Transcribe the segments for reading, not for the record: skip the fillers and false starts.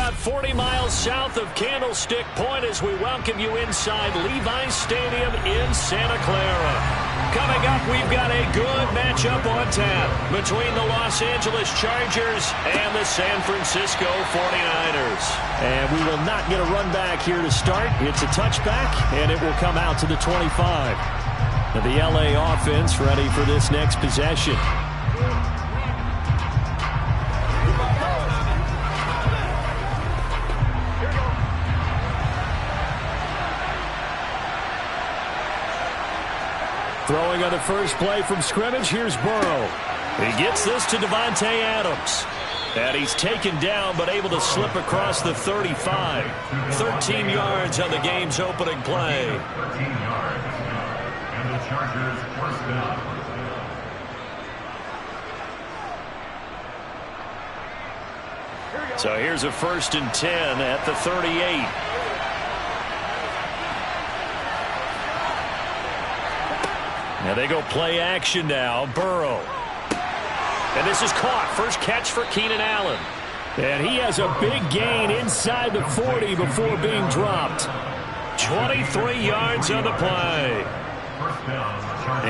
about 40 miles south of Candlestick Point as we welcome you inside Levi's Stadium in Santa Clara. Coming up, we've got a good matchup on tap between the Los Angeles Chargers and the San Francisco 49ers. And we will not get a run back here to start. It's a touchback, and it will come out to the 25. Now the LA offense ready for this next possession. Throwing on the first play from scrimmage, here's Burrow. He gets this to Davante Adams. And he's taken down but able to slip across the 35. 13 yards on the game's opening play. 13 yards. And the Chargers first down. So here's a 1st and 10 at the 38. Now they go play action now. Burrow. And this is caught. First catch for Keenan Allen. And he has a big gain inside the 40 before being dropped. 23 yards on the play.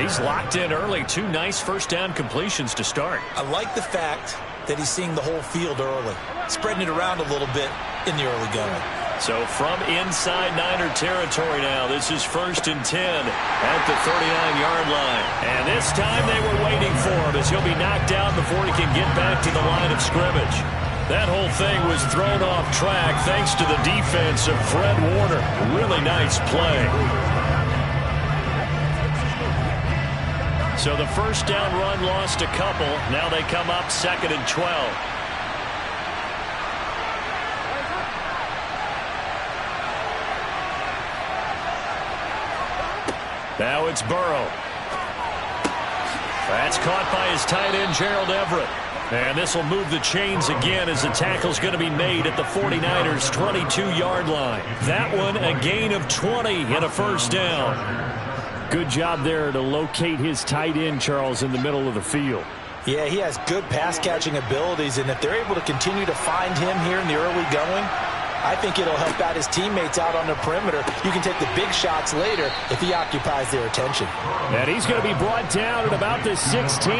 He's locked in early. 2 nice first down completions to start. I like the fact that he's seeing the whole field early. Spreading it around a little bit in the early going. So from inside Niner territory now, this is 1st and 10 at the 39-yard line. And this time they were waiting for him as he'll be knocked out before he can get back to the line of scrimmage. That whole thing was thrown off track thanks to the defense of Fred Warner. Really nice play. So the first down run lost a couple. Now they come up 2nd and 12. Now it's Burrow. That's caught by his tight end, Gerald Everett. And this will move the chains again as the tackle's going to be made at the 49ers' 22-yard line. That one a gain of 20 and a first down. Good job there to locate his tight end, Charles, in the middle of the field. Yeah, he has good pass-catching abilities, and if they're able to continue to find him here in the early going, I think it'll help out his teammates out on the perimeter. You can take the big shots later if he occupies their attention. And he's going to be brought down at about the 16.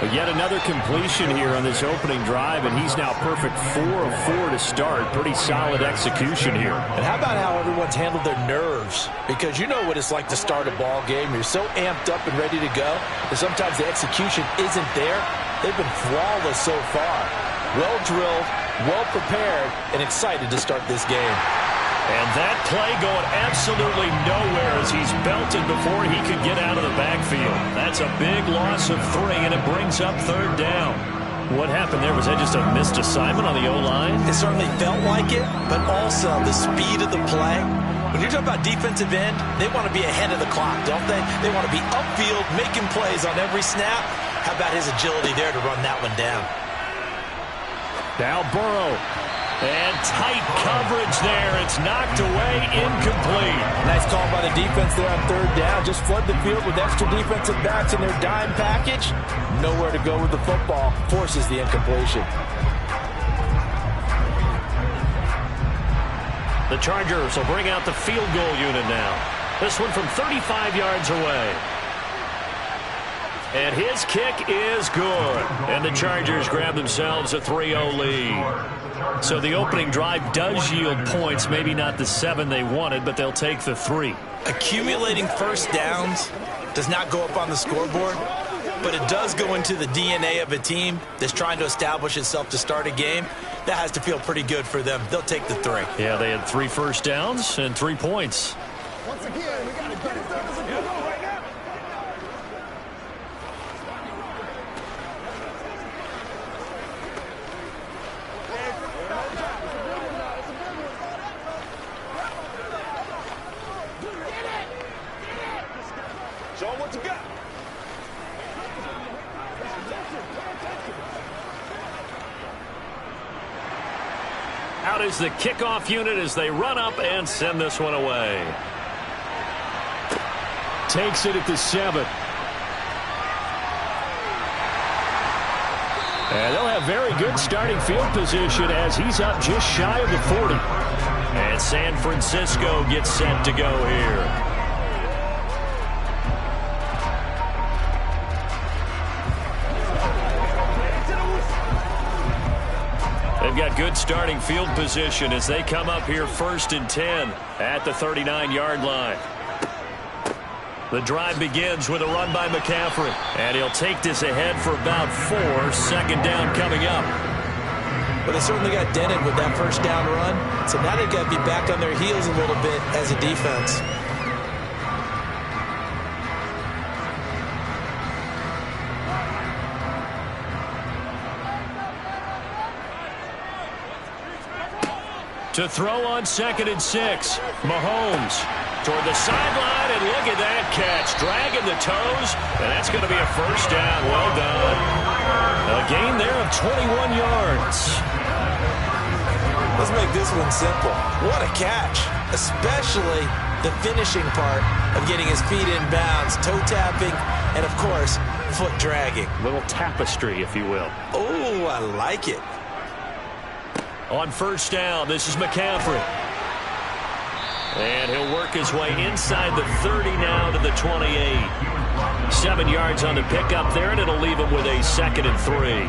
But yet another completion here on this opening drive, and he's now perfect 4 of 4 to start. Pretty solid execution here. And how about how everyone's handled their nerves? Because you know what it's like to start a ball game. You're so amped up and ready to go that sometimes the execution isn't there. They've been flawless so far. Well drilled, well prepared, and excited to start this game. And that play going absolutely nowhere as he's belted before he could get out of the backfield. That's a big loss of 3, and it brings up 3rd down. What happened there? Was that just a missed assignment on the O-line? It certainly felt like it, but also the speed of the play. When you're talking about defensive end, they want to be ahead of the clock, don't they? They want to be upfield, making plays on every snap. How about his agility there to run that one down? Now Burrow. And tight coverage there. It's knocked away, incomplete. Nice call by the defense there on 3rd down. Just flood the field with extra defensive backs in their dime package. Nowhere to go with the football. Forces the incompletion. The Chargers will bring out the field goal unit now. This one from 35 yards away. And his kick is good. And the Chargers grab themselves a 3-0 lead. So the opening drive does yield points, maybe not the 7 they wanted, but they'll take the 3. Accumulating first downs does not go up on the scoreboard, but it does go into the DNA of a team that's trying to establish itself to start a game. That has to feel pretty good for them. They'll take the 3. Yeah, they had 3 first downs and 3 points. Once again, we got to get it done as a good one right now. Show them what you got. Out is the kickoff unit as they run up and send this one away. Takes it at the 7. And they'll have very good starting field position as he's up just shy of the 40. And San Francisco gets set to go here. They've got good starting field position as they come up here 1st and 10 at the 39-yard line. The drive begins with a run by McCaffrey. And he'll take this ahead for about 4. 2nd down coming up. Well, they certainly got dented with that first down run. So now they've got to be back on their heels a little bit as a defense. To throw on 2nd and 6. Mahomes toward the sideline, and look at that catch. Dragging the toes, and that's going to be a 1st down. Well done. A gain there of 21 yards. Let's make this one simple. What a catch, especially the finishing part of getting his feet in bounds, toe tapping, and, of course, foot dragging. Little tapestry, if you will. Oh, I like it. On 1st down, this is McCaffrey. And he'll work his way inside the 30 now to the 28. 7 yards on the pickup there, and it'll leave him with a 2nd and 3.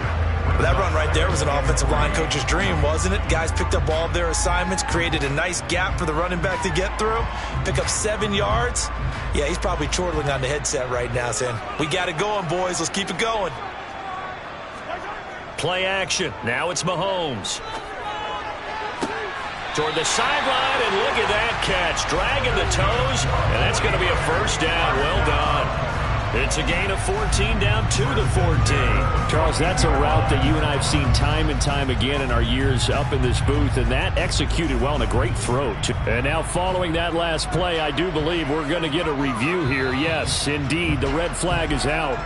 That run right there was an offensive line coach's dream, wasn't it? Guys picked up all of their assignments, created a nice gap for the running back to get through, pick up 7 yards. Yeah, he's probably chortling on the headset right now saying, we got it going, boys. Let's keep it going. Play action. Now it's Mahomes. Toward the sideline, and look at that catch. Dragging the toes, and that's going to be a 1st down. Well done. It's a gain of 14 down 2 to 14. Charles, that's a route that you and I have seen time and time again in our years up in this booth, and that executed well and a great throw. And now following that last play, I do believe we're going to get a review here. Yes, indeed, the red flag is out.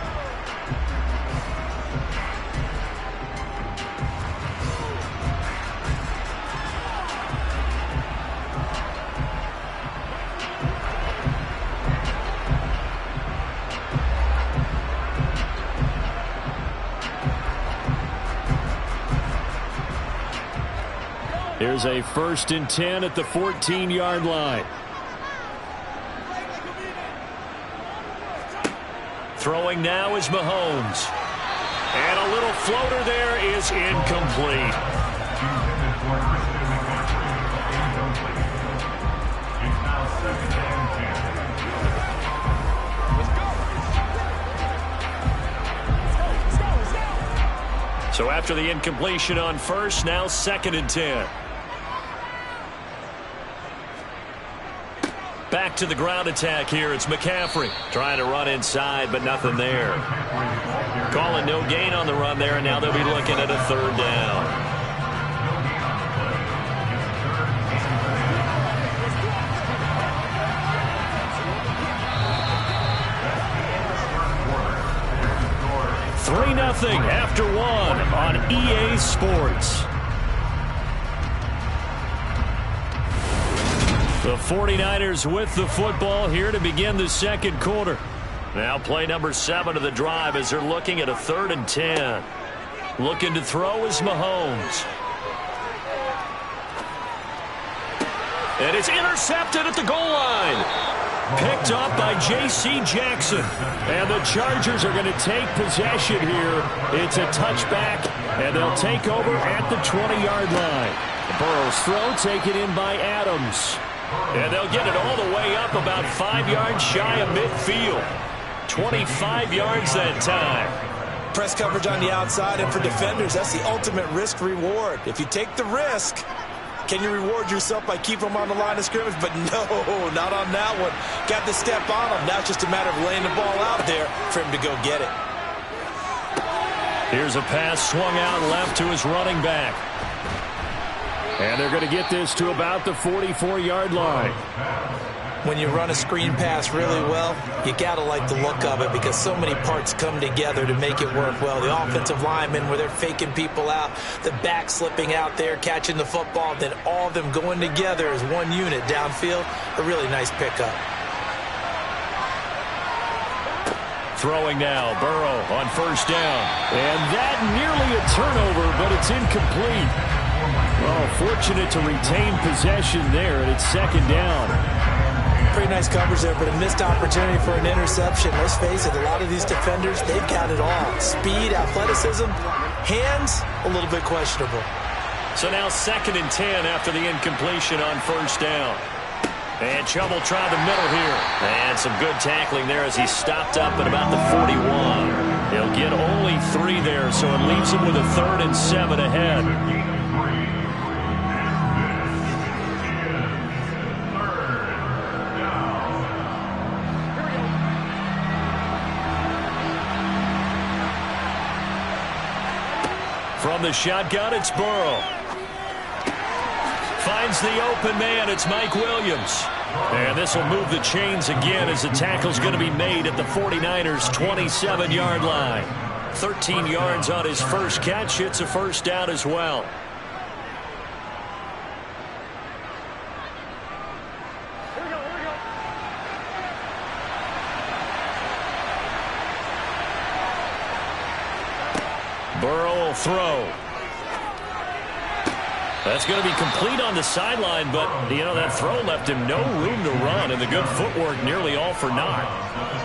Here's a 1st and 10 at the 14-yard line. Throwing now is Mahomes. And a little floater there is incomplete. So after the incompletion on 1st, now 2nd and 10. Back to the ground attack here. It's McCaffrey trying to run inside, but nothing there. Calling no gain on the run there, and now they'll be looking at a 3rd down. Nothing after 1 on EA Sports. The 49ers with the football here to begin the 2nd quarter. Now play number 7 of the drive as they're looking at a 3rd and 10. Looking to throw is Mahomes. And it's intercepted at the goal line. Picked up by J.C. Jackson. And the Chargers are going to take possession here. It's a touchback, and they'll take over at the 20-yard line. Burrow's throw taken in by Adams. And they'll get it all the way up about 5 yards shy of midfield. 25 yards that time. Press coverage on the outside, and for defenders, that's the ultimate risk-reward. If you take the risk, can you reward yourself by keeping them on the line of scrimmage? But no, not on that one. Got the step on him. Now it's just a matter of laying the ball out there for him to go get it. Here's a pass swung out left to his running back. And they're going to get this to about the 44-yard line. When you run a screen pass really well, you got to like the look of it because so many parts come together to make it work well. The offensive linemen where they're faking people out, the back slipping out there, catching the football, then all of them going together as one unit downfield. A really nice pickup. Throwing now, Burrow on first down. And that nearly a turnover, but it's incomplete. Well, fortunate to retain possession there, and it's second down. Pretty nice coverage there, but a missed opportunity for an interception. Let's face it, a lot of these defenders, they've got it all. Speed, athleticism, hands, a little bit questionable. So now 2nd and 10 after the incompletion on first down. And Chubb will try the middle here. And some good tackling there as he stopped up at about the 41. He'll get only 3 there, so it leaves him with a 3rd and 7 ahead. From the shotgun, it's Burrow. Finds the open man. It's Mike Williams. And this will move the chains again as the tackle's going to be made at the 49ers' 27-yard line. 13 yards on his first catch. It's a first down as well. Burrow will throw. That's going to be complete on the sideline, but, you know, that throw left him no room to run, and the good footwork nearly all for naught.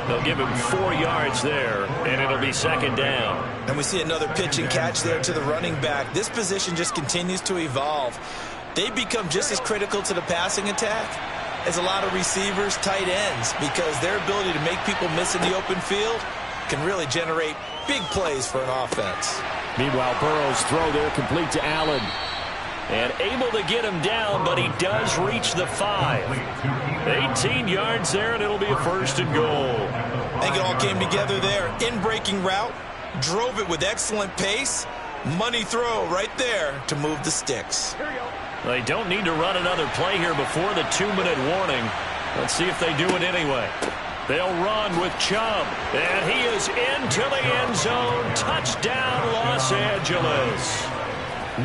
They'll give him 4 yards there, and it'll be second down. And we see another pitch and catch there to the running back. This position just continues to evolve. They become just as critical to the passing attack as a lot of receivers, tight ends, because their ability to make people miss in the open field can really generate big plays for an offense. Meanwhile, Burrow's throw there complete to Allen. And able to get him down, but he does reach the 5. 18 yards there, and it'll be a 1st and goal. I think it all came together there. In-breaking route, drove it with excellent pace. Money throw right there to move the sticks. They don't need to run another play here before the 2-minute warning. Let's see if they do it anyway. They'll run with Chubb, and he is into the end zone. Touchdown, Los Angeles.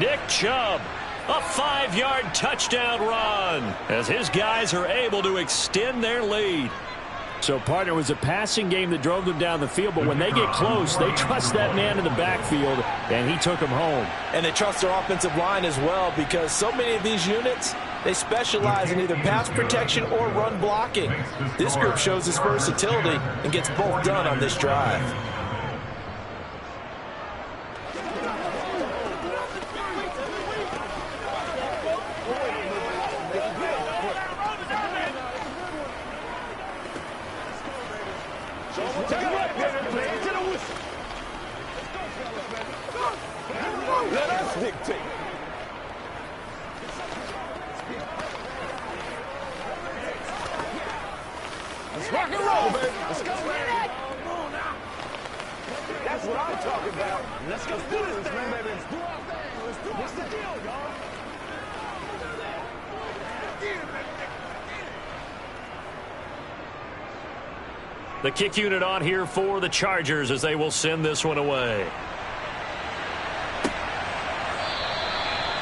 Nick Chubb. A 5-yard touchdown run as his guys are able to extend their lead. So, partner, it was a passing game that drove them down the field, but when they get close, they trust that man in the backfield, and he took them home. And they trust their offensive line as well, because so many of these units, they specialize in either pass protection or run blocking. This group shows its versatility and gets both done on this drive. Rock and roll, baby. Let's go, baby. Come on now. That's what I'm talking about. Let's do this, man, baby. Let's do our thing. Let's do what's the deal, y'all? The kick unit on here for the Chargers as they will send this one away.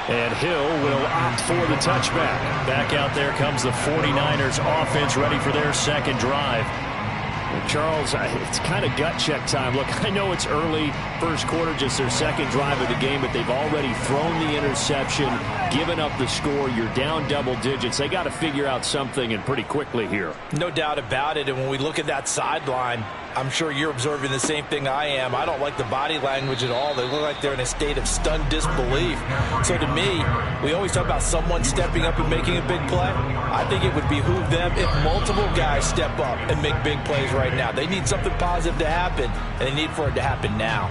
And Hill will opt for the touchback. Back out there comes the 49ers offense ready for their second drive. And Charles, it's kind of gut check time. Look, I know it's early, first quarter, just their second drive of the game, but they've already thrown the interception, given up the score. You're down double digits. They got to figure out something, and pretty quickly here. No doubt about it. And when we look at that sideline, I'm sure you're observing the same thing I am. I don't like the body language at all. They look like they're in a state of stunned disbelief. So to me, we always talk about someone stepping up and making a big play. I think it would behoove them if multiple guys step up and make big plays right now. They need something positive to happen, and they need for it to happen now.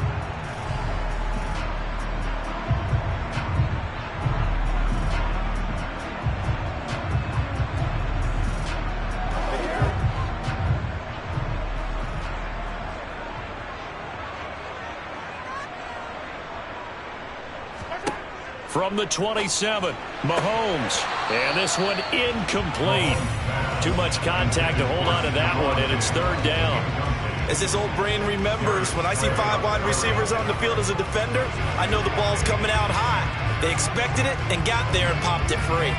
From the 27, Mahomes. And this one incomplete. Too much contact to hold on to that one, and it's third down. As his old brain remembers, when I see 5 wide receivers on the field as a defender, I know the ball's coming out high. They expected it and got there and popped it free.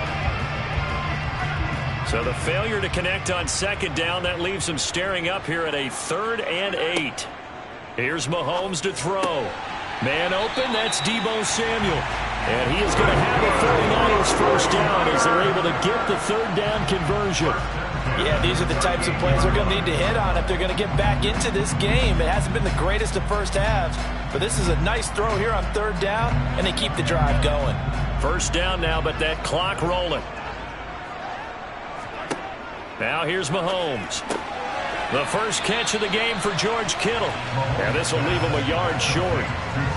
So the failure to connect on second down, that leaves him staring up here at a 3rd and 8. Here's Mahomes to throw. Man open, that's Deebo Samuel. And he is going to have a 49ers first down as they're able to get the 3rd down conversion. Yeah, these are the types of plays they're going to need to hit on if they're going to get back into this game. It hasn't been the greatest of first halves, but this is a nice throw here on 3rd down, and they keep the drive going. First down now, but that clock rolling. Now here's Mahomes. The first catch of the game for George Kittle. And this will leave him a yard short.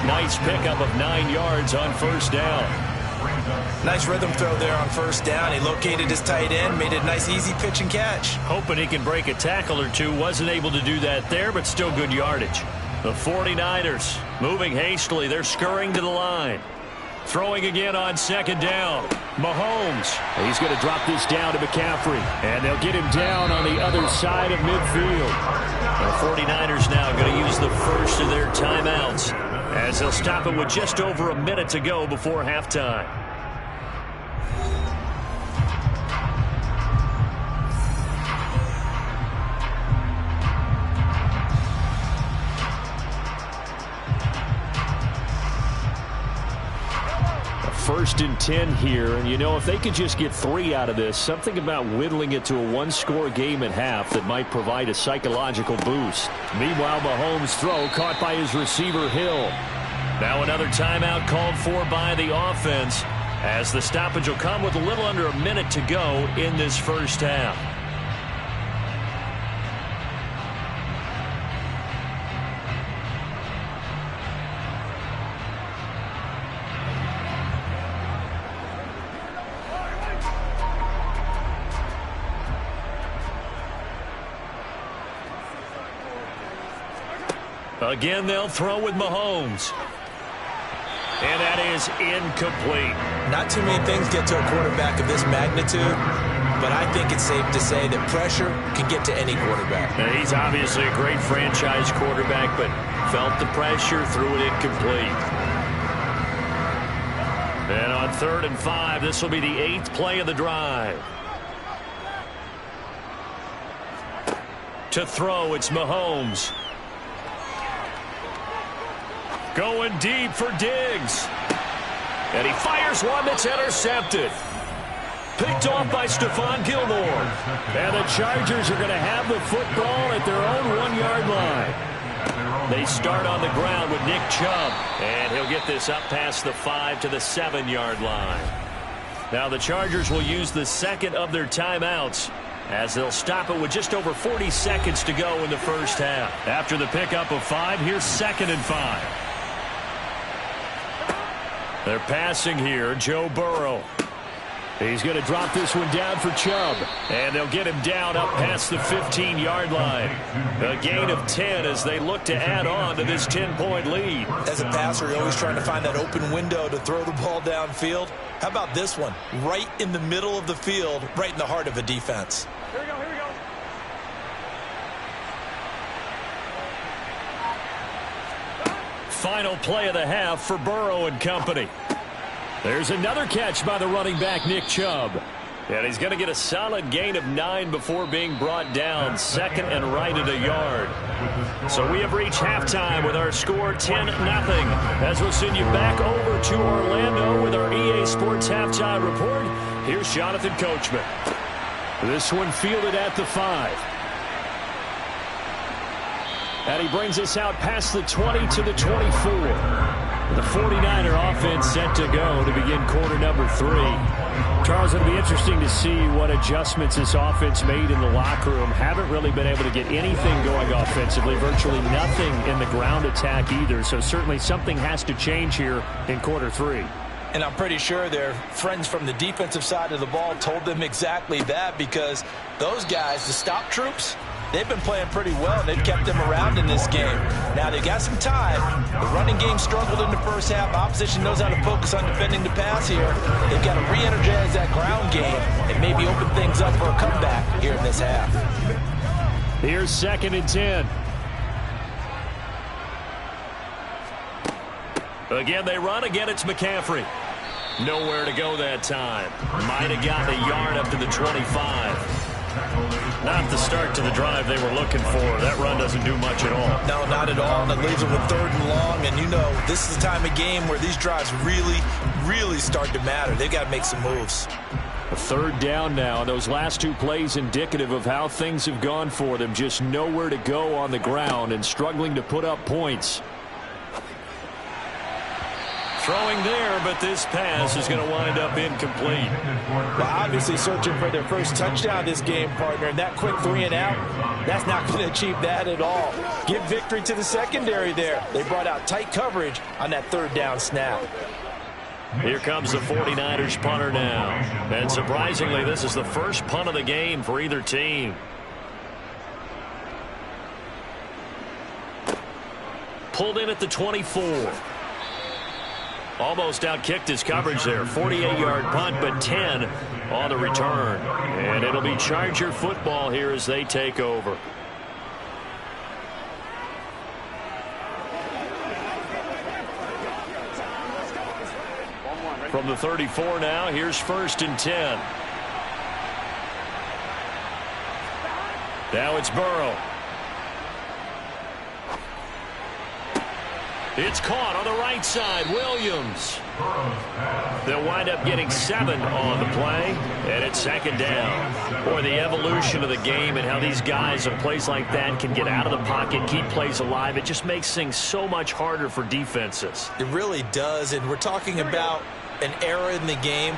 Nice pickup of 9 yards on first down. Nice rhythm throw there on first down. He located his tight end, made it a nice easy pitch and catch. Hoping he can break a tackle or two. Wasn't able to do that there, but still good yardage. The 49ers moving hastily. They're scurrying to the line. Throwing again on second down. Mahomes. He's going to drop this down to McCaffrey. And they'll get him down on the other side of midfield. The 49ers now going to use the first of their timeouts as they'll stop it with just over a minute to go before halftime. First and 10 here, and you know, if they could just get 3 out of this, something about whittling it to a 1-score game at half that might provide a psychological boost. Meanwhile, Mahomes' throw caught by his receiver Hill. Now another timeout called for by the offense as the stoppage will come with a little under a minute to go in this first half. Again, they'll throw with Mahomes. And that is incomplete. Not too many things get to a quarterback of this magnitude, but I think it's safe to say that pressure can get to any quarterback. Now, he's obviously a great franchise quarterback, but felt the pressure, threw it incomplete. And on 3rd and 5, this will be the 8th play of the drive. To throw, it's Mahomes. Going deep for Diggs. And he fires one that's intercepted. Picked off by Stephon Gilmore. And the Chargers are going to have the football at their own 1-yard line. They start on the ground with Nick Chubb. And he'll get this up past the 5 to the 7-yard line. Now the Chargers will use the second of their timeouts as they'll stop it with just over 40 seconds to go in the first half. After the pickup of 5, here's 2nd and 5. They're passing here, Joe Burrow. He's going to drop this one down for Chubb. And they'll get him down up past the 15-yard line. A gain of 10 as they look to add on to this 10-point lead. As a passer, you're always trying to find that open window to throw the ball downfield. How about this one? Right in the middle of the field, right in the heart of a defense. Here we go, here we go. Final play of the half for Burrow and company. There's another catch by the running back, Nick Chubb. And he's going to get a solid gain of 9 before being brought down. 2nd and right at a yard. So we have reached halftime with our score 10-0. As we'll send you back over to Orlando with our EA Sports Halftime Report. Here's Jonathan Coachman. This one fielded at the 5. And he brings us out past the 20 to the 24. The 49er offense set to go to begin quarter number 3. Charles, it'll be interesting to see what adjustments this offense made in the locker room. Haven't really been able to get anything going offensively. Virtually nothing in the ground attack either. So certainly something has to change here in quarter 3. And I'm pretty sure their friends from the defensive side of the ball told them exactly that, because those guys, the stop troops, they've been playing pretty well, and they've kept them around in this game. Now, they've got some time. The running game struggled in the first half. Opposition knows how to focus on defending the pass here. They've got to re-energize that ground game and maybe open things up for a comeback here in this half. Here's 2nd and 10. Again, they run. Again, it's McCaffrey. Nowhere to go that time. Might have gotten a yard up to the 25. Not the start to the drive they were looking for. That run doesn't do much at all. No, not at all. And it leaves them with 3rd and long. And, you know, this is the time of game where these drives really, really start to matter. They've got to make some moves. A 3rd down now. Those last 2 plays indicative of how things have gone for them. Just nowhere to go on the ground and struggling to put up points. Throwing there, but this pass is going to wind up incomplete. Well, obviously searching for their first touchdown this game, partner. And that quick 3 and out, that's not going to achieve that at all. Give victory to the secondary there. They brought out tight coverage on that 3rd down snap. Here comes the 49ers punter now. And surprisingly, this is the first punt of the game for either team. Pulled in at the 24. Almost outkicked his coverage there. 48-yard punt, but 10 on the return. And it'll be Charger football here as they take over. From the 34 now, here's 1st and 10. Now it's Burrow. It's caught on the right side. Williams. They'll wind up getting 7 on the play, and it's 2nd down. Boy, the evolution of the game and how these guys in plays like that can get out of the pocket, keep plays alive, it just makes things so much harder for defenses. It really does, and we're talking about an era in the game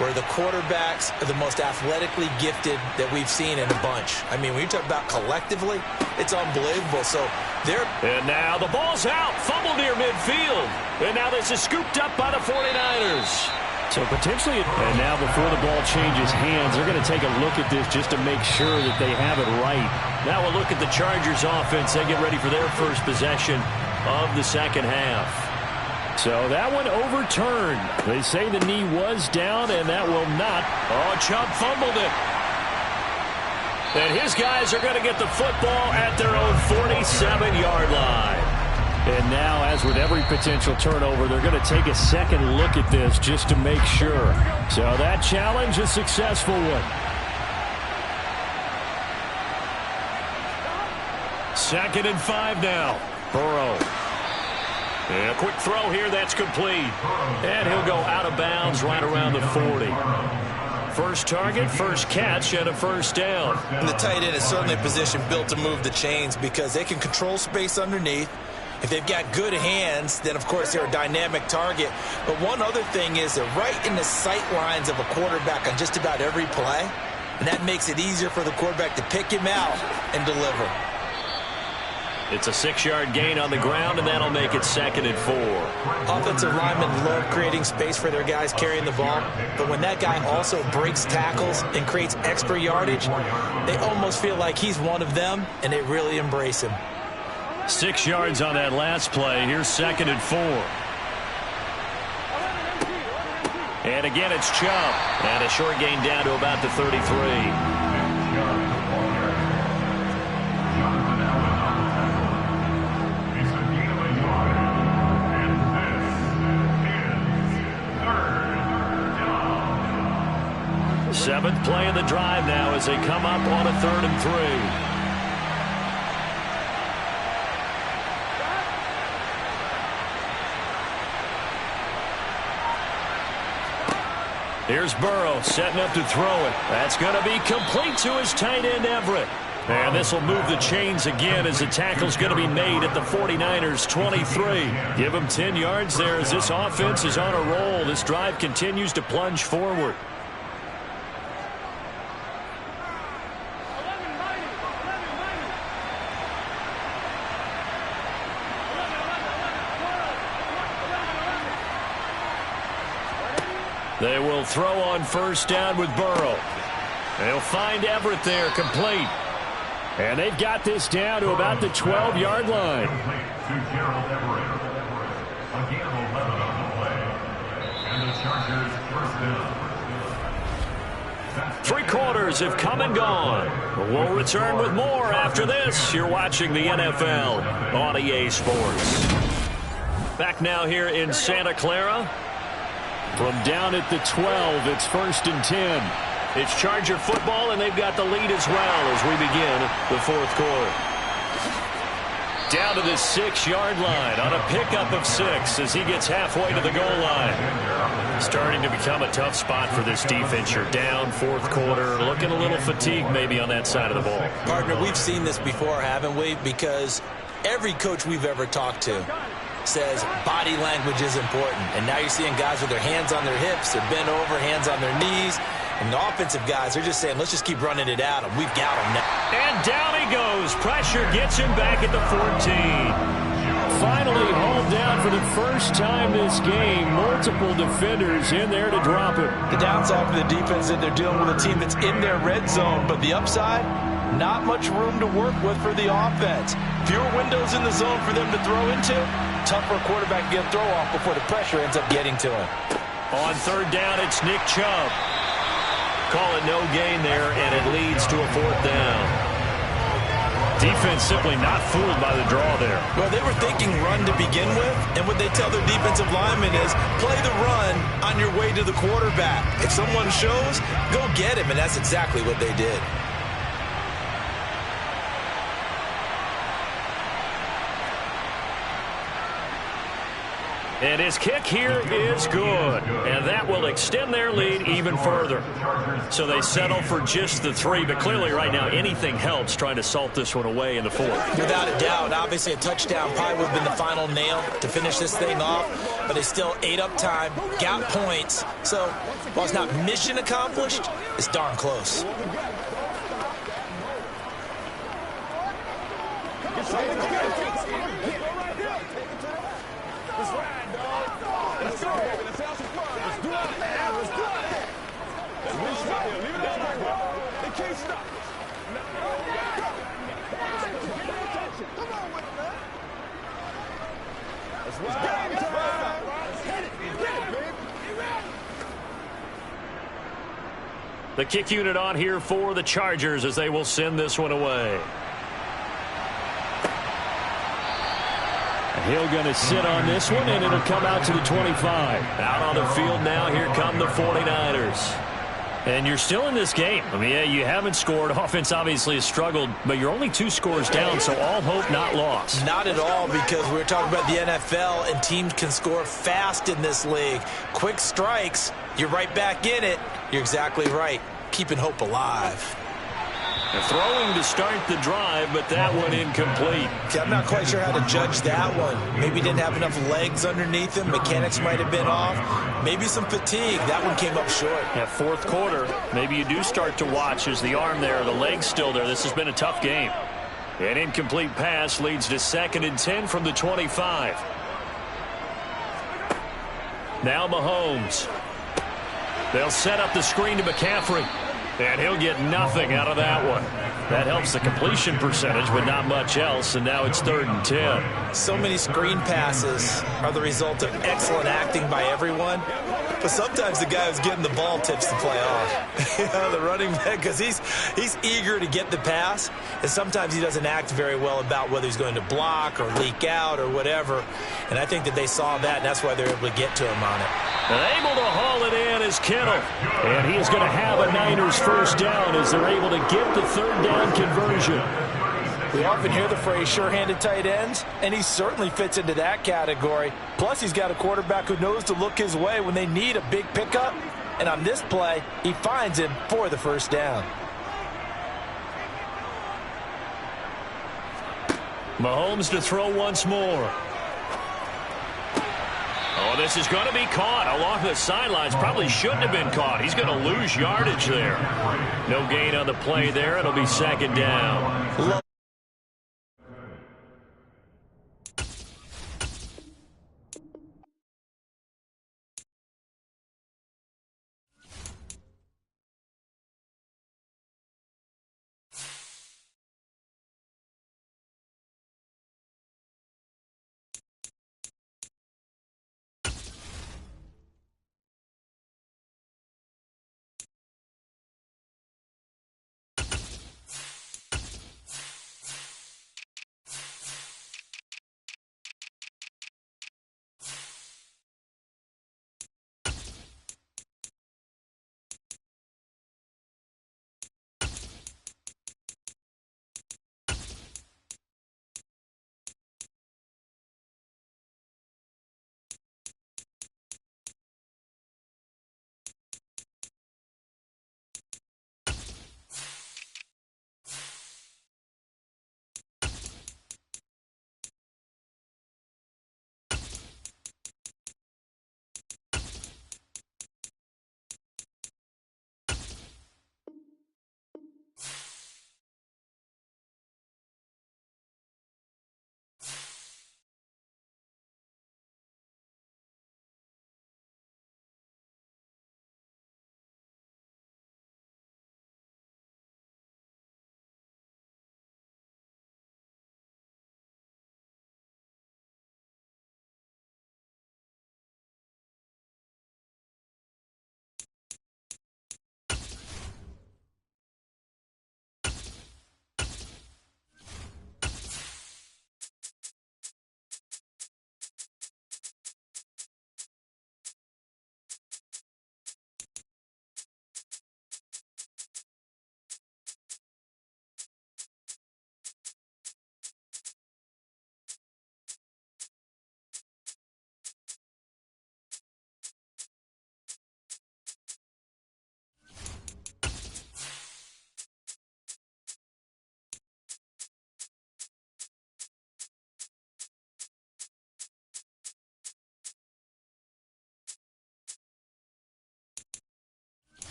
where the quarterbacks are the most athletically gifted that we've seen in a bunch. I mean, when you talk about collectively, it's unbelievable. So they're... And now the ball's out. Fumble near midfield. And now this is scooped up by the 49ers. So potentially, and now before the ball changes hands, they're going to take a look at this just to make sure that they have it right. Now we'll look at the Chargers offense. They get ready for their first possession of the second half. So that one overturned. They say the knee was down, and that will not. Oh, Chubb fumbled it. And his guys are going to get the football at their own 47-yard line. And now, as with every potential turnover, they're going to take a second look at this just to make sure. So that challenge, a successful one. 2nd and 5 now. Burrow. And a quick throw here, that's complete. And he'll go out of bounds right around the 40. First target, first catch, and a 1st down. And the tight end is certainly a position built to move the chains because they can control space underneath. If they've got good hands, then, of course, they're a dynamic target. But one other thing is they're right in the sight lines of a quarterback on just about every play. And that makes it easier for the quarterback to pick him out and deliver. It's a 6-yard gain on the ground, and that'll make it 2nd and 4. Offensive linemen love creating space for their guys carrying the ball, but when that guy also breaks tackles and creates extra yardage, they almost feel like he's one of them, and they really embrace him. 6 yards on that last play. Here's 2nd and 4. And again, it's Chubb. And a short gain down to about the 33. Seventh play of the drive now as they come up on a 3rd and 3. Here's Burrow setting up to throw it. That's going to be complete to his tight end, Everett. And this will move the chains again as the tackle's going to be made at the 49ers 23. Give them 10 yards there as this offense is on a roll. This drive continues to plunge forward. They will throw on 1st down with Burrow. They'll find Everett there, complete. And they've got this down to about the 12-yard line. Three quarters have come and gone. We'll return with more after this. You're watching the NFL on EA Sports. Back now here in Santa Clara. From down at the 12, it's 1st and 10. It's Charger football, and they've got the lead as well as we begin the fourth quarter. Down to the 6-yard line on a pickup of 6 as he gets halfway to the goal line. Starting to become a tough spot for this defense. You're down fourth quarter, looking a little fatigued maybe on that side of the ball. Partner, we've seen this before, haven't we? Because every coach we've ever talked to says body language is important. And now you're seeing guys with their hands on their hips, they're bent over, hands on their knees. And the offensive guys are just saying, let's just keep running it at him. We've got him now. And down he goes. Pressure gets him back at the 14. Finally hauled down for the first time this game. Multiple defenders in there to drop him. The downside for the defense is that they're dealing with a team that's in their red zone. But the upside, not much room to work with for the offense. Fewer windows in the zone for them to throw into. Tougher quarterback to get a throw off before the pressure ends up getting to him. On third down, it's Nick Chubb. Call it no gain there, and it leads to a fourth down. Defense simply not fooled by the draw there. Well, they were thinking run to begin with, and what they tell their defensive linemen is play the run on your way to the quarterback. If someone shows, go get him, and that's exactly what they did. And his kick here is good. And that will extend their lead even further. So they settle for just the 3. But clearly right now anything helps trying to salt this one away in the 4th. Without a doubt. Obviously a touchdown probably would have been the final nail to finish this thing off. But they still ate up time, got points. So while it's not mission accomplished, it's darn close. The kick unit on here for the Chargers as they will send this one away. He'll going to sit on this one, and it'll come out to the 25. Out on the field now, here come the 49ers. And you're still in this game. I mean, yeah, you haven't scored. Offense obviously has struggled, but you're only 2 scores down, so all hope not lost. Not at all, because we're talking about the NFL, and teams can score fast in this league. Quick strikes, you're right back in it. You're exactly right. Keeping hope alive. Throwing to start the drive, but that one incomplete. I'm not quite sure how to judge that one. Maybe didn't have enough legs underneath him. Mechanics might have been off. Maybe some fatigue. That one came up short. Yeah, fourth quarter, maybe you do start to watch as the arm there, the leg's still there. This has been a tough game. An incomplete pass leads to 2nd and 10 from the 25. Now Mahomes. They'll set up the screen to McCaffrey. And he'll get nothing out of that one. That helps the completion percentage, but not much else. And now it's 3rd and 10. So many screen passes are the result of excellent acting by everyone. But sometimes the guy who's getting the ball tips the play off. You know, the running back, because he's eager to get the pass. And sometimes he doesn't act very well about whether he's going to block or leak out or whatever. And I think that they saw that, and that's why they're able to get to him on it. And able to haul it in is Kittle. And he is going to have a Niners first down as they're able to get the 3rd down conversion. We often hear the phrase sure-handed tight ends, and he certainly fits into that category. Plus, he's got a quarterback who knows to look his way when they need a big pickup. And on this play, he finds him for the first down. Mahomes to throw once more. Oh, this is going to be caught along the sidelines. Probably shouldn't have been caught. He's going to lose yardage there. No gain on the play there. It'll be 2nd down.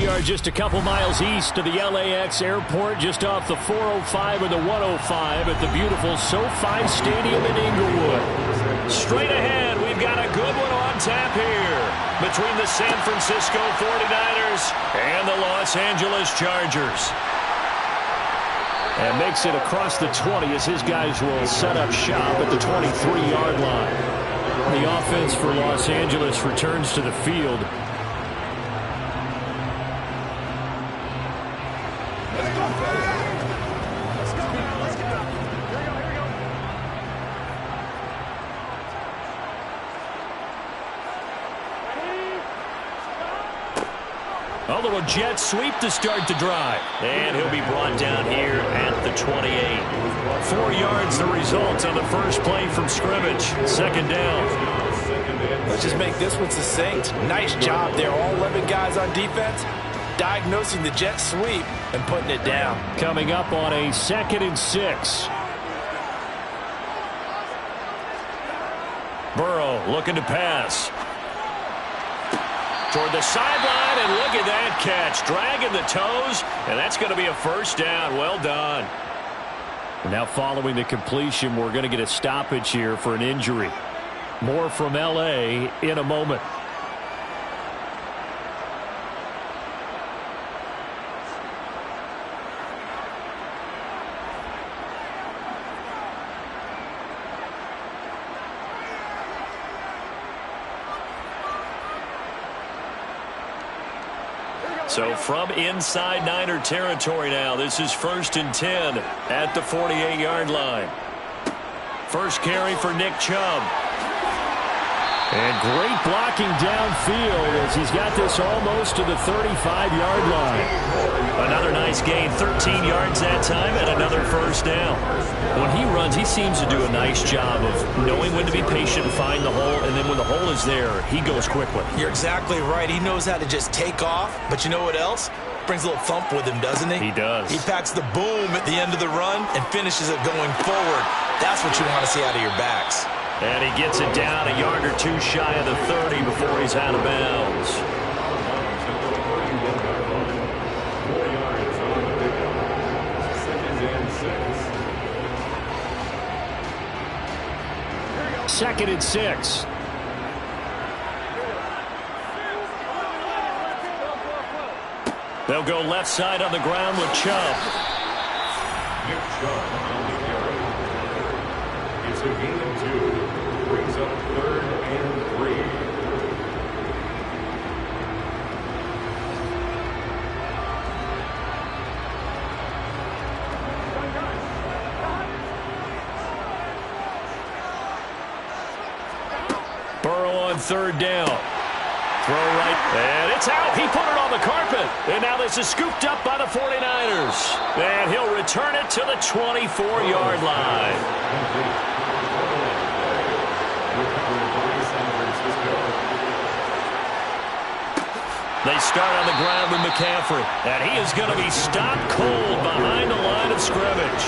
We are just a couple miles east of the LAX airport, just off the 405 or the 105 at the beautiful SoFi Stadium in Inglewood. Straight ahead, we've got a good one on tap here between the San Francisco 49ers and the Los Angeles Chargers. And makes it across the 20 as his guys will set up shop at the 23-yard line. The offense for Los Angeles returns to the field. A little jet sweep to start the drive. And he'll be brought down here at the 28. 4 yards the result on the first play from scrimmage. Second down. Let's just make this one succinct. Nice job there. All 11 guys on defense diagnosing the jet sweep and putting it down. Coming up on a 2nd and 6. Burrow looking to pass. Toward the sideline, and look at that catch. Dragging the toes, and that's going to be a first down. Well done. Now following the completion, we're going to get a stoppage here for an injury. More from L.A. in a moment. So from inside Niner territory now, this is 1st and 10 at the 48-yard line. First carry for Nick Chubb. And great blocking downfield as he's got this almost to the 35-yard line. Another nice gain, 13 yards that time, and another first down. When he runs, he seems to do a nice job of knowing when to be patient and find the hole, and then when the hole is there, he goes quickly. You're exactly right. He knows how to just take off, but you know what else? Brings a little thump with him, doesn't he? He does. He packs the boom at the end of the run and finishes it going forward. That's what you want to see out of your backs. And he gets it down a yard or two shy of the 30 before he's out of bounds. Second and 6. They'll go left side on the ground with Chubb. Nick Chubb on the carry. It's a gain of 2. Brings up 3rd and 3. Burrow on 3rd down. Throw right, and it's out. He put it on the carpet. And now this is scooped up by the 49ers. And he'll return it to the 24-yard line. They start on the ground with McCaffrey. And he is going to be stopped cold behind the line of scrimmage.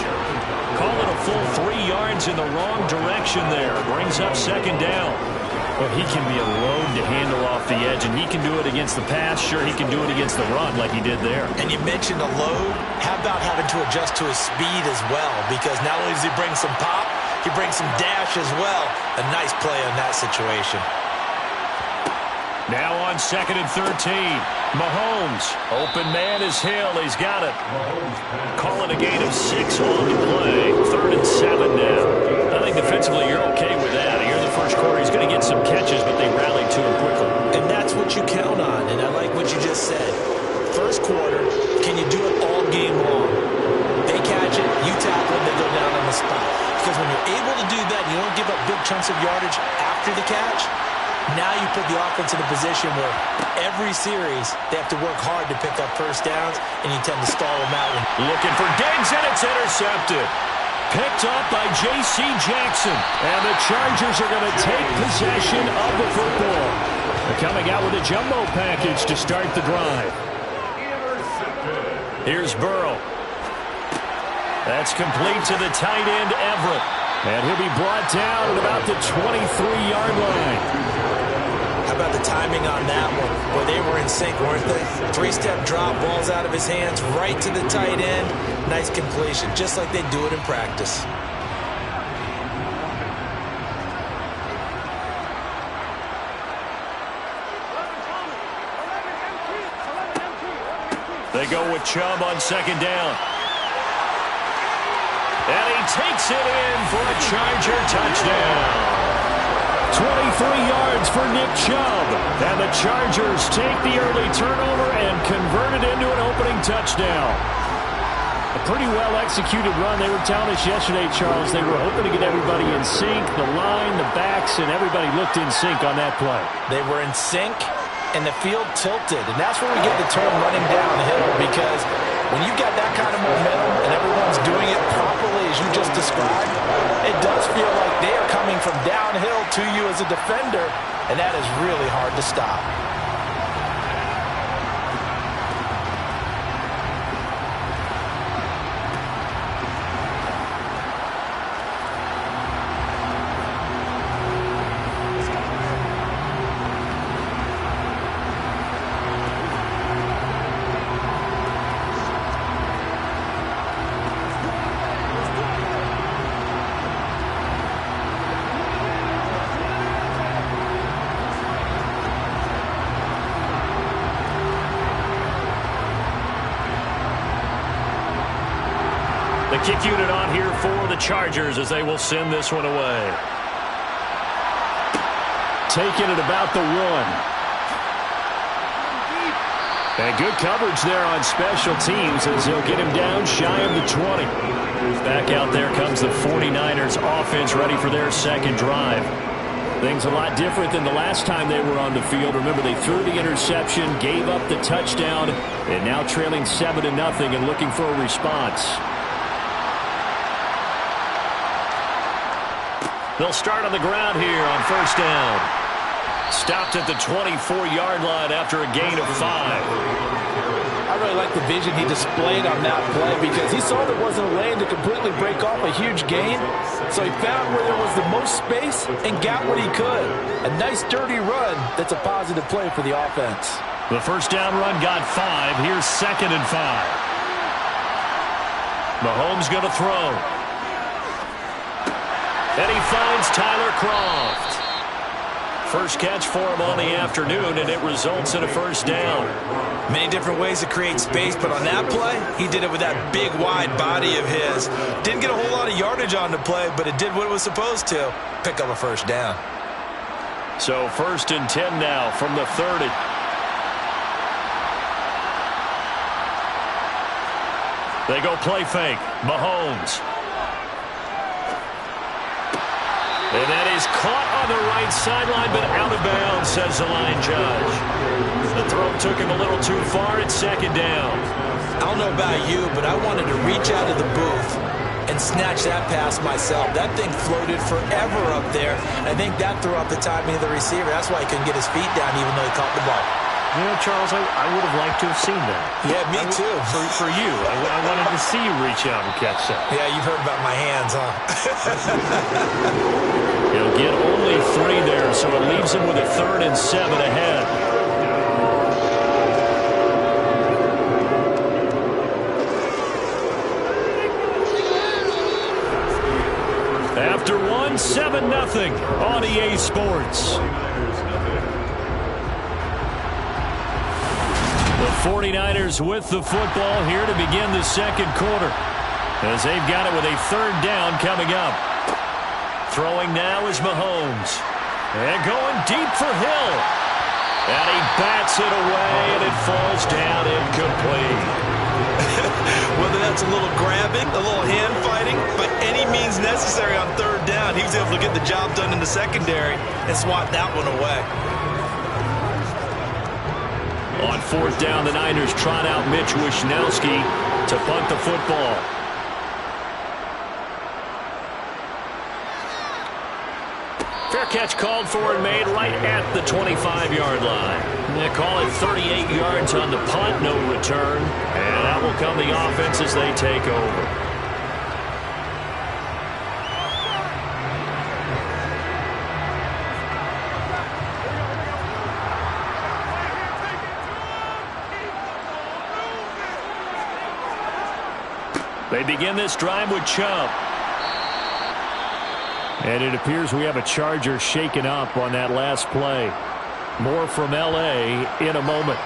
Call it a full 3 yards in the wrong direction there. Brings up second down. Well, he can be a load to handle off the edge, and he can do it against the pass. Sure, he can do it against the run like he did there. And you mentioned a load. How about having to adjust to his speed as well? Because not only does he bring some pop, he brings some dash as well. A nice play on that situation. Now on 2nd and 13. Mahomes. Open man is Hill. He's got it. Calling a gain of 6 on the play. 3rd and 7 now. I think defensively you're okay with that. Here in the first quarter, he's going to get some catches, but they rallied to him quickly. And that's what you count on, and I like what you just said. First quarter, can you do it all game long? They catch it, you tackle it, they go down on the spot. Because when you're able to do that, you don't give up big chunks of yardage after the catch. Now you put the offense in a position where every series they have to work hard to pick up first downs, and you tend to stall them out. Looking for Diggs, and it's intercepted. Picked up by J.C. Jackson. And the Chargers are going to take possession of the football. They're coming out with a jumbo package to start the drive. Here's Burrow. That's complete to the tight end, Everett. And he'll be brought down at about the 23-yard line. How How about the timing on that one? Boy, they were in sync, weren't they? Three-step drop, balls out of his hands, right to the tight end. Nice completion, just like they do it in practice. They go with Chubb on second down. And he takes it in for a Charger touchdown. 23 yards for Nick Chubb. And the Chargers take the early turnover and convert it into an opening touchdown. A pretty well-executed run. They were telling us yesterday, Charles, they were hoping to get everybody in sync. The line, the backs, and everybody looked in sync on that play. They were in sync, and the field tilted. And that's where we get the term running downhill, because when you've got that kind of momentum and everyone's doing it properly as you just described, it does feel like they are coming from downhill to you as a defender, and that is really hard to stop. The kick unit on here for the Chargers as they will send this one away. Taking it about the 1. And good coverage there on special teams as he'll get him down shy of the 20. Back out there comes the 49ers offense ready for their second drive. Things a lot different than the last time they were on the field. Remember, they threw the interception, gave up the touchdown, and now trailing 7-0 and looking for a response. They'll start on the ground here on first down. Stopped at the 24-yard line after a gain of 5. I really like the vision he displayed on that play, because he saw there wasn't a lane to completely break off a huge gain. So he found where there was the most space and got what he could. A nice, dirty run that's a positive play for the offense. The first down run got 5. Here's 2nd and 5. Mahomes going to throw. And he finds Tyler Kroft. First catch for him on the afternoon, and it results in a first down. Many different ways to create space, but on that play, he did it with that big, wide body of his. Didn't get a whole lot of yardage on the play, but it did what it was supposed to. Pick up a first down. So 1st and 10 now from the 30. They go play fake. Mahomes. And that is caught on the right sideline, but out of bounds, says the line judge. The throw took him a little too far. It's 2nd down. I don't know about you, but I wanted to reach out of the booth and snatch that pass myself. That thing floated forever up there. I think that threw off the timing of the receiver. That's why he couldn't get his feet down even though he caught the ball. You know, Charles, I would have liked to have seen that. Yeah, me too. For you. I wanted to see you reach out and catch that. Yeah, you've heard about my hands, huh? He'll get only 3 there, so it leaves him with a 3rd and 7 ahead. After 1, 7-0 on EA Sports. The 49ers with the football here to begin the second quarter, as they've got it with a 3rd down coming up. Throwing now is Mahomes. And going deep for Hill. And he bats it away, and it falls down incomplete. Whether that's a little grabbing, a little hand fighting, by any means necessary on 3rd down, he was able to get the job done in the secondary and swat that one away. On 4th down, the Niners trot out Mitch Wishnowski to punt the football. Fair catch called for and made right at the 25-yard line. They call it 38 yards on the punt, no return. And that will come the offense as they take over. They begin this drive with Chubb. And it appears we have a Charger shaken up on that last play. More from L.A. in a moment.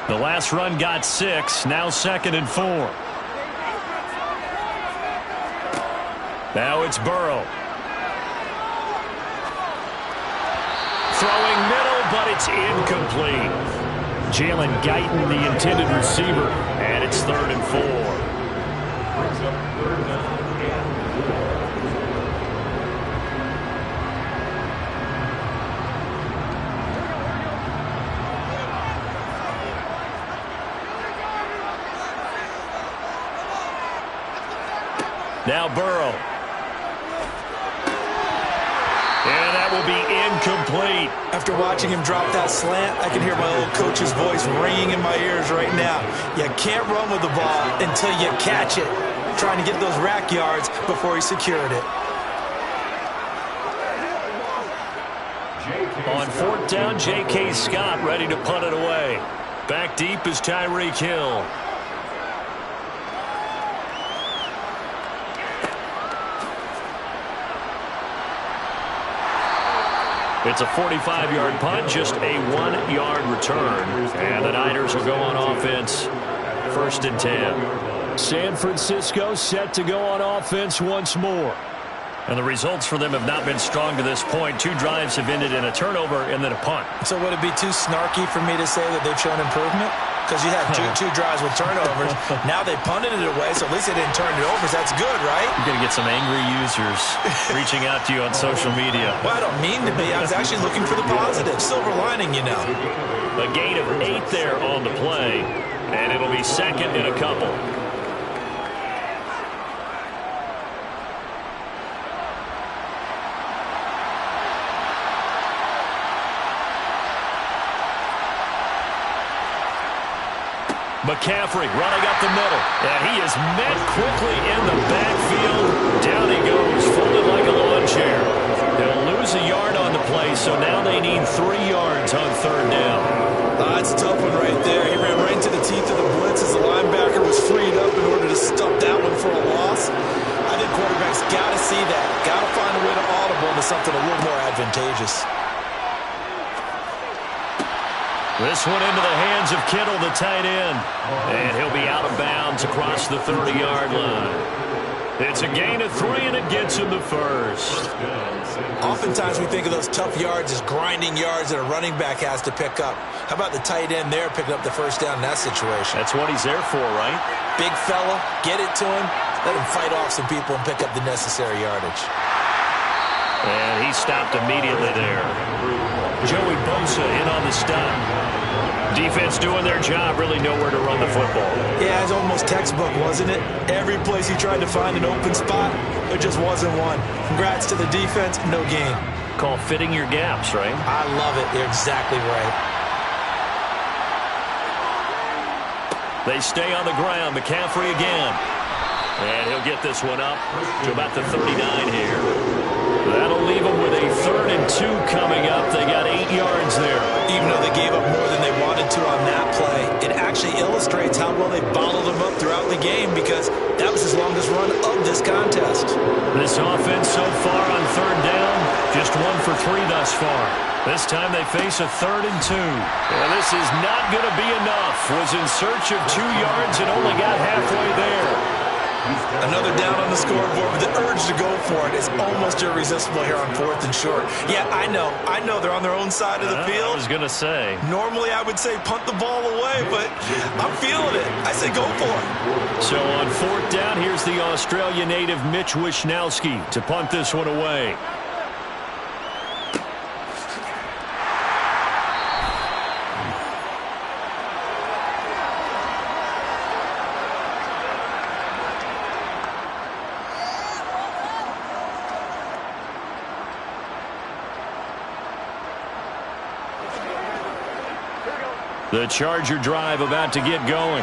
The last run got 6, now 2nd and 4. Now it's Burrow. Throwing middle, but it's incomplete. Jalen Guyton, the intended receiver, and it's 3rd and 4. Brings up 3rd down and 4. Now Burrow. And that will be incomplete. After watching him drop that slant, I can hear my old coach's voice ringing in my ears right now. You can't run with the ball until you catch it. Trying to get those rack yards before he secured it. On 4th down, J.K. Scott ready to punt it away. Back deep is Tyreek Hill. It's a 45-yard punt, just a 1-yard return. And the Niners will go on offense, 1st and 10. San Francisco set to go on offense once more. And the results for them have not been strong to this point. 2 drives have ended in a turnover and then a punt. So would it be too snarky for me to say that they've shown improvement? Because you had two drives with turnovers. Now they punted it away, so at least they didn't turn it over. So that's good, right? You're going to get some angry users reaching out to you on social media. Well, I don't mean to be. I was actually looking for the positive. Silver lining, you know. A gain of 8 there on the play, and it'll be 2nd and a couple. McCaffrey running up the middle, and he is met quickly in the backfield. Down he goes, folded like a lawn chair. They'll lose a yard on the play, so now they need 3 yards on 3rd down. That's a tough one right there. He ran right into the teeth of the blitz as the linebacker was freed up in order to stop that one for a loss. I think quarterbacks got to see that. Got to find a way to audible into something a little more advantageous. This one into the hands of Kittle, the tight end. And he'll be out of bounds across the 30-yard line. It's a gain of 3, and it gets him the 1st. Oftentimes we think of those tough yards as grinding yards that a running back has to pick up. How about the tight end there picking up the 1st down in that situation? That's what he's there for, right? Big fella, get it to him, let him fight off some people and pick up the necessary yardage. And he stopped immediately there. Joey Bosa in on the stop. Defense doing their job, really nowhere to run the football. Yeah, it's almost textbook, wasn't it? Every place he tried to find an open spot, there just wasn't one. Congrats to the defense, no gain. Call fitting your gaps, right? I love it. You're exactly right. They stay on the ground. McCaffrey again. And he'll get this one up to about the 39 here. That'll leave them with a 3rd and 2 coming up. They got 8 yards there. Even though they gave up more than they wanted to on that play, it actually illustrates how well they bottled them up throughout the game because that was his longest run of this contest. This offense so far on 3rd down, just 1 for 3 thus far. This time they face a 3rd and 2. And this is not going to be enough. Was in search of 2 yards and only got halfway there. Another down on the scoreboard, but the urge to go for it is almost irresistible here on 4th and short. Yeah, I know they're on their own side of the field. I was going to say. Normally I would say punt the ball away, but I'm feeling it. I say go for it. So on 4th down, here's the Australia native Mitch Wishnowsky to punt this one away. The Charger drive about to get going.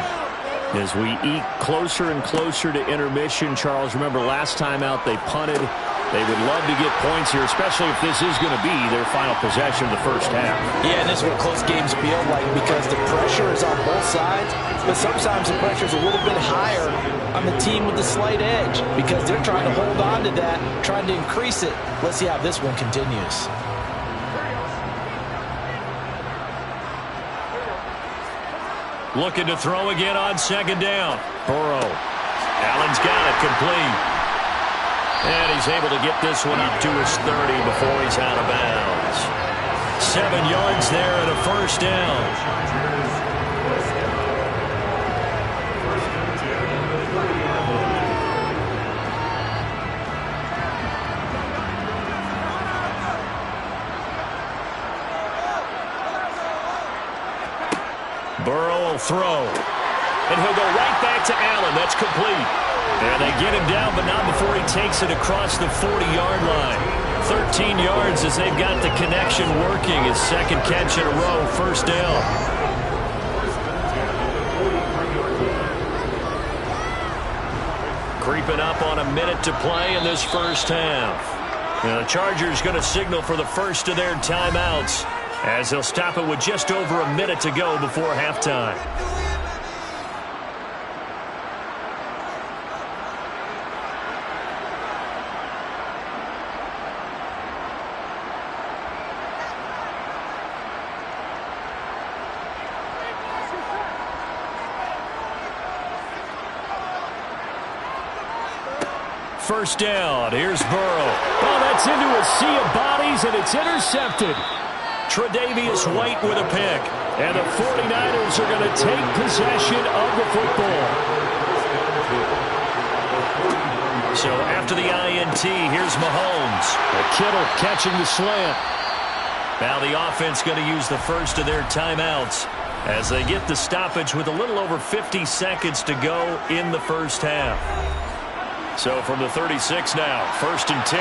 As we eke closer and closer to intermission, Charles, remember last time out they punted. They would love to get points here, especially if this is going to be their final possession of the first half. Yeah, and this is what close games feel like because the pressure is on both sides, but sometimes the pressure is a little bit higher on the team with the slight edge because they're trying to hold on to that, trying to increase it. Let's see how this one continues. Looking to throw again on second down. Burrow. Allen's got it complete. And he's able to get this one up to his 30 before he's out of bounds. 7 yards there and a first down. Burrow will throw. And he'll go right back to Allen. That's complete. And they get him down, but not before he takes it across the 40-yard line. 13 yards as they've got the connection working. His second catch in a row, first down. Creeping up on a minute to play in this first half. Now the Chargers going to signal for the first of their timeouts as they'll stop it with just over a minute to go before halftime. First down. Here's Burrow. Oh, that's into a sea of bodies, and it's intercepted. Tre'Davious White with a pick. And the 49ers are going to take possession of the football. So after the INT, here's Mahomes. Kittle catching the slant. Now the offense going to use the first of their timeouts as they get the stoppage with a little over 50 seconds to go in the first half. So from the 36 now, first and 10.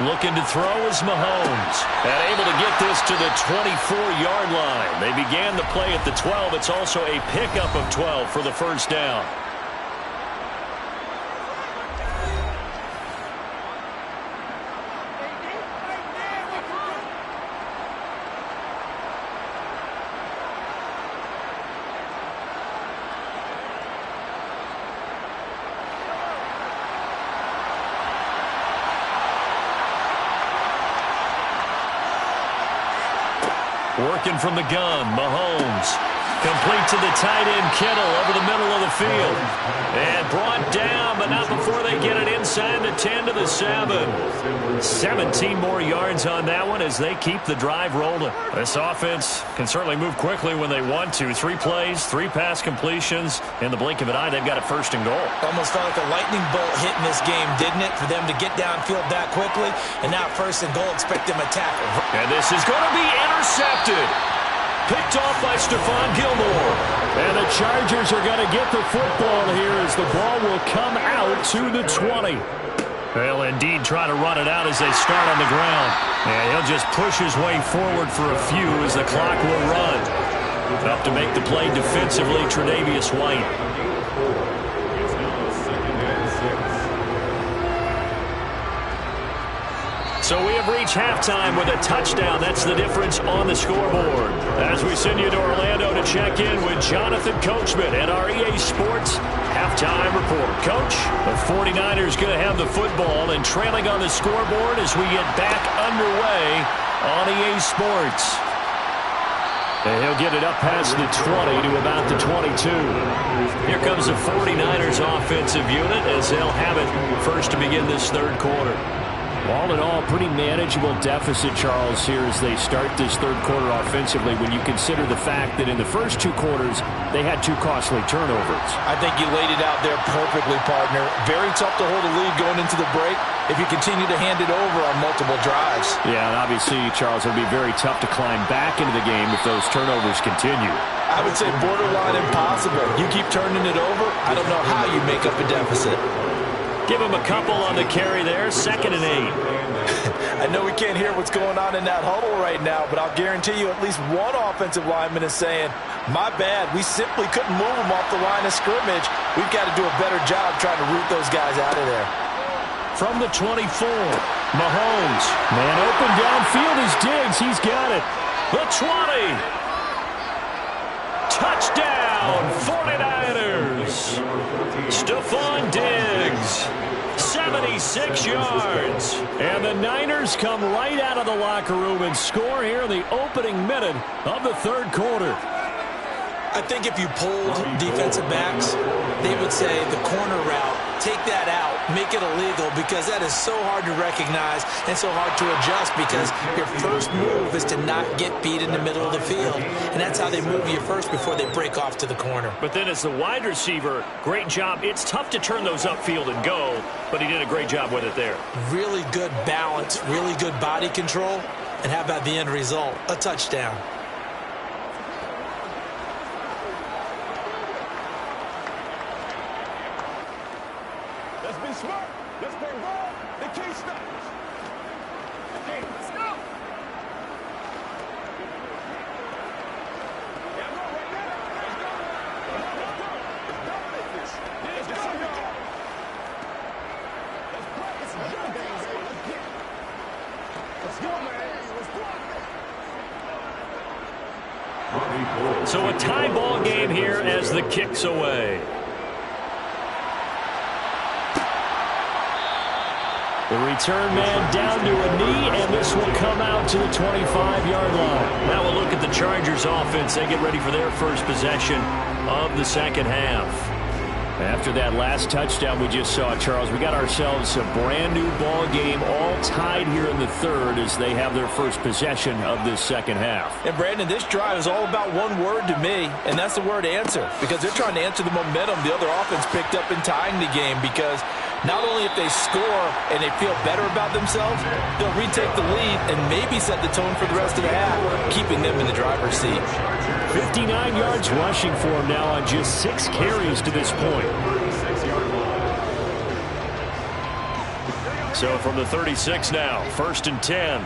Looking to throw is Mahomes. And able to get this to the 24-yard line. They began the play at the 12. It's also a pickup of 12 for the first down. Working from the gun, Mahomes. Complete to the tight end, Kittle, over the middle of the field. And brought down, but not before they get it inside the 10 to the 7. 17 more yards on that one as they keep the drive rolling. This offense can certainly move quickly when they want to. 3 plays, 3 pass completions. In the blink of an eye, they've got it first and goal. Almost felt like a lightning bolt hit in this game, didn't it? For them to get downfield that quickly. And now first and goal, expect them to tackle. And this is going to be intercepted. Picked off by Stephon Gilmore. And the Chargers are going to get the football here as the ball will come out to the 20. They'll indeed try to run it out as they start on the ground. And he'll just push his way forward for a few as the clock will run. Up to make the play defensively, Tre'Davious White. So we have reached halftime with a touchdown. That's the difference on the scoreboard. As we send you to Orlando to check in with Jonathan Coachman and our EA Sports halftime report. Coach, the 49ers going to have the football and trailing on the scoreboard as we get back underway on EA Sports. And he'll get it up past the 20 to about the 22. Here comes the 49ers offensive unit as they'll have it first to begin this third quarter. All in all, pretty manageable deficit, Charles, here as they start this third quarter offensively when you consider the fact that in the first 2 quarters, they had 2 costly turnovers. I think you laid it out there perfectly, partner. Very tough to hold a lead going into the break if you continue to hand it over on multiple drives. Yeah, and obviously, Charles, it'll be very tough to climb back into the game if those turnovers continue. I would say borderline impossible. You keep turning it over, I don't know how you make up a deficit. Give him a couple on the carry there, 2nd and 8. I know we can't hear what's going on in that huddle right now, but I'll guarantee you at least one offensive lineman is saying, my bad, we simply couldn't move them off the line of scrimmage. We've got to do a better job trying to root those guys out of there. From the 24, Mahomes. Man open downfield is Diggs. He's got it. The 20. Touchdown, 49ers. Stephon Diggs. 76 yards. And the Niners come right out of the locker room and score here in the opening minute of the third quarter. I think if you polled defensive backs, they would say the corner route, take that out, make it illegal, because that is so hard to recognize and so hard to adjust, because your first move is to not get beat in the middle of the field. And that's how they move you first before they break off to the corner. But then as the wide receiver, great job. It's tough to turn those upfield and go, but he did a great job with it there. Really good balance, really good body control. And how about the end result? A touchdown. Let's be smart. Let's play ball. They can't stop us. Okay, let's go. Yeah, go right there. Let's go. Let's go. Let's dominate this. Let's go, y'all. Let's play. It's your game, baby. Let's get it. Let's go, man. Let's go. So a tie ball game here as the kick's away. The return man down to a knee, and this will come out to the 25-yard line. Now we'll look at the Chargers offense. They get ready for their first possession of the second half. After that last touchdown we just saw, Charles, we got ourselves a brand new ball game, all tied here in the third as they have their first possession of this second half. And Brandon, this drive is all about one word to me, and that's the word answer, because they're trying to answer the momentum the other offense picked up in tying the game, because not only if they score and they feel better about themselves, they'll retake the lead and maybe set the tone for the rest of the half, keeping them in the driver's seat. 59 yards rushing for him now on just 6 carries to this point. So from the 36 now, 1st and 10.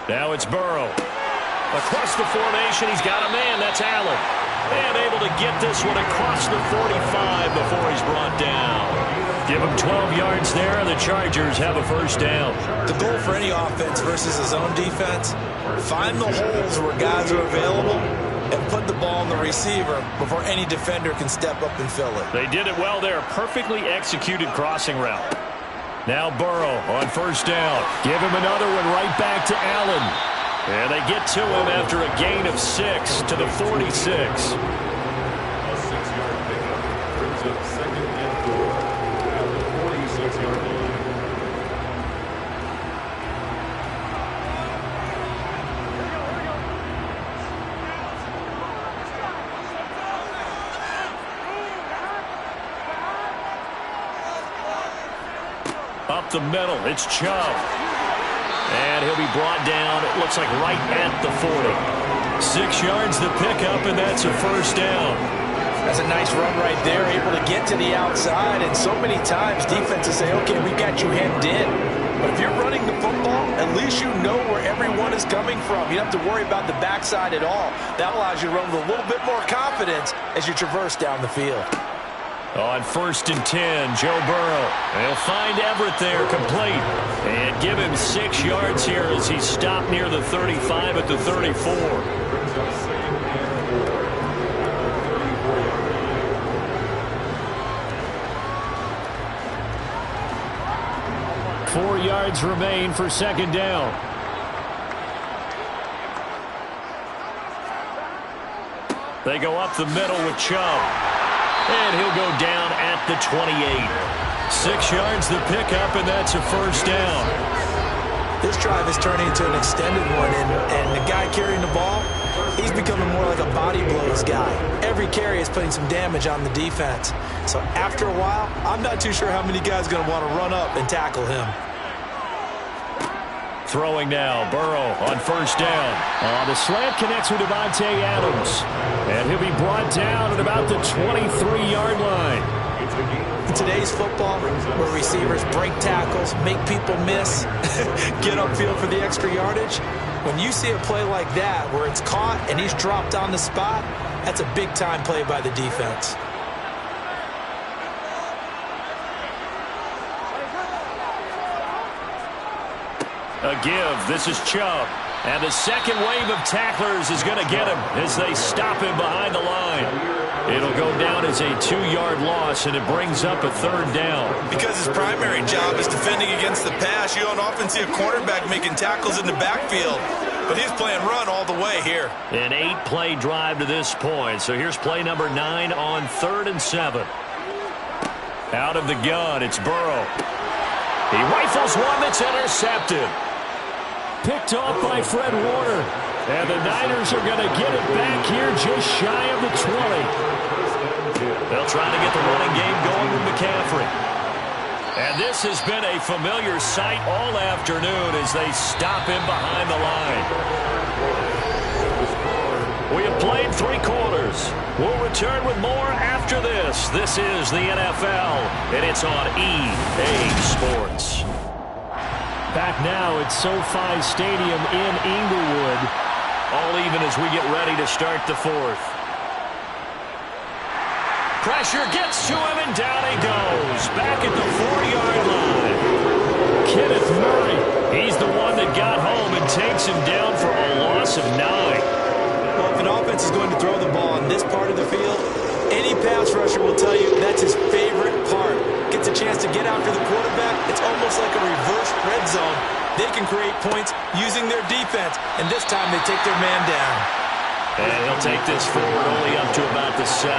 Now it's Burrow. Across the formation, he's got a man. That's Allen. And able to get this one across the 45 before he's brought down. Give him 12 yards there, and the Chargers have a first down. The goal for any offense versus his own defense, find the holes where guys are available and put the ball in the receiver before any defender can step up and fill it. They did it well there. Perfectly executed crossing route. Now Burrow on first down. Give him another one right back to Allen. And they get to him after a gain of 6 to the 46. A 6-yard pickup brings up 2nd and 4 at the 46-yard line. Up the middle, it's Chubb. And he'll be brought down, it looks like right at the 40. 6 yards the pickup, and that's a first down. That's a nice run right there, able to get to the outside. And so many times defenses say, okay, we got you hemmed in. But if you're running the football, at least you know where everyone is coming from. You don't have to worry about the backside at all. That allows you to run with a little bit more confidence as you traverse down the field. On 1st and 10, Joe Burrow. They'll find Everett there, complete. And give him 6 yards here as he's stopped near the 35 at the 34. Brings up 2nd and 4. 4 yards remain for second down. They go up the middle with Chubb. And he'll go down at the 28. 6 yards the pickup, and that's a first down. This drive is turning into an extended one, and the guy carrying the ball, he's becoming more like a body blows guy. Every carry is putting some damage on the defense. So after a while, I'm not too sure how many guys are going to want to run up and tackle him. Throwing now, Burrow on first down. The slant connects with Davante Adams. And he'll be brought down at about the 23-yard line. In today's football, where receivers break tackles, make people miss, get upfield for the extra yardage, when you see a play like that where it's caught and he's dropped on the spot, that's a big-time play by the defense. A give. This is Chubb. And the second wave of tacklers is going to get him as they stop him behind the line. It'll go down as a 2-yard loss, and it brings up a third down. Because his primary job is defending against the pass, you don't often see a quarterback making tackles in the backfield. But he's playing run all the way here. An 8-play drive to this point. So here's play number 9 on 3rd and 7. Out of the gun, it's Burrow. He rifles one that's intercepted. Picked off by Fred Warner. And the Niners are going to get it back here just shy of the 20. They'll try to get the running game going with McCaffrey. And this has been a familiar sight all afternoon as they stop him behind the line. We have played 3 quarters. We'll return with more after this. This is the NFL, and it's on EA Sports. Back now at SoFi Stadium in Inglewood. All even as we get ready to start the 4th. Pressure gets to him, and down he goes. Back at the 4-yard line. Kenneth Murray. He's the one that got home and takes him down for a loss of 9. Well, if an offense is going to throw the ball on this part of the field, any pass rusher will tell you that's his favorite part. Gets a chance to get after the quarterback. It's almost like a reverse red zone. They can create points using their defense, and this time they take their man down. And he'll take this forward only up to about the 7.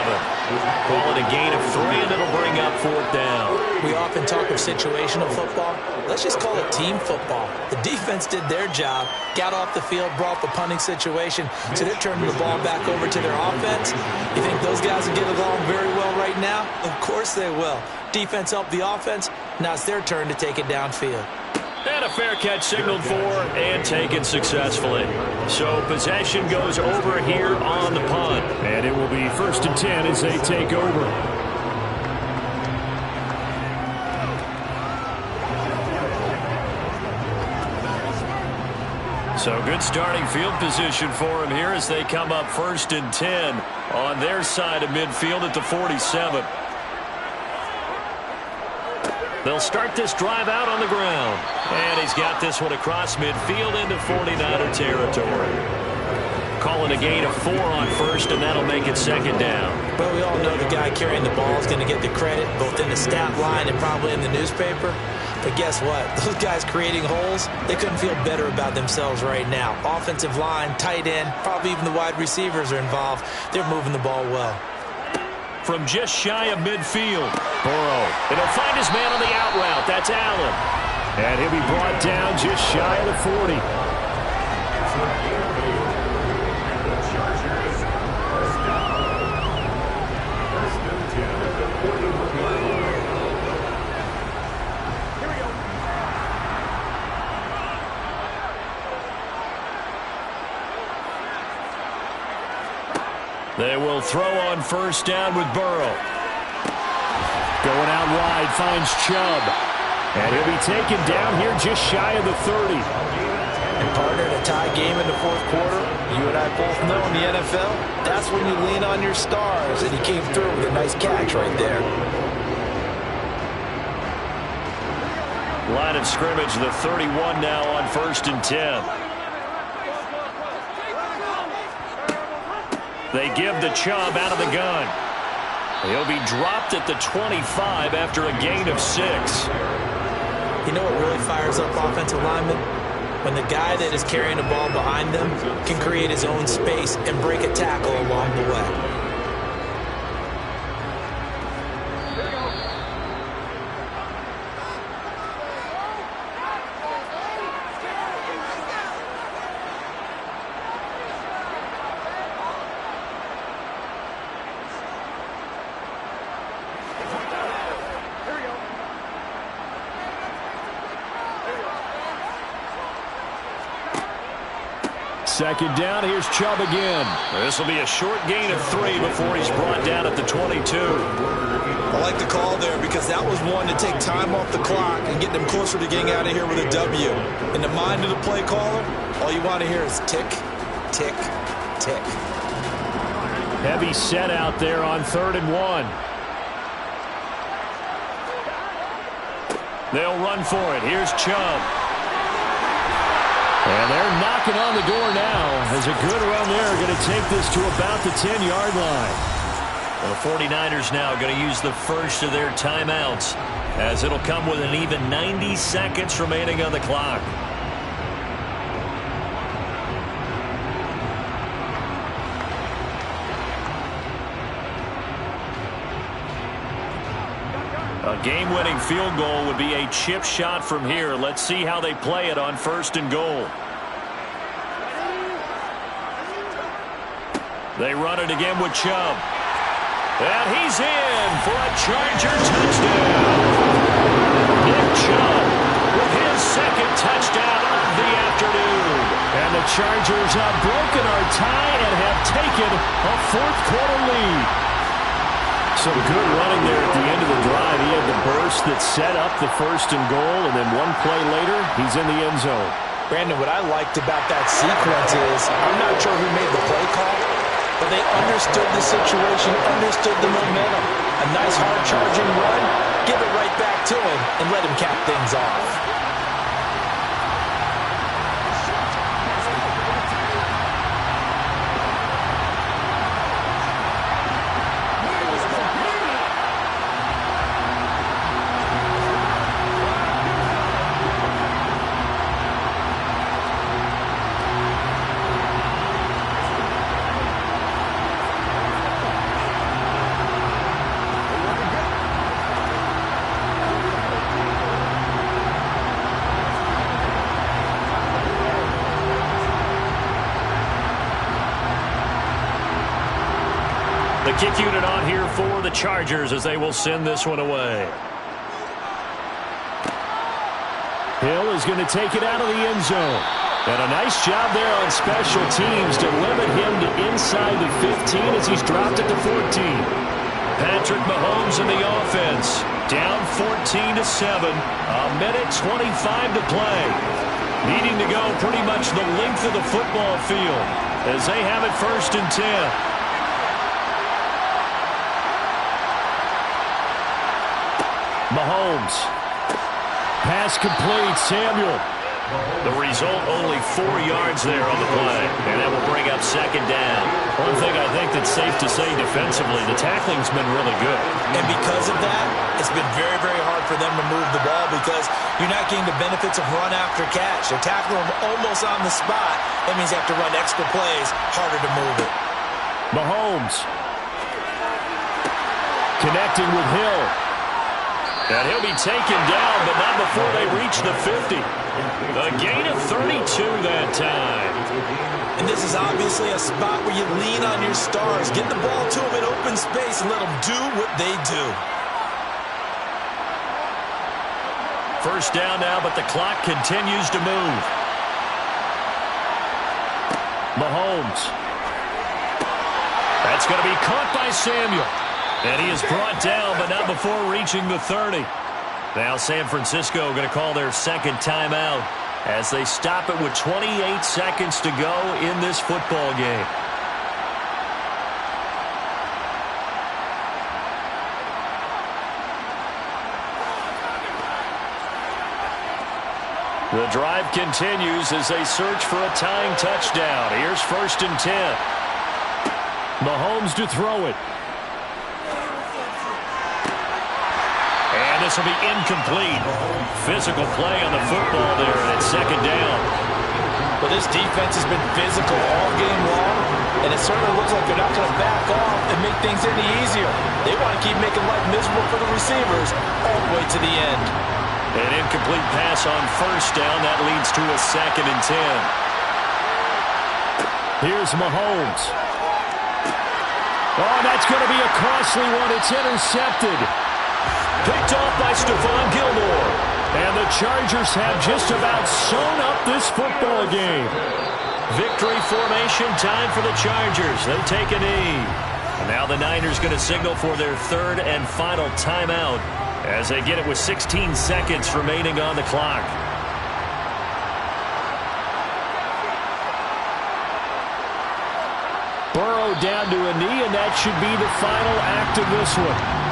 Call it a gain of 3, and it'll bring up 4th down. We often talk of situational football. Let's just call it team football. The defense did their job, got off the field, brought the punting situation, so they're turning the ball back over to their offense. You think those guys will get along very well right now? Of course they will. Defense helped the offense. Now it's their turn to take it downfield. And a fair catch signaled for and taken successfully. So possession goes over here on the punt. And it will be 1st and 10 as they take over. So good starting field position for him here as they come up 1st and 10 on their side of midfield at the 47. They'll start this drive out on the ground. And he's got this one across midfield into 49er territory. Calling a gain of 4 on 1st, and that'll make it 2nd down. Well, we all know the guy carrying the ball is going to get the credit, both in the stat line and probably in the newspaper. But guess what? Those guys creating holes, they couldn't feel better about themselves right now. Offensive line, tight end, probably even the wide receivers are involved. They're moving the ball well. From just shy of midfield, Burrow. And he'll find his man on the out route. That's Allen. And he'll be brought down just shy of the 40. They will throw on 1st down with Burrow. Going out wide, finds Chubb. And he'll be taken down here just shy of the 30. And partner, in a tie game in the 4th quarter, you and I both know in the NFL, that's when you lean on your stars. And he came through with a nice catch right there. Line of scrimmage, the 31 now on 1st and 10. They give the Chubb out of the gun. He'll be dropped at the 25 after a gain of 6. You know what really fires up offensive linemen? When the guy that is carrying the ball behind them can create his own space and break a tackle along the way. second down. Here's Chubb again. This will be a short gain of 3 before he's brought down at the 22. I like the call there because that was one to take time off the clock and get them closer to getting out of here with a W. In the mind of the play caller, all you want to hear is tick, tick, tick. Heavy set out there on 3rd and 1. They'll run for it. Here's Chubb. And they're knocking on the door now as a good run there going to take this to about the 10-yard line. Well, the 49ers now going to use the first of their timeouts as it'll come with an even 90 seconds remaining on the clock. A game-winning field goal would be a chip shot from here. Let's see how they play it on 1st and goal. They run it again with Chubb. And he's in for a Charger touchdown. Nick Chubb with his second touchdown of the afternoon. And the Chargers have broken our tie and have taken a 4th-quarter lead. Some good running there at the end of the drive. He had the burst that set up the 1st and goal, and then one play later, he's in the end zone. Brandon, what I liked about that sequence is I'm not sure who made the play call, but they understood the situation, understood the momentum. A nice hard-charging run, give it right back to him, and let him cap things off. Kick unit on here for the Chargers as they will send this one away. Hill is going to take it out of the end zone. And a nice job there on special teams to limit him to inside the 15 as he's dropped at the 14. Patrick Mahomes in the offense. Down 14-7. A minute 25 to play. Needing to go pretty much the length of the football field as they have it 1st and 10. Mahomes. Pass complete. Samuel. The result, only 4 yards there on the play. And that will bring up 2nd down. One thing I think that's safe to say defensively, the tackling's been really good. And because of that, it's been very, very hard for them to move the ball because you're not getting the benefits of run after catch. They're tackling them almost on the spot. That means they have to run extra plays, harder to move it. Mahomes. Connecting with Hill. And he'll be taken down, but not before they reach the 50. A gain of 32 that time. And this is obviously a spot where you lean on your stars. Get the ball to them in open space and let them do what they do. 1st down now, but the clock continues to move. Mahomes. That's going to be caught by Samuel. And he is brought down, but not before reaching the 30. Now San Francisco going to call their 2nd timeout as they stop it with 28 seconds to go in this football game. The drive continues as they search for a tying touchdown. Here's 1st and 10. Mahomes to throw it. And this will be incomplete. Physical play on the football there, and it's 2nd down. Well, this defense has been physical all game long, and it certainly looks like they're not going to back off and make things any easier. They want to keep making life miserable for the receivers all the way to the end. An incomplete pass on 1st down. That leads to a 2nd and 10. Here's Mahomes. Oh, that's going to be a costly one. It's intercepted. Picked off by Stephon Gilmore. And the Chargers have just about sewn up this football game. Victory formation time for the Chargers. They take a knee. And now the Niners going to signal for their third and final timeout as they get it with 16 seconds remaining on the clock. Burrow down to a knee, and that should be the final act of this one.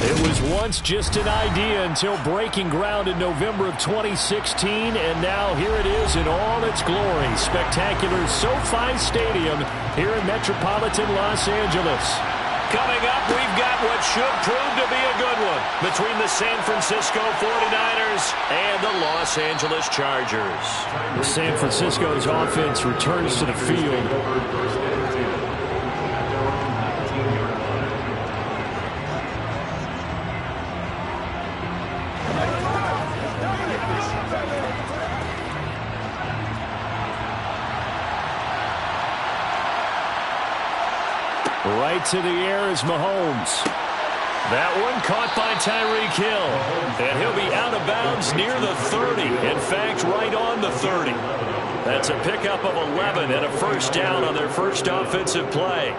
It was once just an idea until breaking ground in November of 2016, and now here it is in all its glory. Spectacular SoFi Stadium here in metropolitan Los Angeles. Coming up, we've got what should prove to be a good one between the San Francisco 49ers and the Los Angeles Chargers. San Francisco's offense returns to the field. Right to the air is Mahomes. That one caught by Tyreek Hill. And he'll be out of bounds near the 30. In fact, right on the 30. That's a pickup of 11 and a first down on their first offensive play.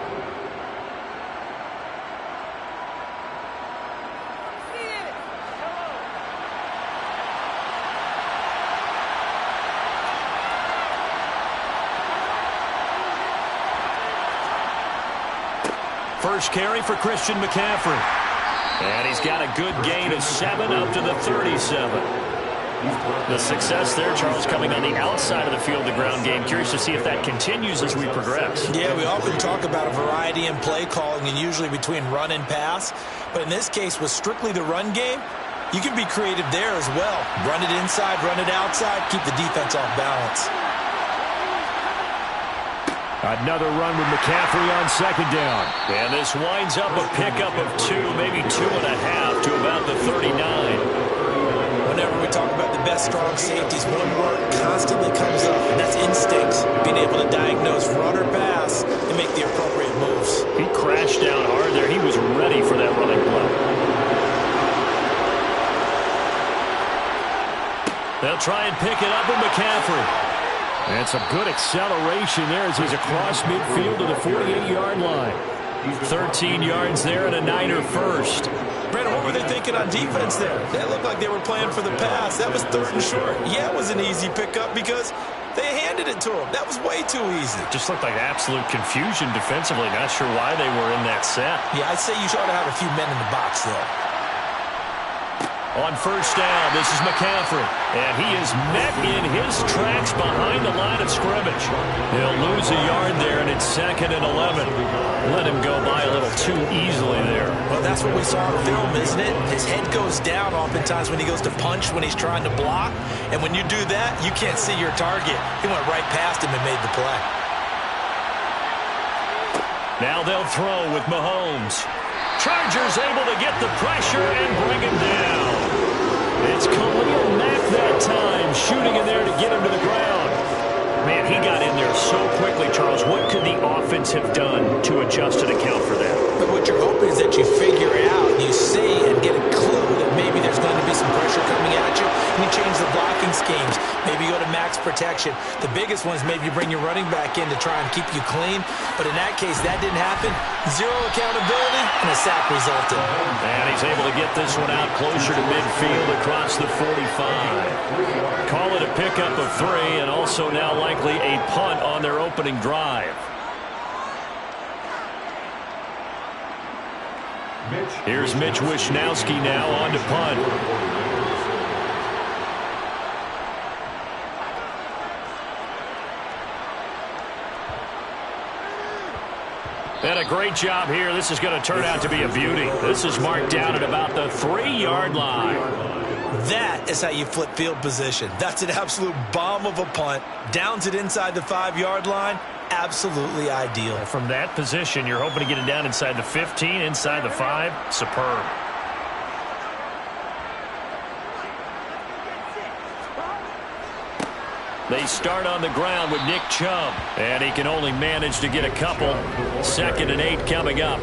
First carry for Christian McCaffrey. And he's got a good gain of 7 up to the 37. The success there, Charles, coming on the outside of the field, the ground game. Curious to see if that continues as we progress. Yeah, we often talk about a variety in play calling and usually between run and pass. But in this case, with strictly the run game, you can be creative there as well. Run it inside, run it outside, keep the defense off balance. Another run with McCaffrey on second down. And this winds up a pickup of 2, maybe 2.5 to about the 39. Whenever we talk about the best strong safeties, one word constantly comes up, and that's instinct. Being able to diagnose run or pass and make the appropriate moves. He crashed down hard there. He was ready for that running play. They'll try and pick it up with McCaffrey. And some good acceleration there as he's across midfield to the 48-yard line. 13 yards there and a Niner first. Brandon, what were they thinking looking on defense there. They looked like they were playing for the pass. That was 3rd and short. Yeah, it was an easy pickup because they handed it to him. That was way too easy. Just looked like absolute confusion defensively. Not sure why they were in that set. Yeah, I'd say you ought to have a few men in the box there. On 1st down, this is McCaffrey. And he is met in his tracks behind the line of scrimmage. He'll lose a yard there, and it's 2nd and 11. Let him go by a little too easily there. Well, that's what we saw on film, isn't it? His head goes down oftentimes when he goes to punch, when he's trying to block. And when you do that, you can't see your target. He went right past him and made the play. Now they'll throw with Mahomes. Chargers able to get the pressure and bring him down. It's Khalil Mack that time, shooting in there to get him to the ground. Man, he got in there so quickly, Charles. What could the offense have done to adjust and account for that? But what you're hoping is that you figure out, you see, and get a clue that maybe there's going to be some pressure coming at you, and you change the blocking schemes. Maybe you go to max protection. The biggest one is maybe you bring your running back in to try and keep you clean. But in that case, that didn't happen. Zero accountability, and a sack resulted. And he's able to get this one out closer to midfield across the 45. Call it a pickup of 3, and also now likely a punt on their opening drive. Here's Mitch Wishnowski now on to punt. And a great job here. This is going to turn out to be a beauty. This is marked down at about the 3-yard line. That is how you flip field position. That's an absolute bomb of a punt. Downs it inside the 5-yard line. Absolutely ideal. From that position, you're hoping to get it down inside the 15, inside the 5. Superb. They start on the ground with Nick Chubb, and he can only manage to get a couple. 2nd and 8 coming up.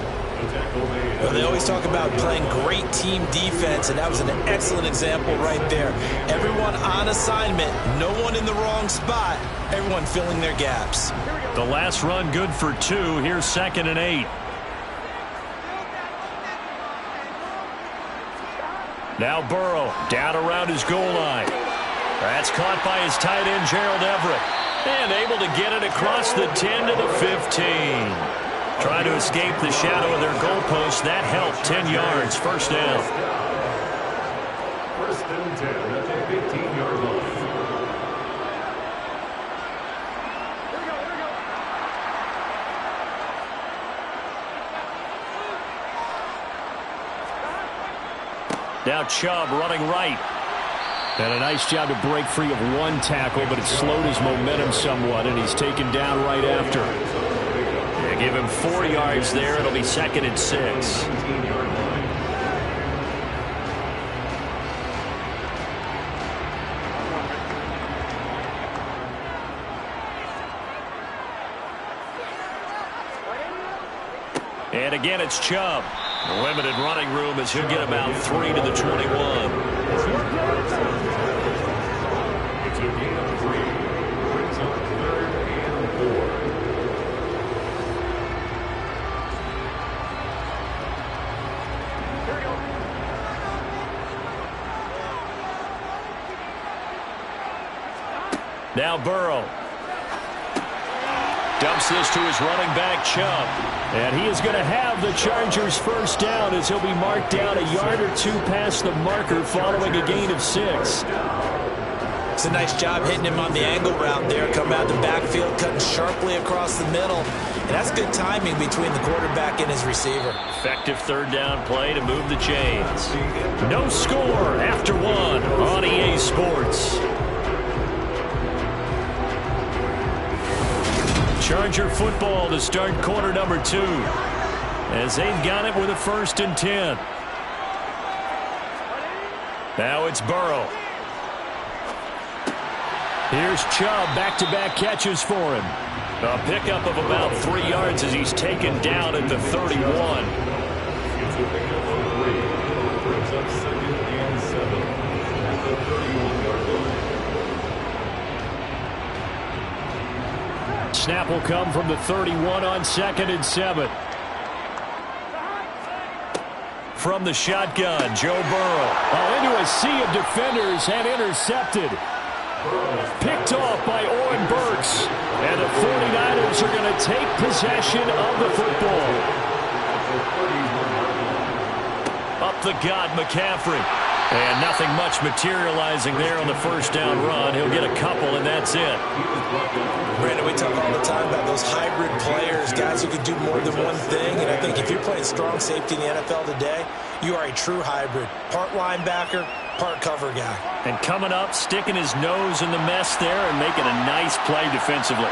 Well, they always talk about playing great team defense, and that was an excellent example right there. Everyone on assignment, no one in the wrong spot, everyone filling their gaps. The last run good for 2. Here's 2nd and 8. Now Burrow down around his goal line. That's caught by his tight end, Gerald Everett. And able to get it across the 10 to the 15. Trying to escape the shadow of their goalpost. That helped. 10 yards. 1st down. 1st and 10 at the 15-yard line. Now Chubb running right. And a nice job to break free of one tackle, but it slowed his momentum somewhat, and he's taken down right after. They give him 4 yards there. It'll be 2nd and 6. And again, it's Chubb. Limited running room as he'll get about 3 to the 21. It's a gain of 3. Brings up 3rd and 4. Now Burrow. Dumps this to his running back, Chubb. And he is going to have the Chargers' 1st down as he'll be marked down a yard or 2 past the marker following a gain of 6. It's a nice job hitting him on the angle route there. Come out the backfield, cutting sharply across the middle. And that's good timing between the quarterback and his receiver. Effective 3rd down play to move the chains. No score after 1 on EA Sports. Charger football to start quarter number 2. As they've got it with a 1st and 10. Now it's Burrow. Here's Chubb, back-to-back catches for him. A pickup of about 3 yards as he's taken down at the 31. It's a pickup of 3. Brings up 2nd and 7 at the 31-yard line. Snap will come from the 31 on 2nd and 7. from the shotgun. Joe Burrow. Into a sea of defenders and intercepted. Picked off by Oren Burks. And the 49ers are going to take possession of the football. Up the gut, McCaffrey. And nothing much materializing there on the first down run. He'll get a couple, and that's it. Brandon, we talk all the time about those hybrid players, guys who can do more than one thing. And I think if you're playing strong safety in the NFL today, you are a true hybrid. Part linebacker, part cover guy. And coming up, sticking his nose in the mess there and making a nice play defensively.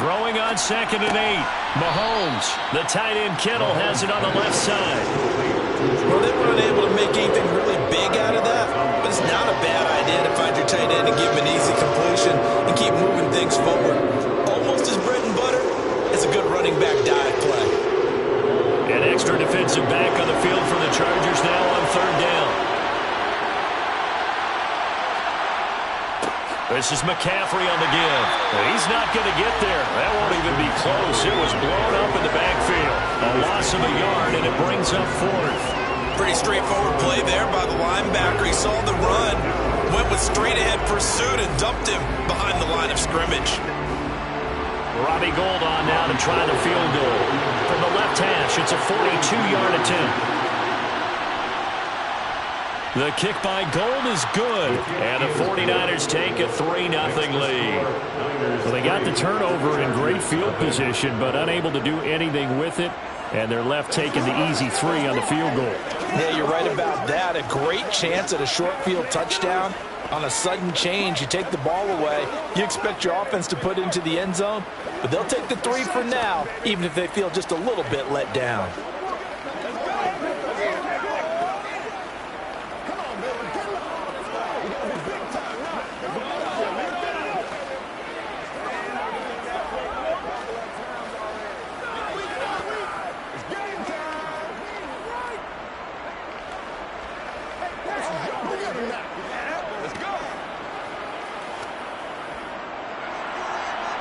Throwing on 2nd and 8. Mahomes. The tight end Kittle has it on the left side. Well, they weren't able to make anything really big out of that, but it's not a bad idea to find your tight end and give him an easy completion and keep moving things forward. Almost as bread and butter as a good running back dive play. An extra defensive back on the field for the Chargers now on 3rd down. This is McCaffrey on the give. He's not going to get there. That won't even be close. It was blown up in the backfield. A loss of a yard, and it brings up 4th. Pretty straightforward play there by the linebacker. He saw the run, went with straight-ahead pursuit, and dumped him behind the line of scrimmage. Robbie Gould on now to try the field goal. From the left hash, it's a 42-yard attempt. The kick by Gould is good, and the 49ers take a 3-0 lead. Well, they got the turnover in great field position, but unable to do anything with it, and they're left taking the easy 3 on the field goal. Yeah, you're right about that. A great chance at a short field touchdown. On a sudden change, you take the ball away. You expect your offense to put into the end zone, but they'll take the 3 for now, even if they feel just a little bit let down.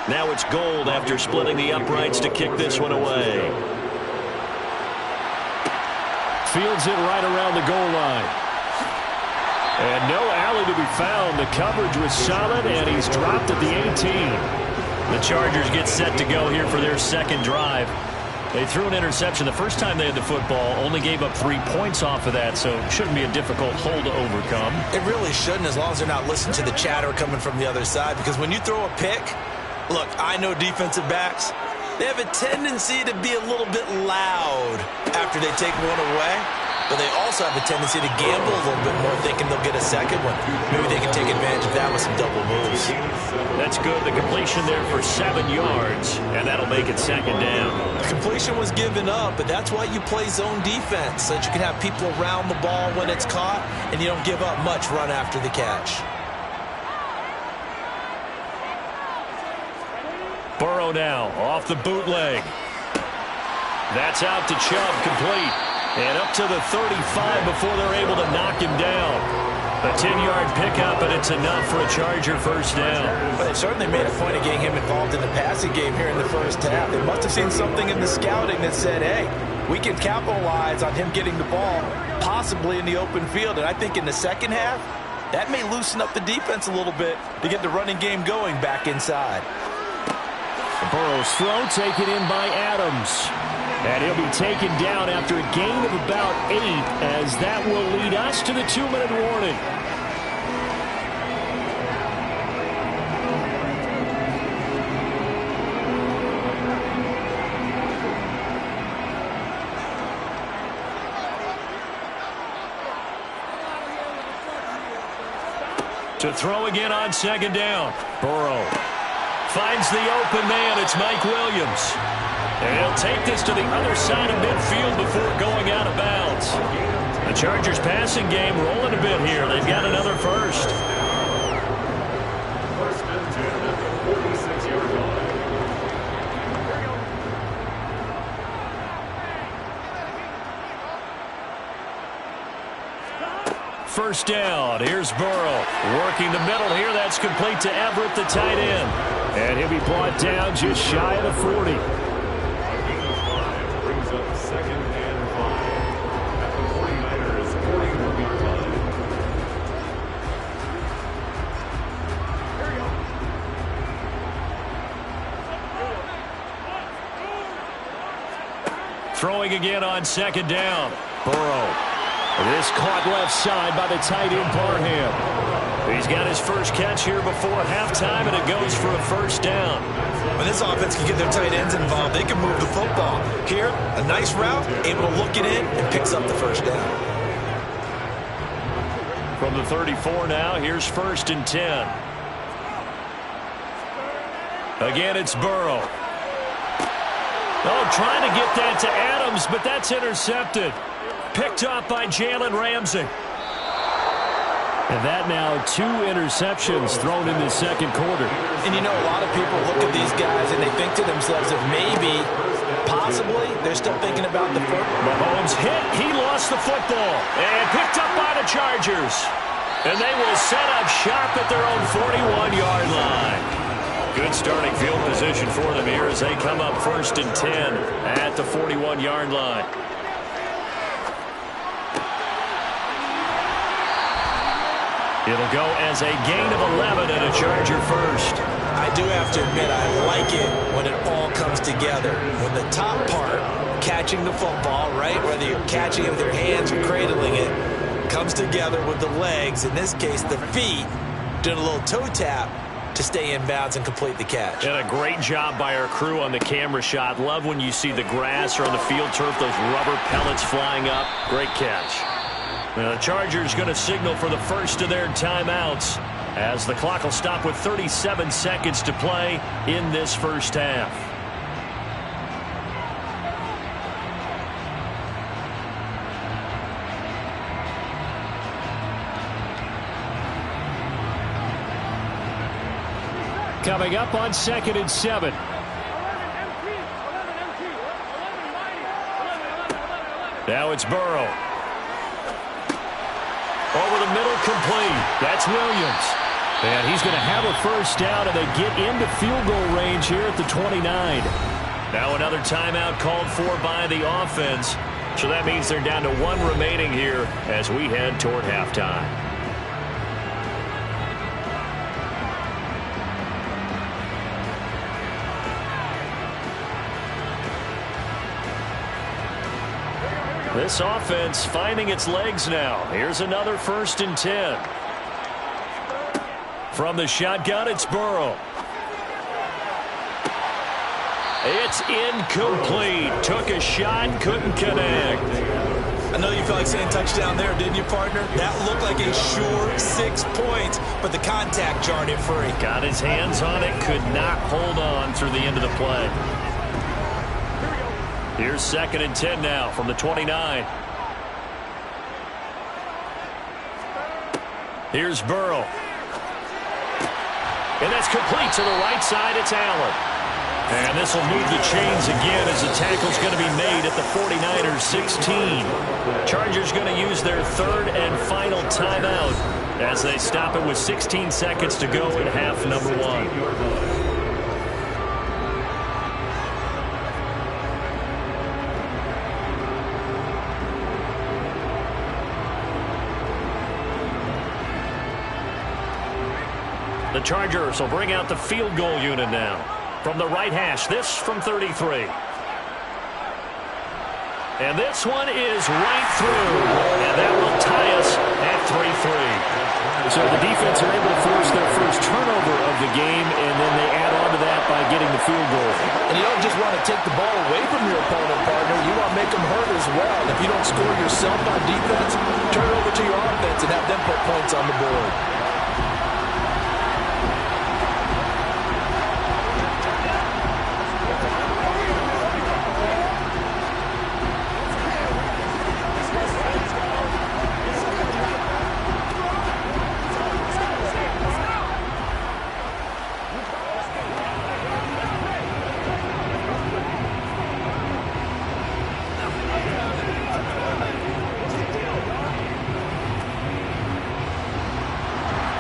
Now it's Gould after splitting the uprights to kick this one away. Fields it right around the goal line. And no alley to be found. The coverage was solid, and he's dropped at the 18. The Chargers get set to go here for their second drive. They threw an interception the first time they had the football, only gave up 3 points off of that, so it shouldn't be a difficult hole to overcome. It really shouldn't, as long as they're not listening to the chatter coming from the other side, because when you throw a pick, look, I know defensive backs, they have a tendency to be a little bit loud after they take one away, but they also have a tendency to gamble a little bit more, thinking they'll get a second one. Maybe they can take advantage of that with some double moves. That's good. The completion there for 7 yards, and that'll make it 2nd down. The completion was given up, but that's why you play zone defense, so that you can have people around the ball when it's caught, and you don't give up much run after the catch. Burrow now off the bootleg. That's out to Chubb, complete. And up to the 35 before they're able to knock him down. A 10-yard pickup, and it's enough for a Charger first down. But they certainly made a point of getting him involved in the passing game here in the first half. They must have seen something in the scouting that said, hey, we can capitalize on him getting the ball, possibly in the open field. And I think in the second half, that may loosen up the defense a little bit to get the running game going back inside. Burrow's throw taken in by Adams. And he'll be taken down after a gain of about 8, as that will lead us to the 2-minute warning. To throw again on 2nd down. Burrow finds the open man. It's Mike Williams. And he'll take this to the other side of midfield before going out of bounds. The Chargers passing game rolling a bit here. They've got another first. First and 10 at the 46-yard line. First down. Here's Burrow. Working the middle here. That's complete to Everett, the tight end. And he'll be brought down just shy of the 40. Brings up Throwing again on second down. Burrow. This caught left side by the tight end Parham. He's got his first catch here before halftime, and it goes for a first down. When this offense can get their tight ends involved, they can move the football. Here, a nice route, able to look it in, and picks up the first down. From the 34 now, here's 1st and 10. Again, it's Burrow. Oh, trying to get that to Adams, but that's intercepted. Picked up by Jalen Ramsey. And that now 2 interceptions thrown in the second quarter. And you know, a lot of people look at these guys and they think to themselves that maybe, possibly, they're still thinking about the football. Mahomes hit. He lost the football. And picked up by the Chargers. And they will set up shop at their own 41-yard line. Good starting field position for them here as they come up 1st and 10 at the 41-yard line. It'll go as a gain of 11 and a Charger first. I do have to admit, I like it when it all comes together. When the top part, catching the football, right, whether you're catching it with your hands or cradling it, comes together with the legs, in this case the feet, doing a little toe tap to stay in bounds and complete the catch. And a great job by our crew on the camera shot. Love when you see the grass or on the field turf, those rubber pellets flying up. Great catch. Now the Chargers going to signal for the first of their timeouts as the clock will stop with 37 seconds to play in this first half. Coming up on 2nd and 7. Now it's Burrow. Over the middle, complete. That's Williams. And he's going to have a first down, and they get into field goal range here at the 29. Now another timeout called for by the offense. So that means they're down to 1 remaining here as we head toward halftime. This offense finding its legs now. Here's another 1st and 10. From the shotgun, it's Burrow. It's incomplete. Took a shot, couldn't connect. I know you felt like saying touchdown there, didn't you, partner? That looked like a sure 6 points, but the contact jarred it free. Got his hands on it, could not hold on through the end of the play. Here's 2nd and 10 now from the 29. Here's Burrow. And that's complete to the right side. It's Allen. And this will move the chains again as the tackle's going to be made at the 49ers 16. Chargers going to use their 3rd and final timeout as they stop it with 16 seconds to go in half number 1. The Chargers will bring out the field goal unit now. From the right hash, this from 33. And this one is right through. And that will tie us at 3-3. So the defense are able to force their first turnover of the game, and then they add on to that by getting the field goal. And you don't just want to take the ball away from your opponent, partner. You want to make them hurt as well. If you don't score yourself on defense, turn it over to your offense and have them put points on the board.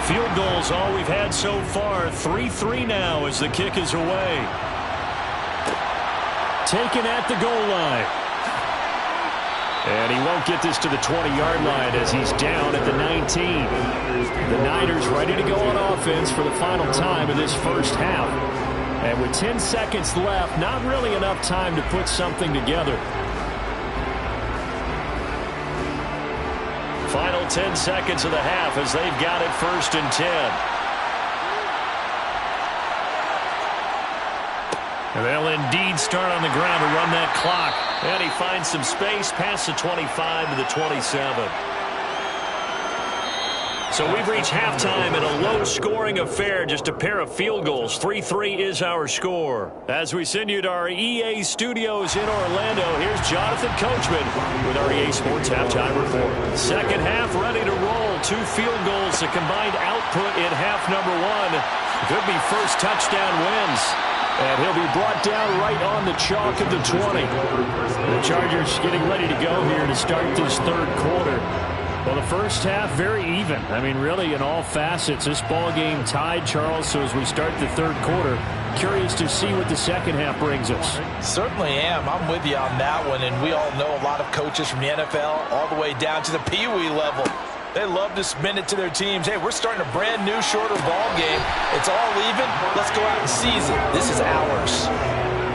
Field goals all we've had so far. 3-3 now as the kick is away. Taken at the goal line. And he won't get this to the 20-yard line as he's down at the 19. The Niners ready to go on offense for the final time of this first half. And with 10 seconds left, not really enough time to put something together. 10 seconds of the half as they've got it 1st and 10. And they'll indeed start on the ground to run that clock. And he finds some space past the 25 to the 27. So we've reached halftime in a low-scoring affair, just a pair of field goals. 3-3 is our score. As we send you to our EA studios in Orlando, here's Jonathan Coachman with our EA Sports Halftime Report. Second half ready to roll. 2 field goals, the combined output in half number 1. Could be first touchdown wins. And he'll be brought down right on the chalk of the 20. The Chargers getting ready to go here to start this third quarter. Well, the first half, very even. I mean, really, in all facets, this ball game tied, Charles. So as we start the third quarter, curious to see what the second half brings us. Certainly am. I'm with you on that one. And we all know a lot of coaches from the NFL all the way down to the Pee-wee level. They love to spin it to their teams. Hey, we're starting a brand new, shorter ball game. It's all even. Let's go out and seize it. This is ours.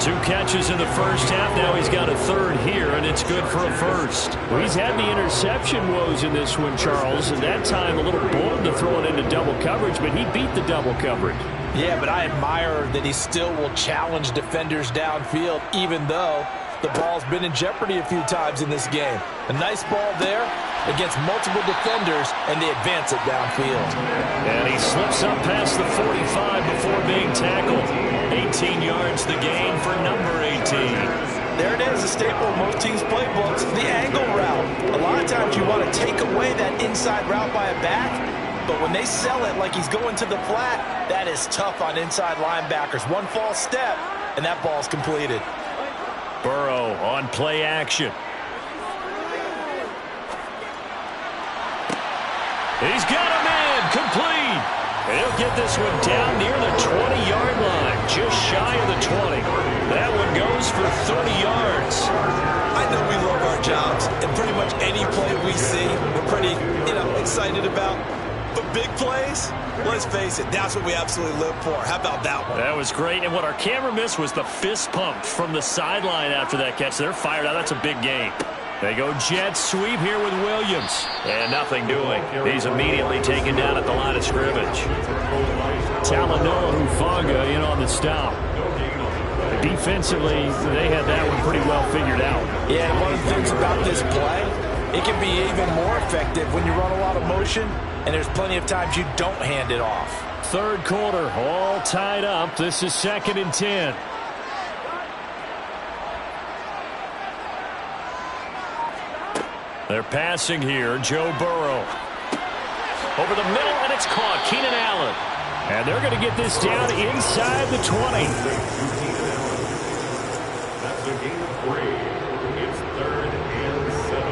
2 catches in the first half. Now he's got a third here, and it's good for a first. Well, he's had the interception woes in this one, Charles, and that time a little bold to throw it into double coverage, but he beat the double coverage. Yeah, but I admire that he still will challenge defenders downfield, even though the ball's been in jeopardy a few times in this game. A nice ball there against multiple defenders, and they advance it downfield. And he slips up past the 45 before being tackled. 18 yards the gain for number 18. There it is, a staple of most teams' playbooks, the angle route. A lot of times you want to take away that inside route by a back, but when they sell it like he's going to the flat, that is tough on inside linebackers. One false step, and that ball's completed. Burrow on play action. He's got him in, complete. And he'll get this one down near the 20-yard line, just shy of the 20. That one goes for 30 yards. I know we love our jobs, and pretty much any play we see, we're pretty, excited about. But big plays, let's face it, that's what we absolutely live for. How about that one? That was great, and what our camera missed was the fist pump from the sideline after that catch. They're fired out. That's a big game. They go jet sweep here with Williams. And nothing doing. He's immediately taken down at the line of scrimmage. Talanoa Hufanga in on the stop. Defensively, they had that one pretty well figured out. Yeah, and one of the things about this play, it can be even more effective when you run a lot of motion, and there's plenty of times you don't hand it off. Third quarter, all tied up. This is 2nd and 10. They're passing here. Joe Burrow. Over the middle, and it's caught. Keenan Allen. And they're going to get this down inside the 20. That's a gain of 3. It's 3rd and 7.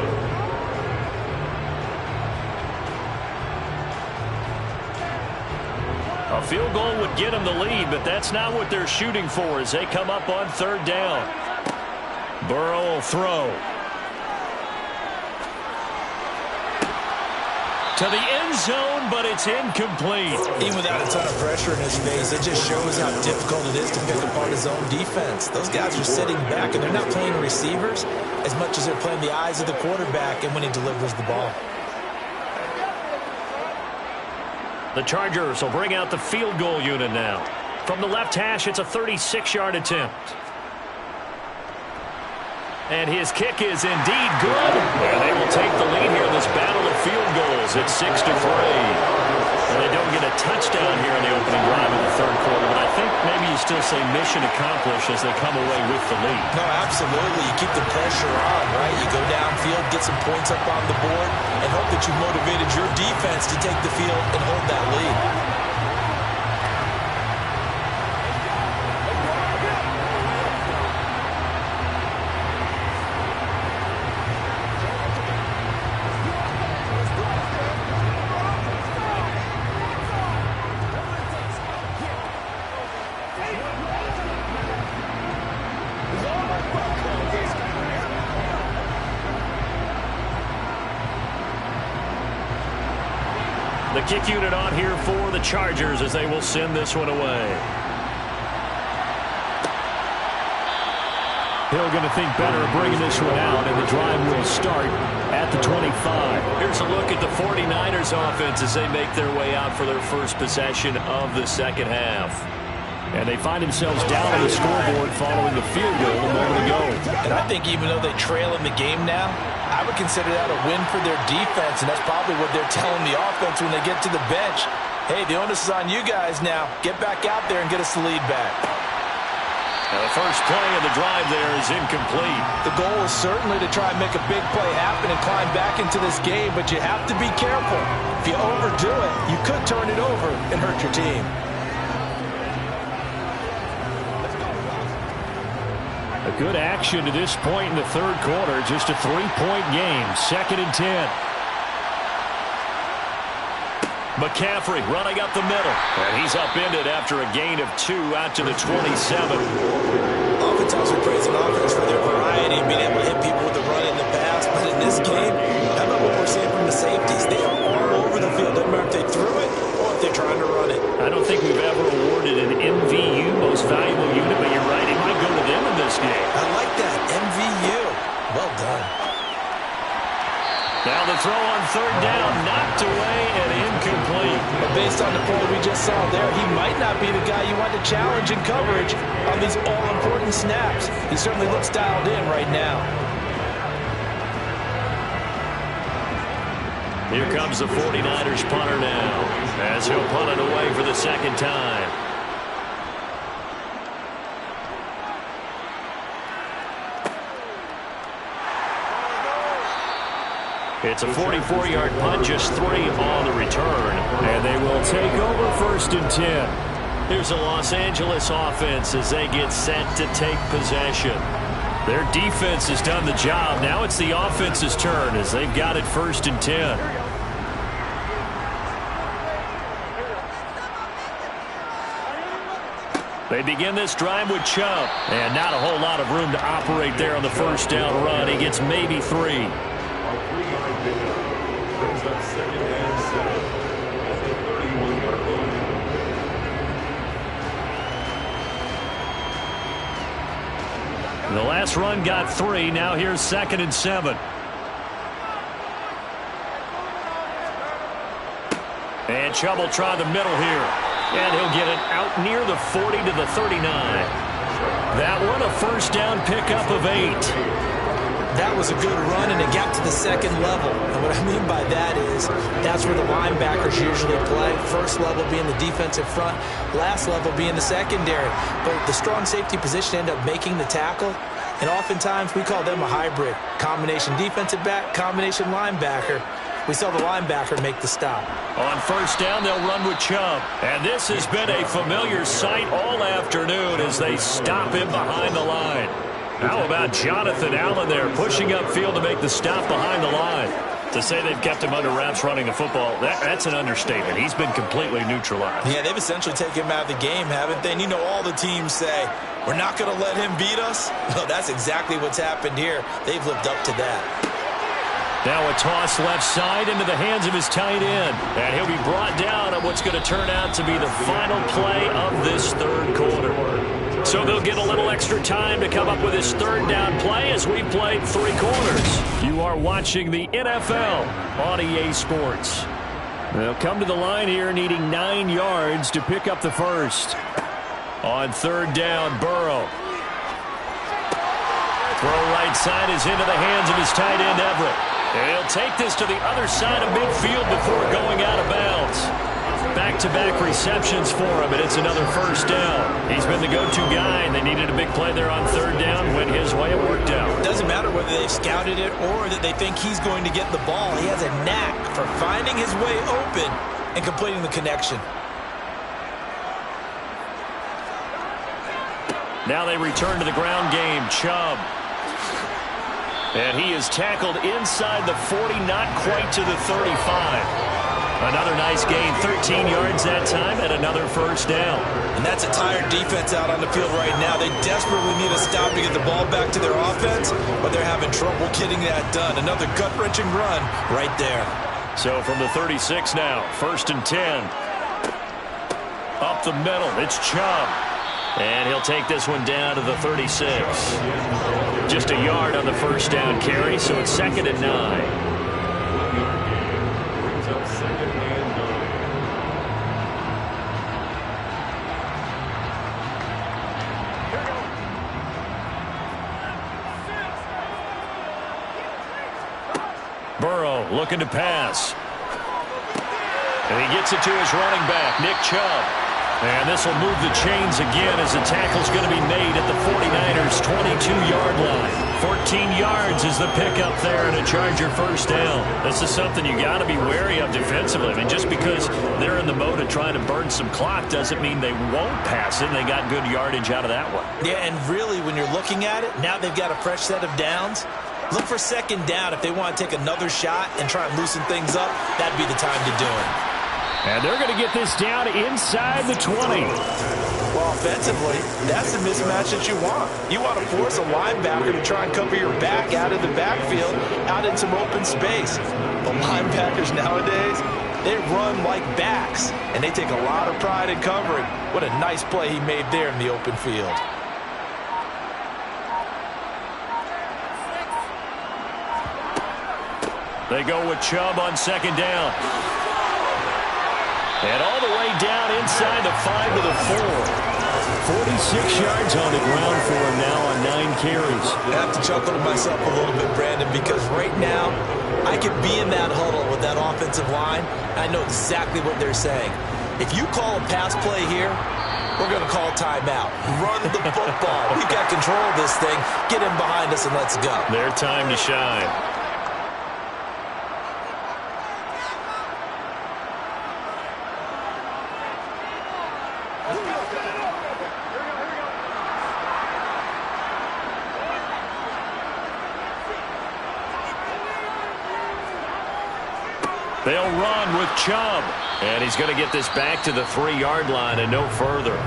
A field goal would get them the lead, but that's not what they're shooting for as they come up on 3rd down. Burrow will throw. To the end zone, but it's incomplete. Even without a ton of pressure in his face, it just shows how difficult it is to pick apart his own defense. Those guys are sitting back, and they're not playing receivers as much as they're playing the eyes of the quarterback and when he delivers the ball. The Chargers will bring out the field goal unit now. From the left hash, it's a 36-yard attempt. And his kick is indeed good. And they will take the lead here in this battle of field goals. It's 6-3. And they don't get a touchdown here in the opening drive of the third quarter. But I think maybe you still say mission accomplished as they come away with the lead. No, absolutely. You keep the pressure on, right? You go downfield, get some points up on the board, and hope that you motivated your defense to take the field and hold that lead. The kick unit on here for the Chargers as they will send this one away. Hill going to think better of bringing this one out, and the drive will start at the 25. Here's a look at the 49ers offense as they make their way out for their first possession of the second half. And they find themselves down on the scoreboard following the field goal a moment ago. And I think even though they trail in the game now, I would consider that a win for their defense, and that's probably what they're telling the offense when they get to the bench. Hey, the onus is on you guys now. Get back out there and get us the lead back. Now the first play of the drive there is incomplete. The goal is certainly to try and make a big play happen and climb back into this game, but you have to be careful. If you overdo it, you could turn it over and hurt your team. A good action to this point in the third quarter. Just a 3-point game. 2nd and 10. McCaffrey running up the middle. And he's upended after a gain of 2 out to the 27. Oftentimes we're praising offense for their variety and being able to hit people with the run in the pass. But in this game, how about what we're seeing from the safeties? They are all over the field. Doesn't matter if they threw it or if they're trying to run it. I don't think we've ever awarded an MVU, most valuable unit, but you're right, it might go to them in this game. I like that. MVU. Well done. Now the throw on third down, knocked away and incomplete. But based on the play we just saw there, he might not be the guy you want to challenge in coverage on these all-important snaps. He certainly looks dialed in right now. Here comes the 49ers punter now, as he'll punt it away for the second time. It's a 44-yard punt, just 3 on the return. And they will take over 1st and 10. Here's the Los Angeles offense as they get set to take possession. Their defense has done the job. Now it's the offense's turn as they've got it 1st and 10. They begin this drive with Chubb. And not a whole lot of room to operate there on the first down run. He gets maybe 3. Brings up 2nd and 7 at the 31-yard line. The last run got 3. Now here's 2nd and 7. And Chubb will try the middle here. And he'll get it out near the 40 to the 39. That one a first down pickup of 8. That was a good run, and it got to the second level. And what I mean by that is that's where the linebackers usually play. First level being the defensive front, last level being the secondary. But the strong safety position ended up making the tackle, and oftentimes we call them a hybrid. Combination defensive back, combination linebacker. We saw the linebacker make the stop. On first down, they'll run with Chubb. And this has been a familiar sight all afternoon as they stop him behind the line. How about Jonathan Allen there pushing upfield to make the stop behind the line? To say they've kept him under wraps running the football, that's an understatement. He's been completely neutralized. Yeah, they've essentially taken him out of the game, haven't they? And you know all the teams say, we're not going to let him beat us. Well, that's exactly what's happened here. They've lived up to that. Now a toss left side into the hands of his tight end. And he'll be brought down on what's going to turn out to be the final play of this third quarter. So they'll get a little extra time to come up with his third down play as we've played 3 quarters. You are watching the NFL on EA Sports. They'll come to the line here needing 9 yards to pick up the first. On third down, Burrow. Throw right side is into the hands of his tight end, Everett. And he'll take this to the other side of midfield before going out of bounds. Back-to-back receptions for him, and it's another first down. He's been the go-to guy, and they needed a big play there on third down. Went his way, it worked out. It doesn't matter whether they've scouted it or that they think he's going to get the ball. He has a knack for finding his way open and completing the connection. Now they return to the ground game. Chubb. And he is tackled inside the 40, not quite to the 35. Another nice gain, 13 yards that time, and another first down. And that's a tired defense out on the field right now. They desperately need a stop to get the ball back to their offense, but they're having trouble getting that done. Another gut-wrenching run right there. So from the 36 now, 1st and 10. Up the middle, it's Chubb. And he'll take this one down to the 36. Just a yard on the first down carry, so it's 2nd and 9. Brings up 2nd and 9. Burrow looking to pass. And he gets it to his running back, Nick Chubb. And this will move the chains again as the tackle's going to be made at the 49ers' 22-yard line. 14 yards is the pickup there and a Charger first down. This is something you got to be wary of defensively. I mean, just because they're in the mode of trying to burn some clock doesn't mean they won't pass it. They got good yardage out of that one. Yeah, and really, when you're looking at it, now they've got a fresh set of downs. Look for 2nd down. If they want to take another shot and try and loosen things up, that'd be the time to do it. And they're going to get this down inside the 20. Well, offensively, that's the mismatch that you want. You want to force a linebacker to try and cover your back out of the backfield, out in some open space. The linebackers nowadays, they run like backs, and they take a lot of pride in covering. What a nice play he made there in the open field. They go with Chubb on 2nd down. And all the way down inside the 5 to the 4. 46 yards on the ground for him now on 9 carries. I have to chuckle to myself a little bit, Brandon, because right now I could be in that huddle with that offensive line. I know exactly what they're saying. If you call a pass play here, we're going to call timeout. Run the football. We've got control of this thing. Get in behind us and let's go. Their time to shine. They'll run with Chubb. And he's going to get this back to the 3-yard line and no further.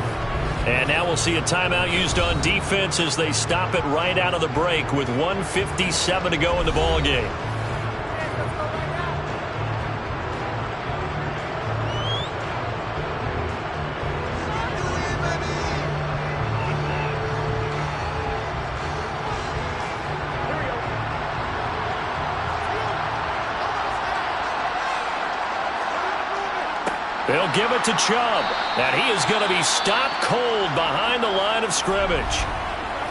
And now we'll see a timeout used on defense as they stop it right out of the break with 1:57 to go in the ballgame. They'll give it to Chubb, and he is going to be stopped cold behind the line of scrimmage.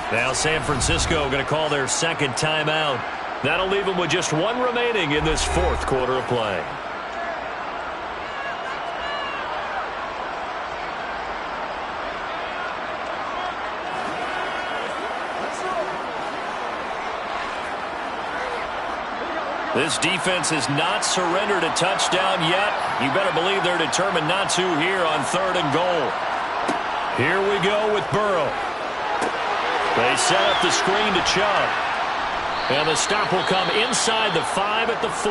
Now San Francisco going to call their 2nd timeout. That'll leave them with just 1 remaining in this 4th quarter of play. This defense has not surrendered a touchdown yet. You better believe they're determined not to here on 3rd and goal. Here we go with Burrow. They set up the screen to Chubb. And the stop will come inside the 5 at the 4.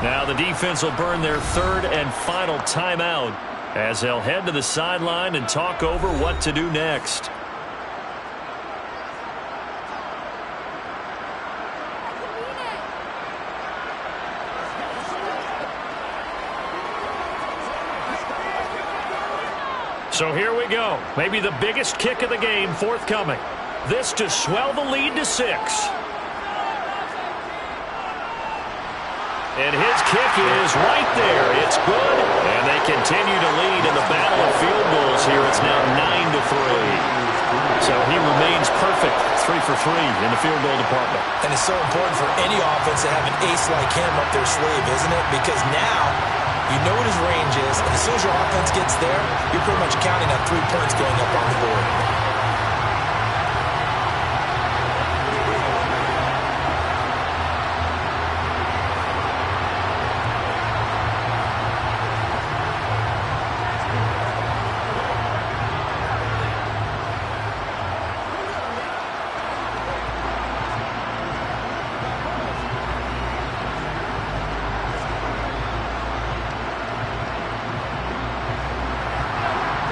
Now the defense will burn their 3rd and final timeout as they'll head to the sideline and talk over what to do next. So here we go. Maybe the biggest kick of the game forthcoming. This to swell the lead to 6. And his kick is right there. It's good. And they continue to lead in the battle of field goals here. It's now 9-3. So he remains perfect. 3 for 3 in the field goal department. And it's so important for any offense to have an ace like him up their sleeve, isn't it? Because now you know what his range is, and as soon as your offense gets there, you're pretty much counting on 3 points going up on the board.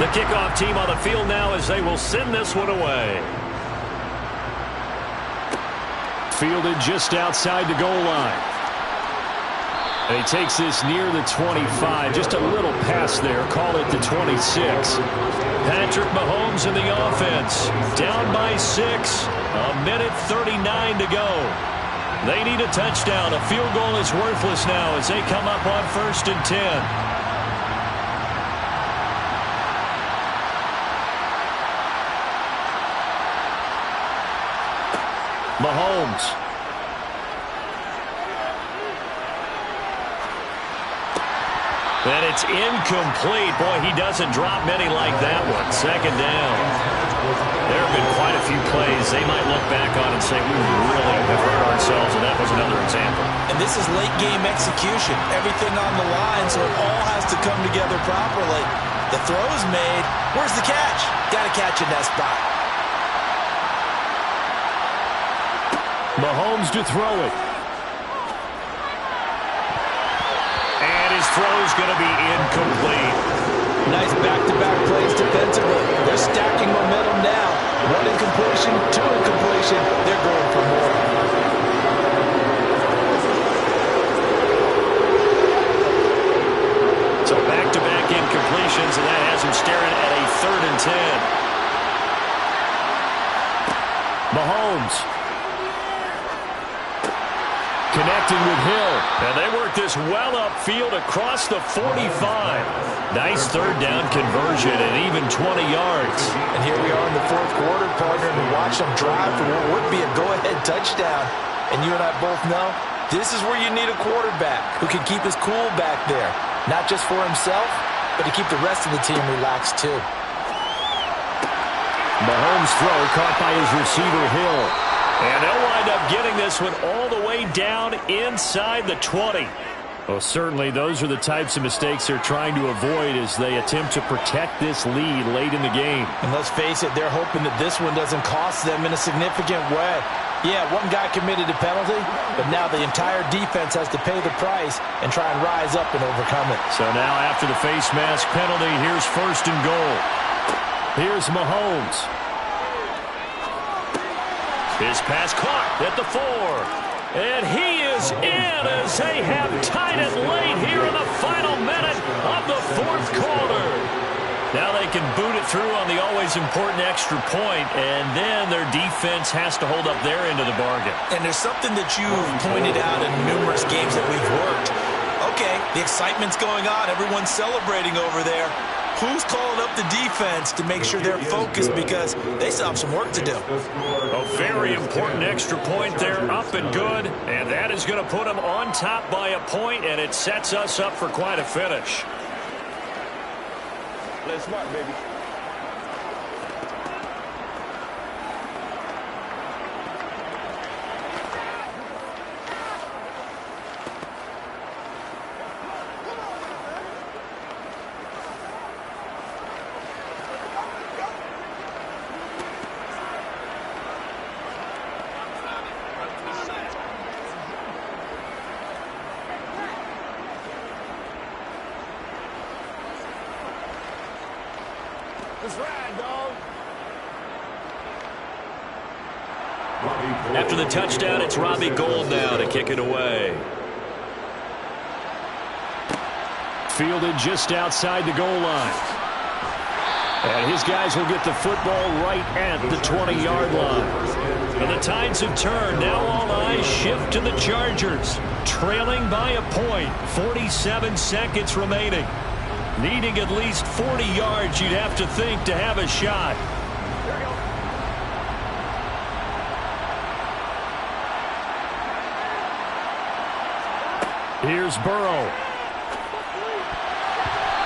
The kickoff team on the field now as they will send this one away. Fielded just outside the goal line. And he takes this near the 25. Just a little pass there. Call it the 26. Patrick Mahomes in the offense. Down by 6. A minute 39 to go. They need a touchdown. A field goal is worthless now as they come up on 1st and 10. Mahomes. And it's incomplete. Boy, he doesn't drop many like that one. 2nd down. There have been quite a few plays they might look back on and say, we really have hurt ourselves, and that was another example. And this is late-game execution. Everything on the line, so it all has to come together properly. The throw's made. Where's the catch? Got to catch in that spot. Mahomes to throw it. And his throw's going to be incomplete. Nice back-to-back plays defensively. They're stacking momentum now. 1 incompletion, 2 incompletion. They're going for more. So back-to-back incompletions, and that has him staring at a 3rd and 10. Mahomes. Connecting with Hill. And they work this well upfield across the 45. Nice 3rd down conversion and even 20 yards. And here we are in the 4th quarter, partner, and watch them drive for what would be a go-ahead touchdown. And you and I both know this is where you need a quarterback who can keep his cool back there. Not just for himself, but to keep the rest of the team relaxed too. Mahomes' throw caught by his receiver, Hill. And they'll wind up getting this one all the way down inside the 20. Well, certainly those are the types of mistakes they're trying to avoid as they attempt to protect this lead late in the game. And let's face it, they're hoping that this one doesn't cost them in a significant way. Yeah, one guy committed a penalty, but now the entire defense has to pay the price and try and rise up and overcome it. So now after the face mask penalty, here's 1st and goal. Here's Mahomes. His pass caught at the 4. And he is in as they have tied it late here in the final minute of the 4th quarter. Now they can boot it through on the always important extra point, and then their defense has to hold up their end of the bargain. And there's something that you've pointed out in numerous games that we've worked. Okay, the excitement's going on. Everyone's celebrating over there. Who's calling up the defense to make sure they're focused because they still have some work to do? A very important extra point there, up and good. And that is going to put them on top by a point, and it sets us up for quite a finish. Play smart, baby. After the touchdown, it's Robbie Gould now to kick it away. Fielded just outside the goal line. And his guys will get the football right at the 20-yard line. And the tides have turned. Now all eyes shift to the Chargers. Trailing by a point. 47 seconds remaining. Needing at least 40 yards, you'd have to think, to have a shot. Here's Burrow.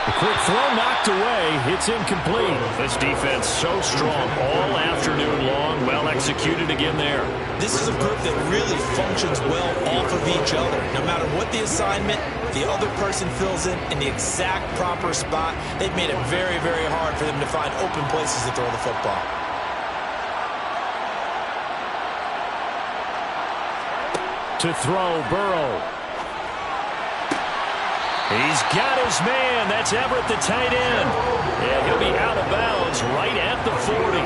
The quick throw knocked away. It's incomplete. This defense so strong all afternoon long. Well executed again there. This is a group that really functions well off of each other. No matter what the assignment, the other person fills in the exact proper spot. They've made it very, very hard for them to find open places to throw the football. To throw, Burrow. He's got his man. That's Everett, the tight end. And he'll be out of bounds right at the 40.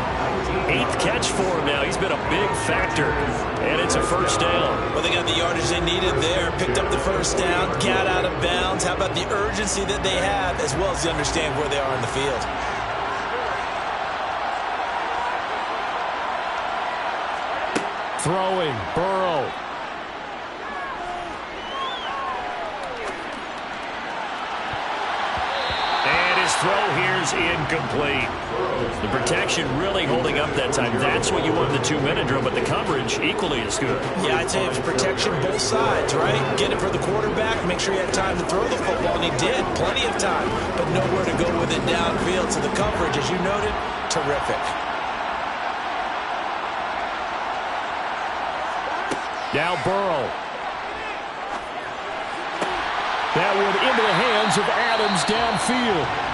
8th catch for him now. He's been a big factor. And it's a first down. Well, they got the yardage they needed there. Picked up the first down. Got out of bounds. How about the urgency that they have as well as the understand where they are in the field? Throwing, Burrow. Throw here's incomplete. The protection really holding up that time. That's what you want in the 2-minute drill, but the coverage equally as good. Yeah, I'd say it was protection both sides, right? Get it for the quarterback, make sure he had time to throw the football, and he did. Plenty of time, but nowhere to go with it downfield. So the coverage, as you noted, terrific. Now Burrow. That one into the hands of Adams downfield.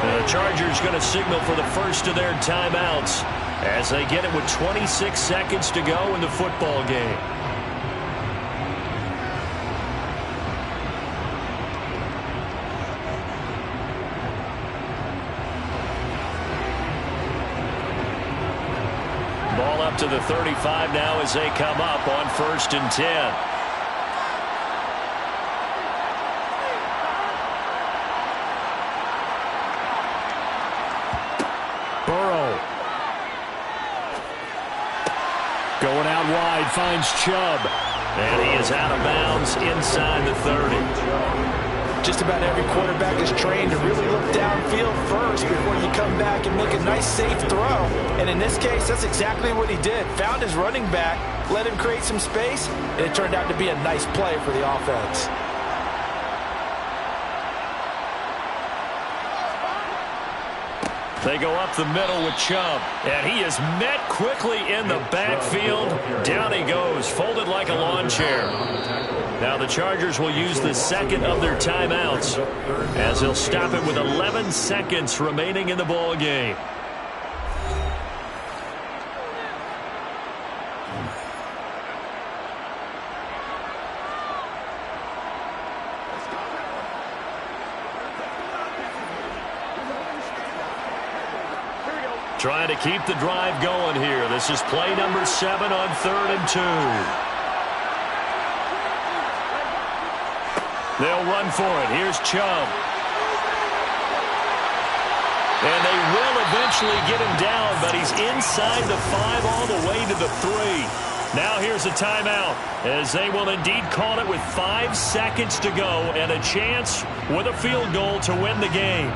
The Chargers going to signal for the first of their timeouts as they get it with 26 seconds to go in the football game. Ball up to the 35 now as they come up on 1st and 10. Going out wide, finds Chubb. And he is out of bounds inside the 30. Just about every quarterback is trained to really look downfield first before you come back and make a nice, safe throw. And in this case, that's exactly what he did. Found his running back, let him create some space, and it turned out to be a nice play for the offense. They go up the middle with Chubb, and he is met quickly in the backfield. Down he goes, folded like a lawn chair. Now the Chargers will use the second of their timeouts as they'll stop it with 11 seconds remaining in the ball game. Trying to keep the drive going here. This is play number 7 on 3rd and 2. They'll run for it. Here's Chubb. And they will eventually get him down, but he's inside the 5 all the way to the 3. Now here's a timeout as they will indeed call it with 5 seconds to go and a chance with a field goal to win the game.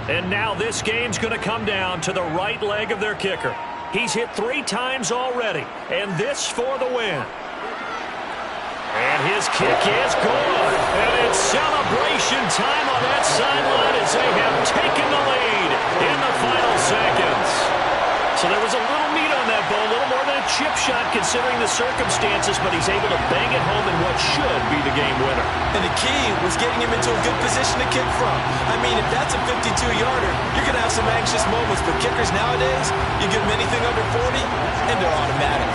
And now this game's going to come down to the right leg of their kicker. He's hit 3 times already, and this for the win. And his kick is good. And it's celebration time on that sideline as they have taken the lead in the final seconds. So there was a little meat on that ball, a little more than a chip shot considering the circumstances, but he's able to bang it home in what should be the game winner. And the key was getting him into a good position to kick from. I mean, if that's a 52-yarder, you're going to have some anxious moments. But kickers nowadays, you give them anything under 40, and they're automatic.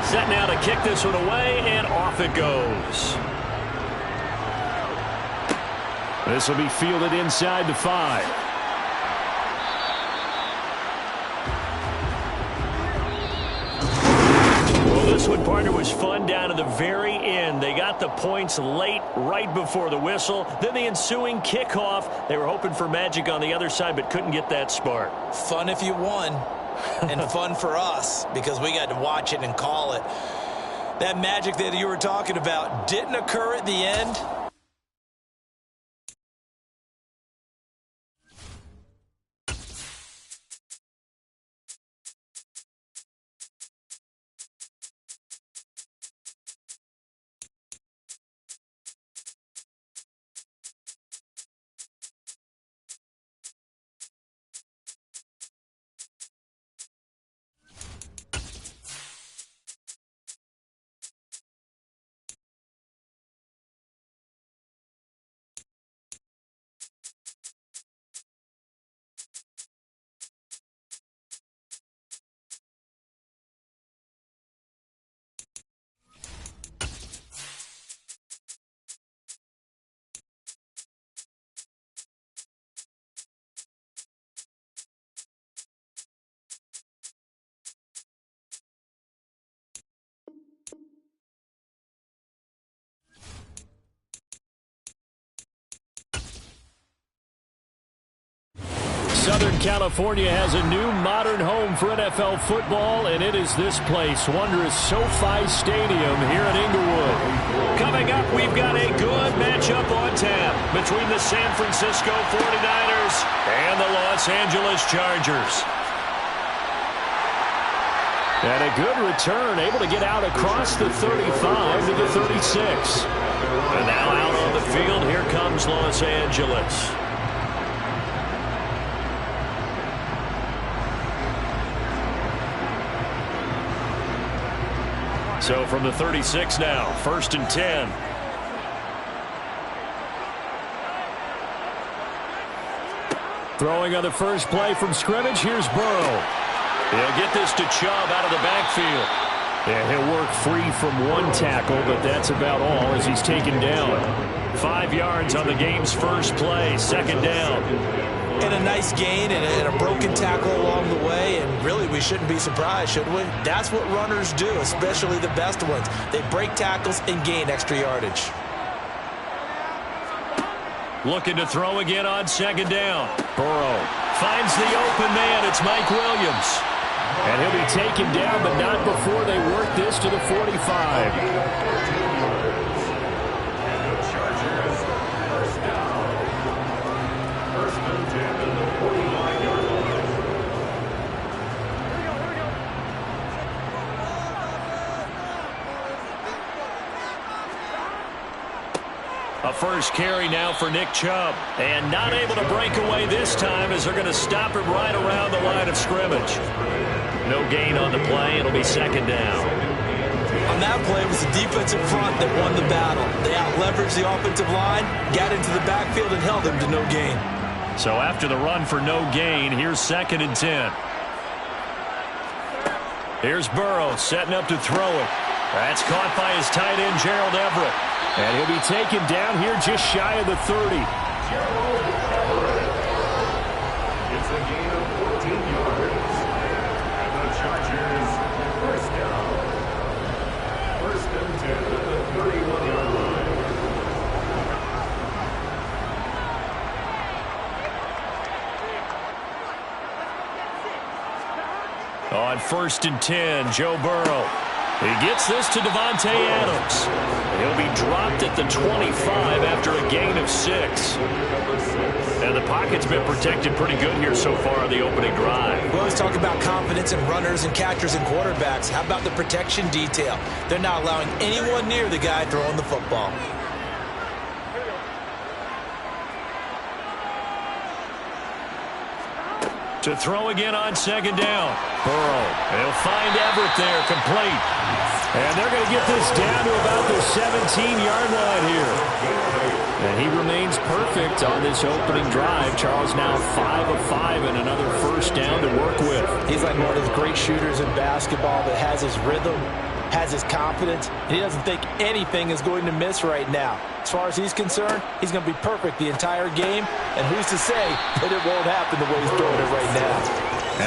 Set now to kick this one away, and off it goes. This will be fielded inside the 5. Well, this one, partner, was fun down to the very end. They got the points late, right before the whistle. Then the ensuing kickoff. They were hoping for magic on the other side, but couldn't get that spark. Fun if you won. And fun for us because we got to watch it and call it. That magic that you were talking about didn't occur at the end. Southern California has a new modern home for NFL football, and it is this place, wondrous SoFi Stadium here in Inglewood. Coming up, we've got a good matchup on tap between the San Francisco 49ers and the Los Angeles Chargers. And a good return, able to get out across the 35 to the 36. And now out on the field, here comes Los Angeles. So from the 36 now, 1st and 10. Throwing on the first play from scrimmage, here's Burrow. He'll get this to Chubb out of the backfield. And he'll work free from one tackle, but that's about all as he's taken down. 5 yards on the game's first play, 2nd down. And a nice gain and a broken tackle along the way, and really we shouldn't be surprised, should we? That's what runners do, especially the best ones. They break tackles and gain extra yardage. Looking to throw again on 2nd down. Burrow finds the open man. It's Mike Williams. And he'll be taken down, but not before they work this to the 45. A first carry now for Nick Chubb. And not able to break away this time as they're going to stop him right around the line of scrimmage. No gain on the play. It'll be 2nd down. On that play, it was the defensive front that won the battle. They out-leveraged the offensive line, got into the backfield, and held him to no gain. So after the run for no gain, here's 2nd and 10. Here's Burrow setting up to throw it. That's caught by his tight end, Gerald Everett. And he'll be taken down here just shy of the 30. It's a gain of 14 yards. And the Chargers, 1st down. 1st and 10 at the 31-yard line. On 1st and 10, Joe Burrow. He gets this to Davante Adams. He'll be dropped at the 25 after a gain of 6. And the pocket's been protected pretty good here so far on the opening drive. We always talk about confidence in runners and catchers and quarterbacks. How about the protection detail? They're not allowing anyone near the guy throwing the football. To throw again on 2nd down. Burrow. He'll find Everett there, complete. And they're going to get this down to about the 17-yard line here. And he remains perfect on this opening drive. Charles now 5 of 5 and another 1st down to work with. He's like one of those great shooters in basketball that has his rhythm, has his confidence, and he doesn't think anything is going to miss right now. As far as he's concerned, he's going to be perfect the entire game, and who's to say that it won't happen the way he's throwing it right now.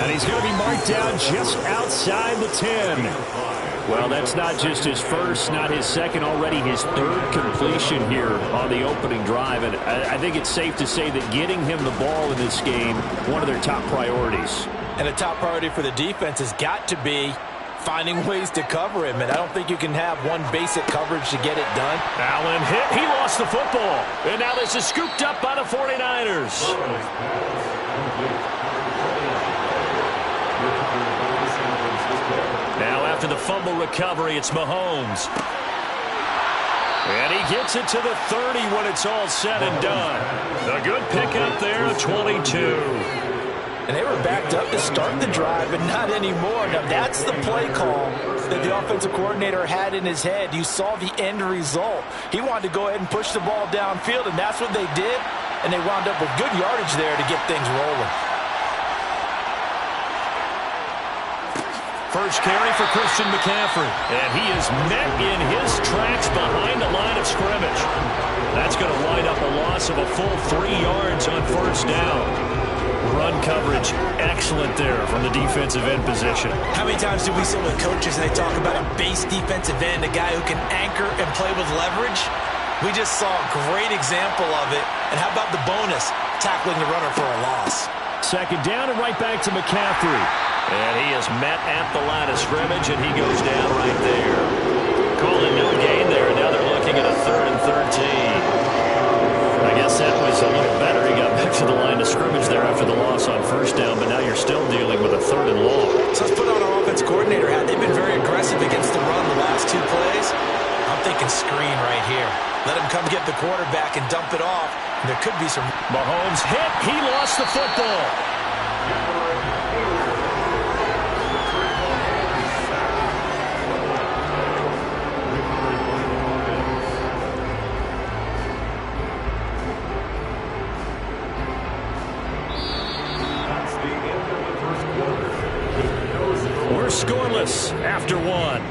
And he's going to be marked down just outside the 10. Well, that's not just his first, not his second, already his 3rd completion here on the opening drive. And I think it's safe to say that getting him the ball in this game, one of their top priorities. And a top priority for the defense has got to be finding ways to cover him. And I don't think you can have one basic coverage to get it done. Allen hit. He lost the football. And now this is scooped up by the 49ers. Now after the fumble recovery, it's Mahomes. And he gets it to the 30 when it's all said and done. A good pickup there, 22. And they were backed up to start the drive, but not anymore. Now, that's the play call that the offensive coordinator had in his head. You saw the end result. He wanted to go ahead and push the ball downfield, and that's what they did. And they wound up with good yardage there to get things rolling. First carry for Christian McCaffrey. And he is met in his tracks behind the line of scrimmage. That's going to wind up a loss of a full 3 yards on 1st down. Run coverage, excellent there from the defensive end position. How many times do we sit with coaches and they talk about a base defensive end, a guy who can anchor and play with leverage? We just saw a great example of it. And how about the bonus, tackling the runner for a loss? Second down and right back to McCaffrey. And he is met at the line of scrimmage, and he goes down right there. Called a no gain there, and now they're looking at a 3rd and 13. I guess that was a little better. He got back to the line of scrimmage there after the loss on first down, but now you're still dealing with a 3rd and long. So let's put on our offense coordinator hat. They've been very aggressive against the run the last 2 plays. I'm thinking screen right here. Let him come get the quarterback and dump it off. And there could be some... Mahomes hit. He lost the football. We're scoreless after 1.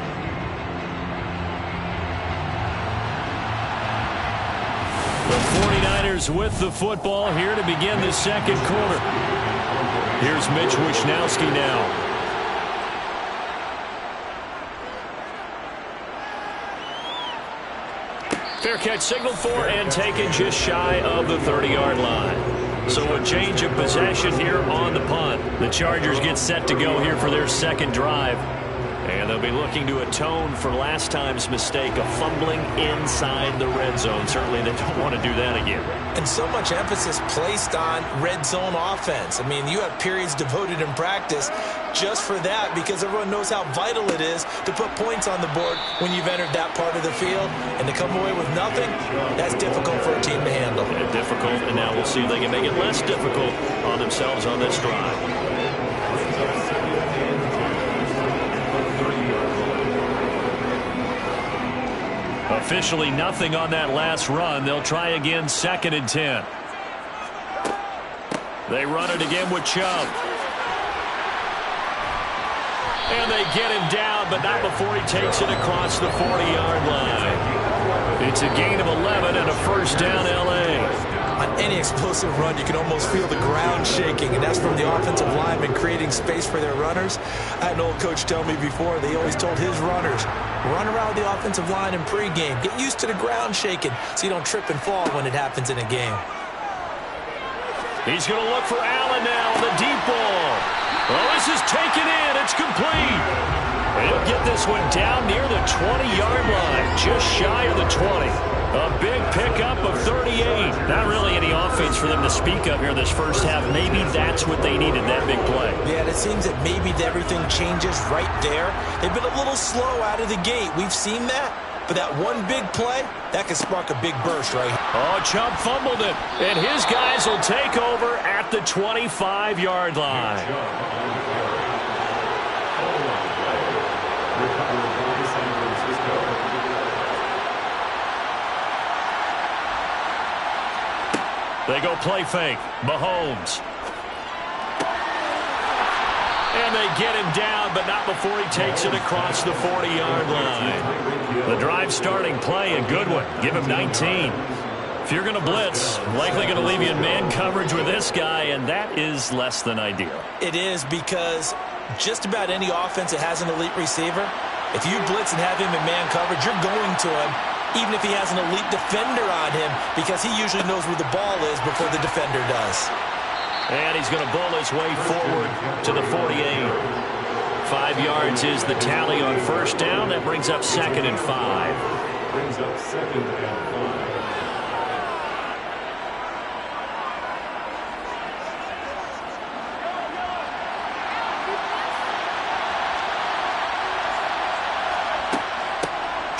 The 49ers with the football here to begin the second quarter. Here's Mitch Wishnowsky now. Fair catch signaled for and taken just shy of the 30-yard line. So a change of possession here on the punt. The Chargers get set to go here for their second drive. And they'll be looking to atone for last time's mistake of fumbling inside the red zone. Certainly they don't want to do that again. And so much emphasis placed on red zone offense. I mean, you have periods devoted in practice just for that because everyone knows how vital it is to put points on the board when you've entered that part of the field. And to come away with nothing, that's difficult for a team to handle. Yeah, difficult, and now we'll see if they can make it less difficult on themselves on this drive. Officially nothing on that last run. They'll try again, 2nd and 10. They run it again with Chubb. And they get him down, but not before he takes it across the 40-yard line. It's a gain of 11 and a first down, L.A. On any explosive run, you can almost feel the ground shaking, and that's from the offensive linemen creating space for their runners. I had an old coach tell me before, they always told his runners, run around the offensive line in pregame. Get used to the ground shaking so you don't trip and fall when it happens in a game. He's going to look for Allen now, the deep ball. Oh, this is taken in. It's complete. He'll get this one down near the 20-yard line, just shy of the 20. A big pickup of 38. Not really any offense for them to speak of here this first half. Maybe that's what they needed, that big play. Yeah, it seems that maybe everything changes right there. They've been a little slow out of the gate. We've seen that. But that one big play, that can spark a big burst right here. Oh, Chubb fumbled it. And his guys will take over at the 25-yard line. They go play fake. Mahomes. And they get him down, but not before he takes it across the 40-yard line. The drive starting play, a good one. Give him 19. If you're going to blitz, likely going to leave you in man coverage with this guy, and that is less than ideal. It is because just about any offense that has an elite receiver, if you blitz and have him in man coverage, you're going to him, even if he has an elite defender on him, because he usually knows where the ball is before the defender does. And he's going to bull his way forward to the 48. 5 yards is the tally on first down. That brings up 2nd and 5. Brings up 2nd and 5.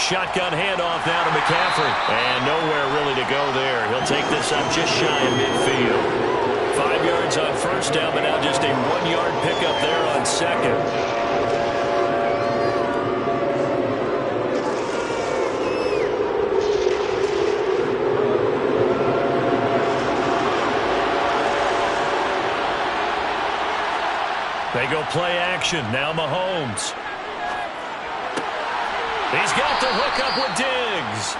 Shotgun handoff now to McCaffrey. And nowhere really to go there. He'll take this up just shy of midfield. 5 yards on first down, but now just a 1-yard pickup there on second. They go play action. Now Mahomes. He's got the hook up with Diggs.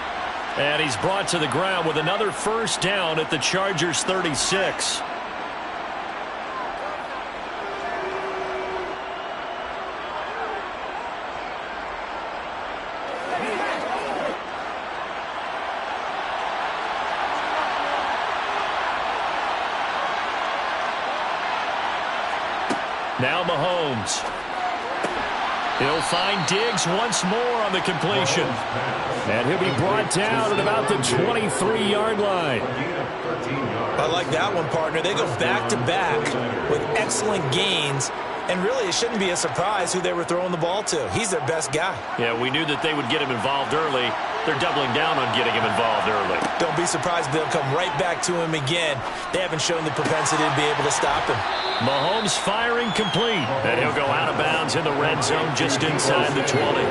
And he's brought to the ground with another first down at the Chargers' 36. Now Mahomes. He'll find Diggs once more on the completion. And he'll be brought down at about the 23-yard line. I like that one, partner. They go back-to-back with excellent gains. And really, it shouldn't be a surprise who they were throwing the ball to. He's their best guy. Yeah, we knew that they would get him involved early. They're doubling down on getting him involved early. Don't be surprised if they'll come right back to him again. They haven't shown the propensity to be able to stop him. Mahomes firing complete. And he'll go out of bounds in the red zone just inside the 20.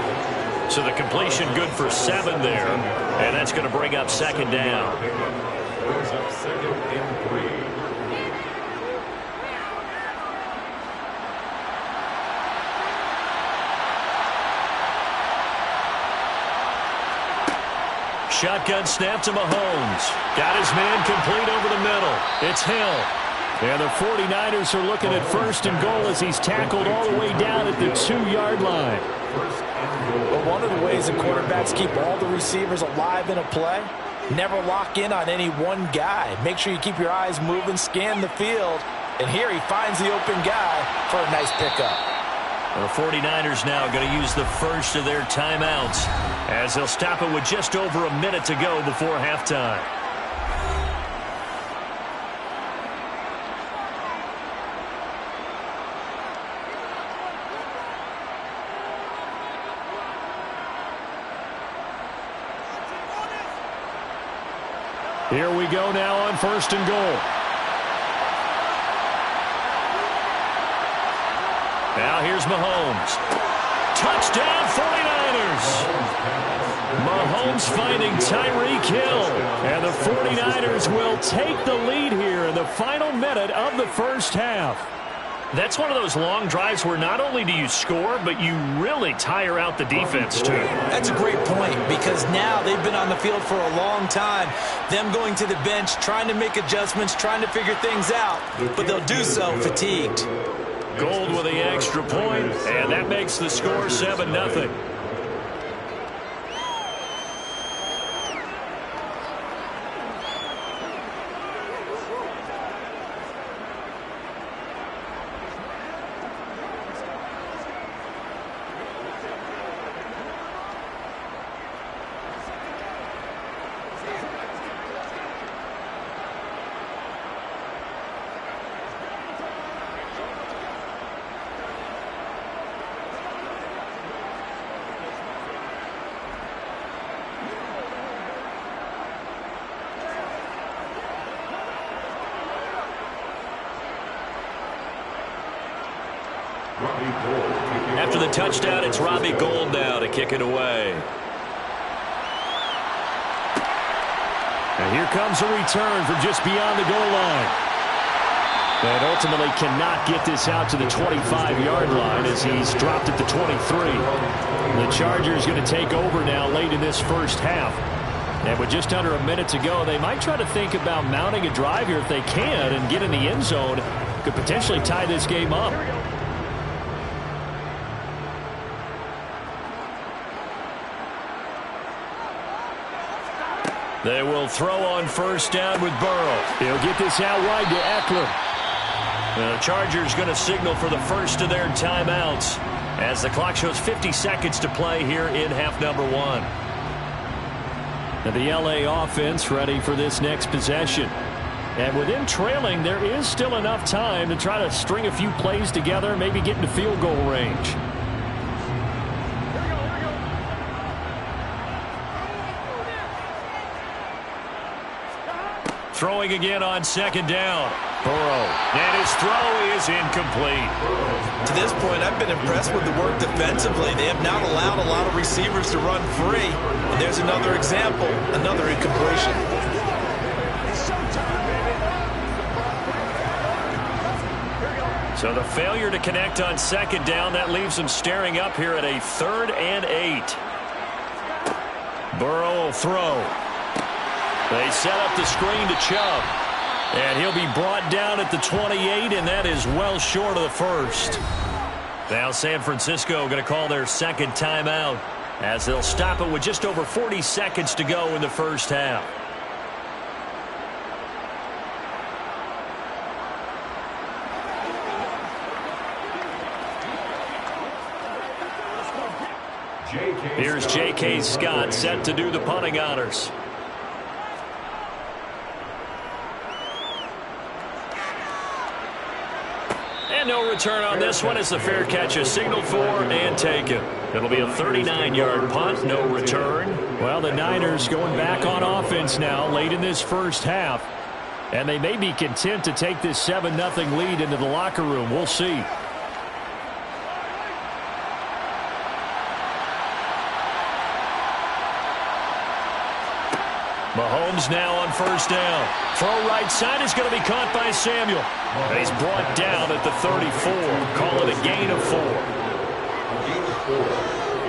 So the completion good for 7 there. And that's going to bring up second down. Brings up second and 3. Shotgun snap to Mahomes. Got his man complete over the middle. It's Hill. And the 49ers are looking at first and goal as he's tackled all the way down at the 2-yard line. But one of the ways that quarterbacks keep all the receivers alive in a play, never lock in on any one guy. Make sure you keep your eyes moving, scan the field. And here he finds the open guy for a nice pickup. The 49ers now going to use the first of their timeouts as they'll stop it with just over a minute to go before halftime. Here we go now on first and goal. Now here's Mahomes. Touchdown 49ers. Mahomes finding Tyreek Hill. And the 49ers will take the lead here in the final minute of the first half. That's one of those long drives where not only do you score, but you really tire out the defense too. That's a great point because now they've been on the field for a long time. Them going to the bench, trying to make adjustments, trying to figure things out, but they'll do so fatigued. Gold with the extra point, and that makes the score 7-0. After the touchdown, it's Robbie Gould now to kick it away. And here comes a return from just beyond the goal line. And ultimately cannot get this out to the 25-yard line as he's dropped at the 23. The Chargers going to take over now late in this first half. And with just under a minute to go, they might try to think about mounting a drive here if they can and get in the end zone. Could potentially tie this game up. They will throw on first down with Burrow. He'll get this out wide to Eckler. The Chargers going to signal for the first of their timeouts as the clock shows 50 seconds to play here in half number 1. Now the LA offense ready for this next possession. And with them trailing, there is still enough time to try to string a few plays together, maybe get into field goal range. Throwing again on second down. Burrow. And his throw is incomplete. To this point, I've been impressed with the work defensively. They have not allowed a lot of receivers to run free. And there's another example, another incompletion. So the failure to connect on second down, that leaves them staring up here at a 3rd and 8. Burrow will throw. They set up the screen to Chubb. And he'll be brought down at the 28, and that is well short of the first. Now San Francisco going to call their second timeout as they'll stop it with just over 40 seconds to go in the first half. Here's J.K. Scott set to do the punting honors. And no return on this one as the fair catch is signaled for and taken. It'll be a 39-yard punt, no return. Well, the Niners going back on offense now late in this first half. And they may be content to take this 7-0 lead into the locker room. We'll see. Mahomes now on first down. Throw right side is going to be caught by Samuel. And he's brought down at the 34. Call it a gain of 4. Gain of 4.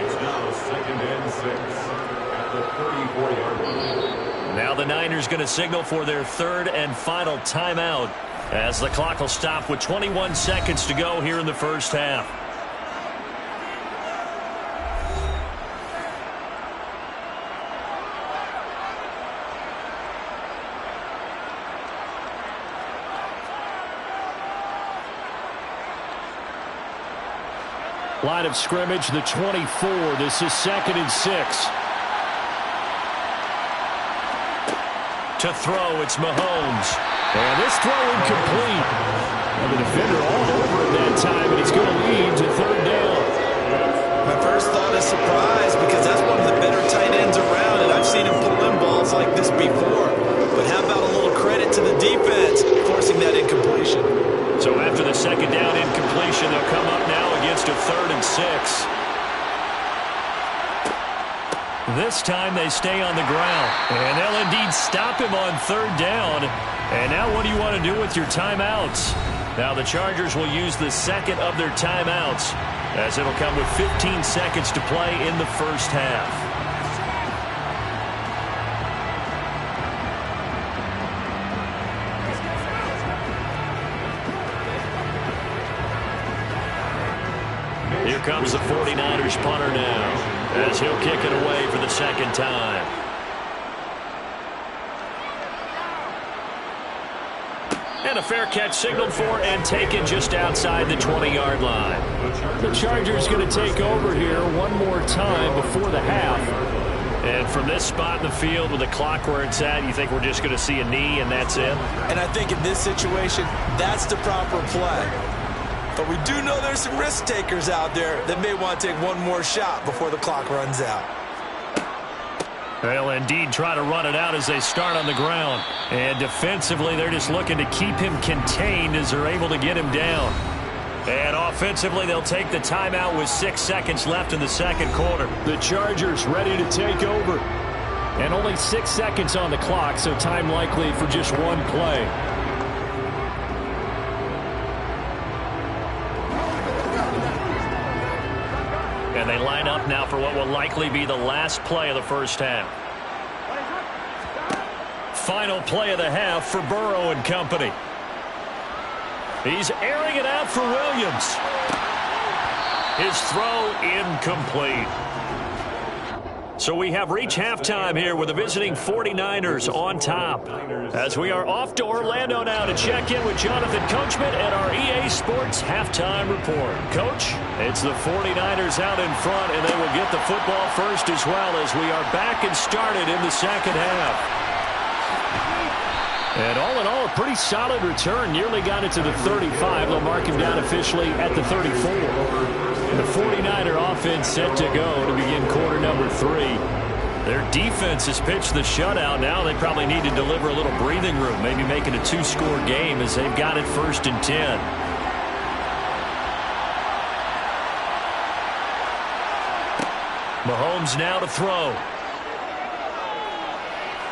It's now 2nd and 6 at the 34-yard line. Now the Niners going to signal for their third and final timeout as the clock will stop with 21 seconds to go here in the first half. Line of scrimmage, the 24. This is 2nd and 6. To throw, it's Mahomes. And this throw incomplete. And the defender all over it that time, and it's going to lead to 3rd down. My first thought is surprise because that's one of the better tight ends around, and I've seen him pull in balls like this before. But how about a little credit to the defense forcing that incompletion? So after the 2nd down incompletion, they'll come up now against a 3rd and 6. This time they stay on the ground. And they'll indeed stop him on 3rd down. And now what do you want to do with your timeouts? Now the Chargers will use the 2nd of their timeouts as it'll come with 15 seconds to play in the first half. Here comes the 49ers punter now as he'll kick it away for the 2nd time. And a fair catch signaled for and taken just outside the 20-yard line. The Chargers going to take over here one more time before the half. And from this spot in the field with the clock where it's at, you think we're just going to see a knee and that's it? And I think in this situation, that's the proper play. But we do know there's some risk takers out there that may want to take one more shot before the clock runs out. They'll indeed try to run it out as they start on the ground. And defensively, they're just looking to keep him contained as they're able to get him down. And offensively, they'll take the timeout with 6 seconds left in the 2nd quarter. The Chargers ready to take over. And only 6 seconds on the clock, so time likely for just one play. And they line up now for what will likely be the last play of the first half. Final play of the half for Burrow and company. He's airing it out for Williams. His throw incomplete. So we have reached halftime here with the visiting 49ers on top. As we are off to Orlando now to check in with Jonathan Coachman at our EA Sports Halftime Report. Coach, it's the 49ers out in front, and they will get the football first as well as we are back and started in the 2nd half. And all in all, a pretty solid return. Nearly got it to the 35. They'll mark him down officially at the 34. The 49er offense set to go to begin quarter number 3. Their defense has pitched the shutout. Now they probably need to deliver a little breathing room, maybe make it a 2-score game as they've got it 1st and 10. Mahomes now to throw.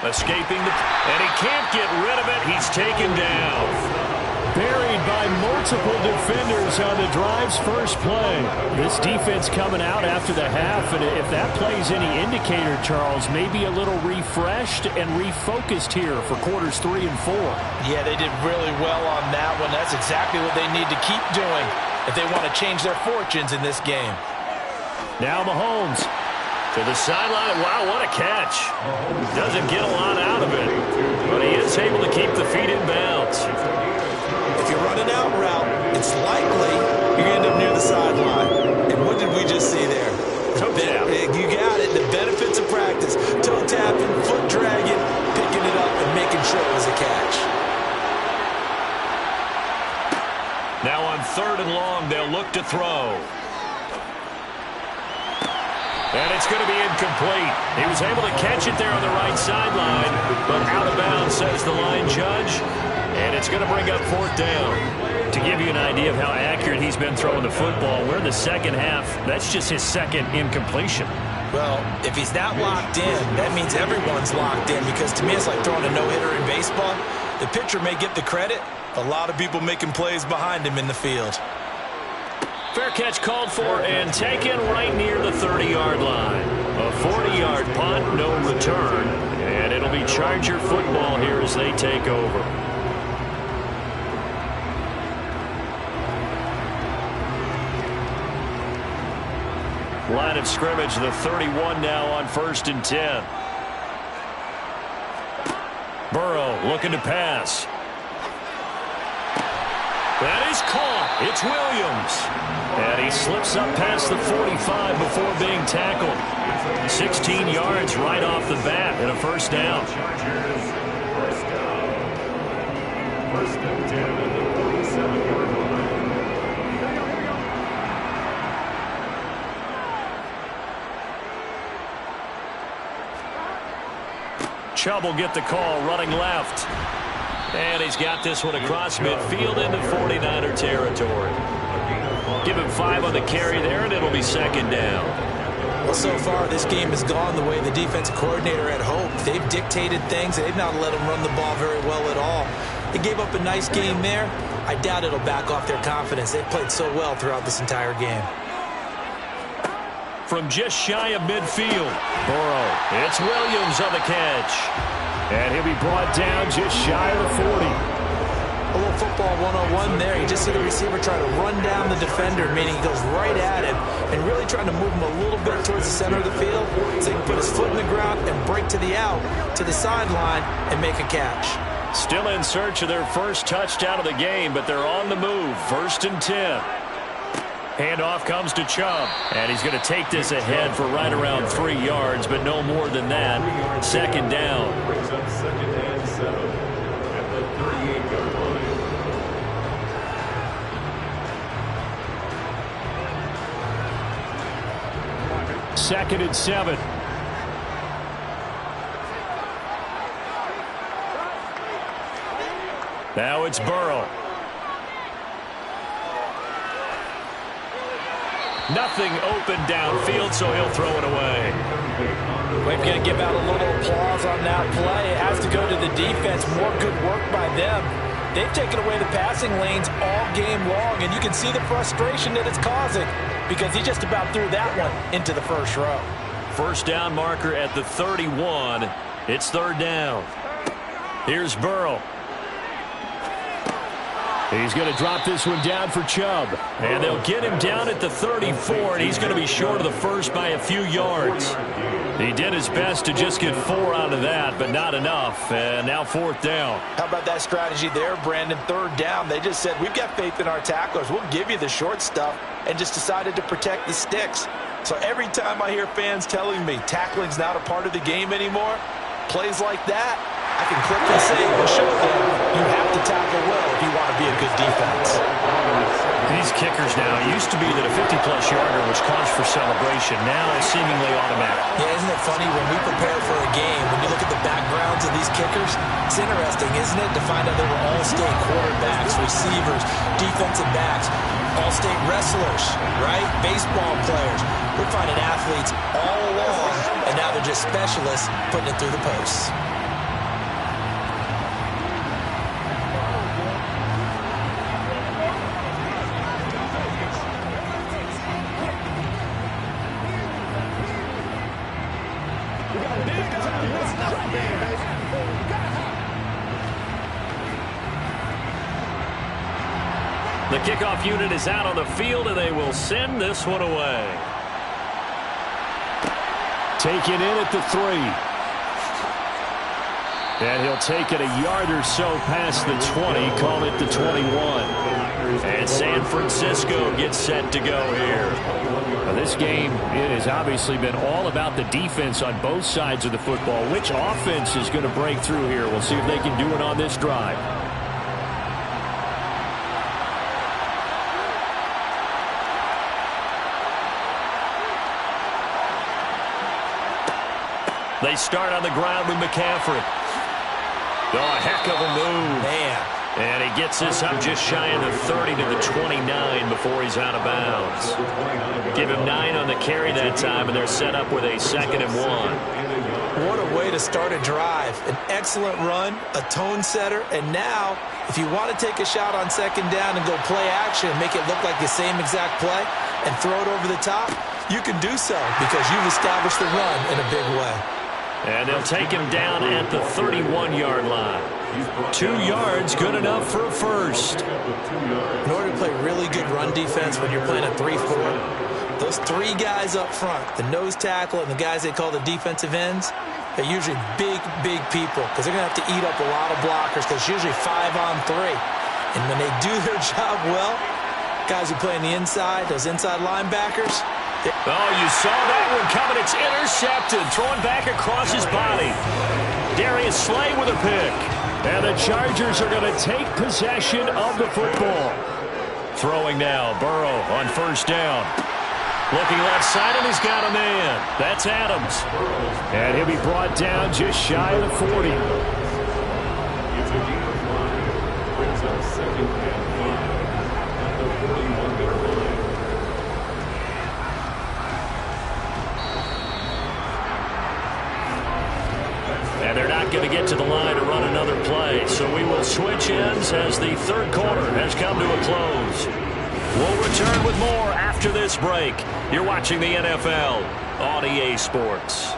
Escaping and he can't get rid of it. He's taken down. Buried by multiple defenders on the drive's first play. This defense coming out after the half, and if that plays any indicator, Charles, maybe a little refreshed and refocused here for quarters 3 and 4. Yeah, they did really well on that one. That's exactly what they need to keep doing if they want to change their fortunes in this game. Now Mahomes. To the sideline. Wow, what a catch. Doesn't get a lot out of it, but he is able to keep the feet in bounds. If you run an out route, it's likely you're going to end up near the sideline. And what did we just see there? Toe tap. You got it. The benefits of practice. Toe tapping, foot dragging, picking it up, and making sure it was a catch. Now on 3rd and long, they'll look to throw. And it's going to be incomplete. He was able to catch it there on the right sideline, but out of bounds, says the line judge. And it's going to bring up 4th down. To give you an idea of how accurate he's been throwing the football, we're in the second half. That's just his 2nd incompletion. Well, if he's not locked in, that means everyone's locked in, because to me it's like throwing a no-hitter in baseball. The pitcher may get the credit. A lot of people making plays behind him in the field. Fair catch called for and taken right near the 30-yard line. A 40-yard punt, no return. And it'll be Charger football here as they take over. Line of scrimmage, the 31 now on 1st and 10. Burrow looking to pass. That is caught. It's Williams. And he slips up past the 45 before being tackled. 16 yards right off the bat and a 1st down. Chargers, 1st down. 1st and 10 at the 47-yard line. Chubb will get the call running left. And he's got this one across midfield into 49er territory. Give him 5 on the carry there, and it'll be 2nd down. Well, so far, this game has gone the way the defensive coordinator had hoped. They've dictated things. They've not let him run the ball very well at all. They gave up a nice game there. I doubt it'll back off their confidence. They've played so well throughout this entire game. From just shy of midfield, Burrow. It's Williams on the catch. And he'll be brought down just shy of the 40. A little football 101 there. You just see the receiver try to run down the defender, meaning he goes right at him and really trying to move him a little bit towards the center of the field so he can put his foot in the ground and break to the out, to the sideline, and make a catch. Still in search of their first touchdown of the game, but they're on the move. 1st and 10. Handoff comes to Chubb, and he's going to take this ahead for right around 3 yards, but no more than that. 2nd down. Brings up 2nd and 7 at the 38-yard line. 2nd and 7. Now it's Burrow. Nothing open downfield, so he'll throw it away. We're going to give out a little applause on that play. It has to go to the defense. More good work by them. They've taken away the passing lanes all game long, and you can see the frustration that it's causing because he just about threw that one into the 1st row. 1st down marker at the 31. It's 3rd down. Here's Burrow. He's going to drop this one down for Chubb. And they'll get him down at the 34, and he's going to be short of the 1st by a few yards. He did his best to just get 4 out of that, but not enough. And now 4th down. How about that strategy there, Brandon? 3rd down. They just said, we've got faith in our tacklers. We'll give you the short stuff, and just decided to protect the sticks. So every time I hear fans telling me tackling's not a part of the game anymore, plays like that, I can click and say, well, show them you have to tackle well if you want to be a good defense. These kickers now, it used to be that a 50-plus yarder was cause for celebration. Now it's seemingly automatic. Yeah, isn't it funny when we prepare for a game, when you look at the backgrounds of these kickers, it's interesting, isn't it, to find out they were all-state quarterbacks, receivers, defensive backs, all-state wrestlers, right? Baseball players. We're finding athletes all along, and now they're just specialists putting it through the posts. The kickoff unit is out on the field, and they will send this one away. Taken in at the 3. And he'll take it a yard or so past the 20, call it the 21. And San Francisco gets set to go here. Now, this game has obviously been all about the defense on both sides of the football. Which offense is going to break through here? We'll see if they can do it on this drive. They start on the ground with McCaffrey. Oh, a heck of a move. Man. And he gets this up just shy of the 30 to the 29 before he's out of bounds. Give him 9 on the carry that time, and they're set up with a 2nd and 1. What a way to start a drive. An excellent run, a tone setter, and now, if you want to take a shot on 2nd down and go play action and make it look like the same exact play and throw it over the top, you can do so because you've established the run in a big way. And they'll take him down at the 31-yard line. 2 yards, good enough for a first. In order to play really good run defense when you're playing a 3-4, those 3 guys up front, the nose tackle and the guys they call the defensive ends, they're usually big, big people because they're going to have to eat up a lot of blockers because it's usually 5-on-3. And when they do their job well, guys who play on the inside, those inside linebackers, oh, you saw that one coming. It's intercepted. Throwing back across his body. Darius Slay with a pick. And the Chargers are going to take possession of the football. Throwing now. Burrow on 1st down. Looking left side, and he's got a man. That's Adams. And he'll be brought down just shy of the 40. It's a gain of 5. Brings up 2nd and 5 at the 41-yard line. And they're not going to get to the line to run another play. So we will switch ends as the 3rd quarter has come to a close. We'll return with more after this break. You're watching the NFL on EA Sports.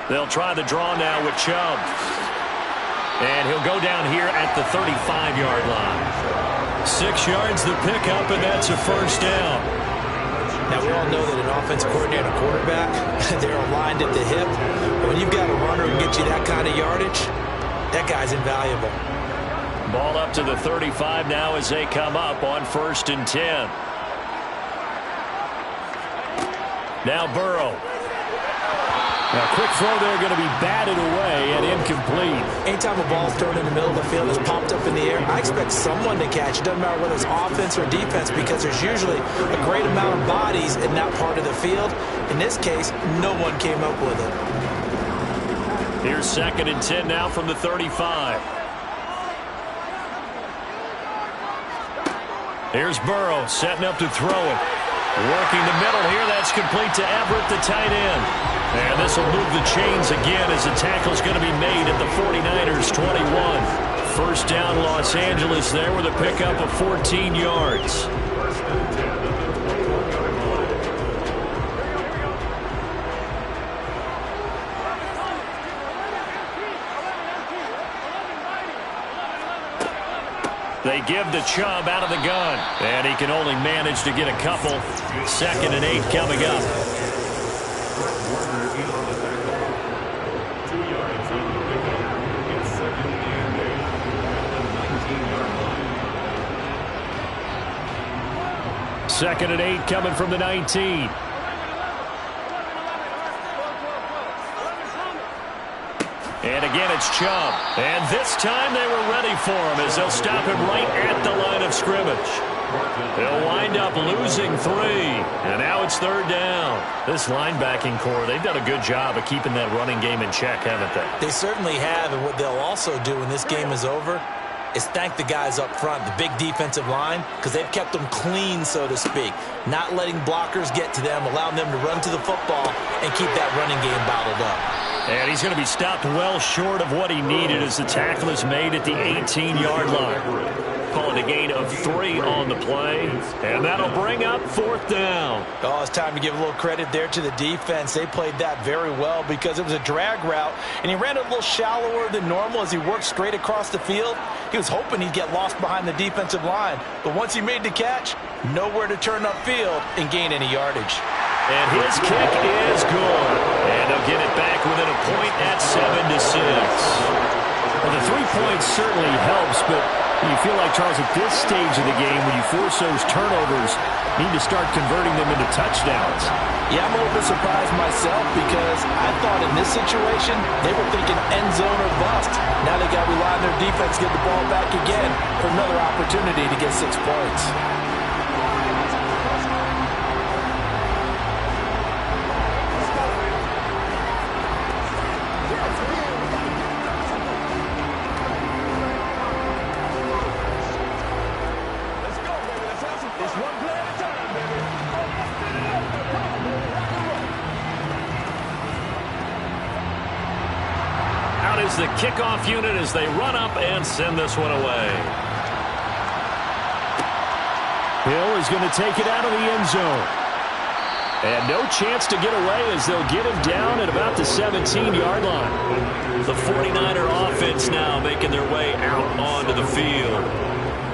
They'll try the draw now with Chubb. And he'll go down here at the 35-yard line. 6 yards the pickup, and that's a 1st down. Now, we all know that an offensive coordinator and a quarterback, they're aligned at the hip. But when you've got a runner who can get you that kind of yardage, that guy's invaluable. Ball up to the 35 now as they come up on 1st and 10. Now Burrow. Now, quick throw there going to be batted away and incomplete. Anytime a ball's thrown in the middle of the field, it's popped up in the air, I expect someone to catch. It doesn't matter whether it's offense or defense because there's usually a great amount of bodies in that part of the field. In this case, no one came up with it. Here's 2nd and 10 now from the 35. Here's Burrow setting up to throw it. Working the middle here. That's complete to Everett, the tight end. And this will move the chains again as the tackle's going to be made at the 49ers 21. 1st down Los Angeles there with a pickup of 14 yards. They give to Chubb out of the gun. And he can only manage to get a couple. 2nd and 8 coming up. Second and 8 coming from the 19. And again, it's Chubb. And this time they were ready for him as they'll stop him right at the line of scrimmage. They'll wind up losing 3. And now it's 3rd down. This linebacking core, they've done a good job of keeping that running game in check, haven't they? They certainly have, and what they'll also do when this game is over is thank the guys up front, the big defensive line, because they've kept them clean, so to speak. Not letting blockers get to them, allowing them to run to the football and keep that running game bottled up. And he's going to be stopped well short of what he needed as the tackle is made at the 18-yard line. Calling a gain of 3 on the play, and that'll bring up 4th down. Oh, it's time to give a little credit there to the defense. They played that very well because it was a drag route, and he ran a little shallower than normal as he worked straight across the field. He was hoping he'd get lost behind the defensive line, but once he made the catch, nowhere to turn upfield and gain any yardage. And his kick is good. And they'll get it back within a point at 7-6. Well, the 3 points certainly helps, but you feel like, Charles, at this stage of the game, when you force those turnovers, need to start converting them into touchdowns. Yeah, I'm a little bit surprised myself because I thought in this situation they were thinking end zone or bust. Now they got to rely on their defense to get the ball back again for another opportunity to get 6 points. Is the kickoff unit as they run up and send this one away. Hill is going to take it out of the end zone. And no chance to get away as they'll get him down at about the 17-yard line. The 49er offense now making their way out onto the field.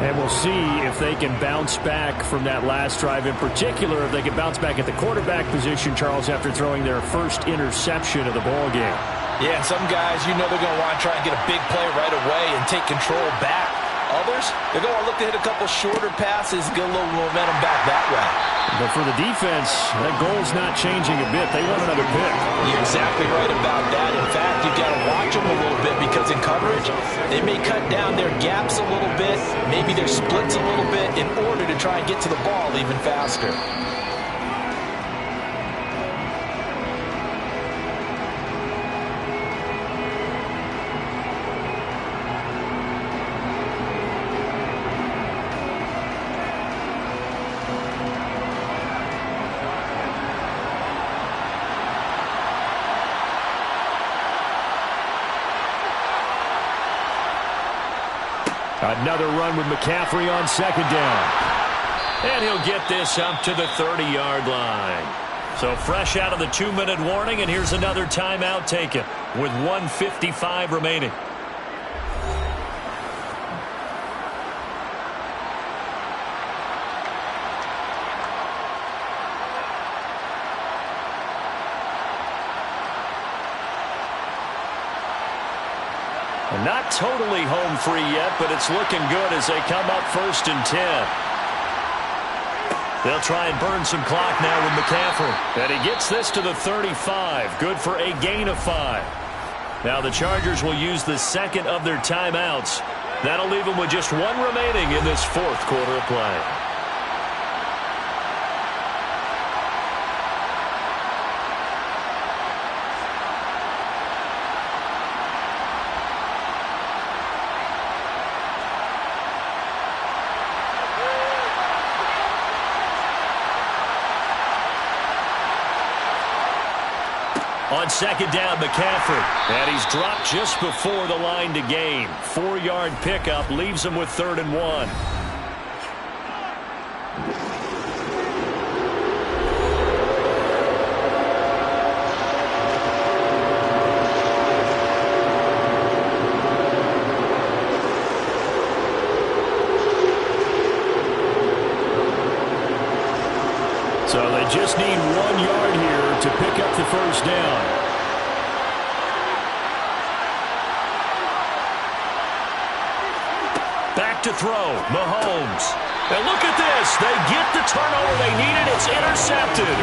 And we'll see if they can bounce back from that last drive. In particular, if they can bounce back at the quarterback position, Charles, after throwing their first interception of the ball game. Yeah, and some guys, you know they're going to want to try and get a big play right away and take control back. Others, they're going to look to hit a couple shorter passes, get a little momentum back that way. But for the defense, that goal's not changing a bit. They want another pick. You're exactly right about that. In fact, you've got to watch them a little bit because in coverage, they may cut down their gaps a little bit, maybe their splits a little bit in order to try and get to the ball even faster. Another run with McCaffrey on second down. And he'll get this up to the 30-yard line. So fresh out of the 2-minute warning, and here's another timeout taken with 1:55 remaining. Not totally home free yet, but it's looking good as they come up 1st and 10. They'll try and burn some clock now with McCaffrey. And he gets this to the 35. Good for a gain of 5. Now the Chargers will use the second of their timeouts. That'll leave them with just 1 remaining in this 4th quarter of play. On second down, McCaffrey. And he's dropped just before the line to gain. 4-yard pickup leaves him with 3rd and 1. So they just need 1 yard here to pick up the first down. Back to throw, Mahomes. And look at this. They get the turnover they needed. It's intercepted.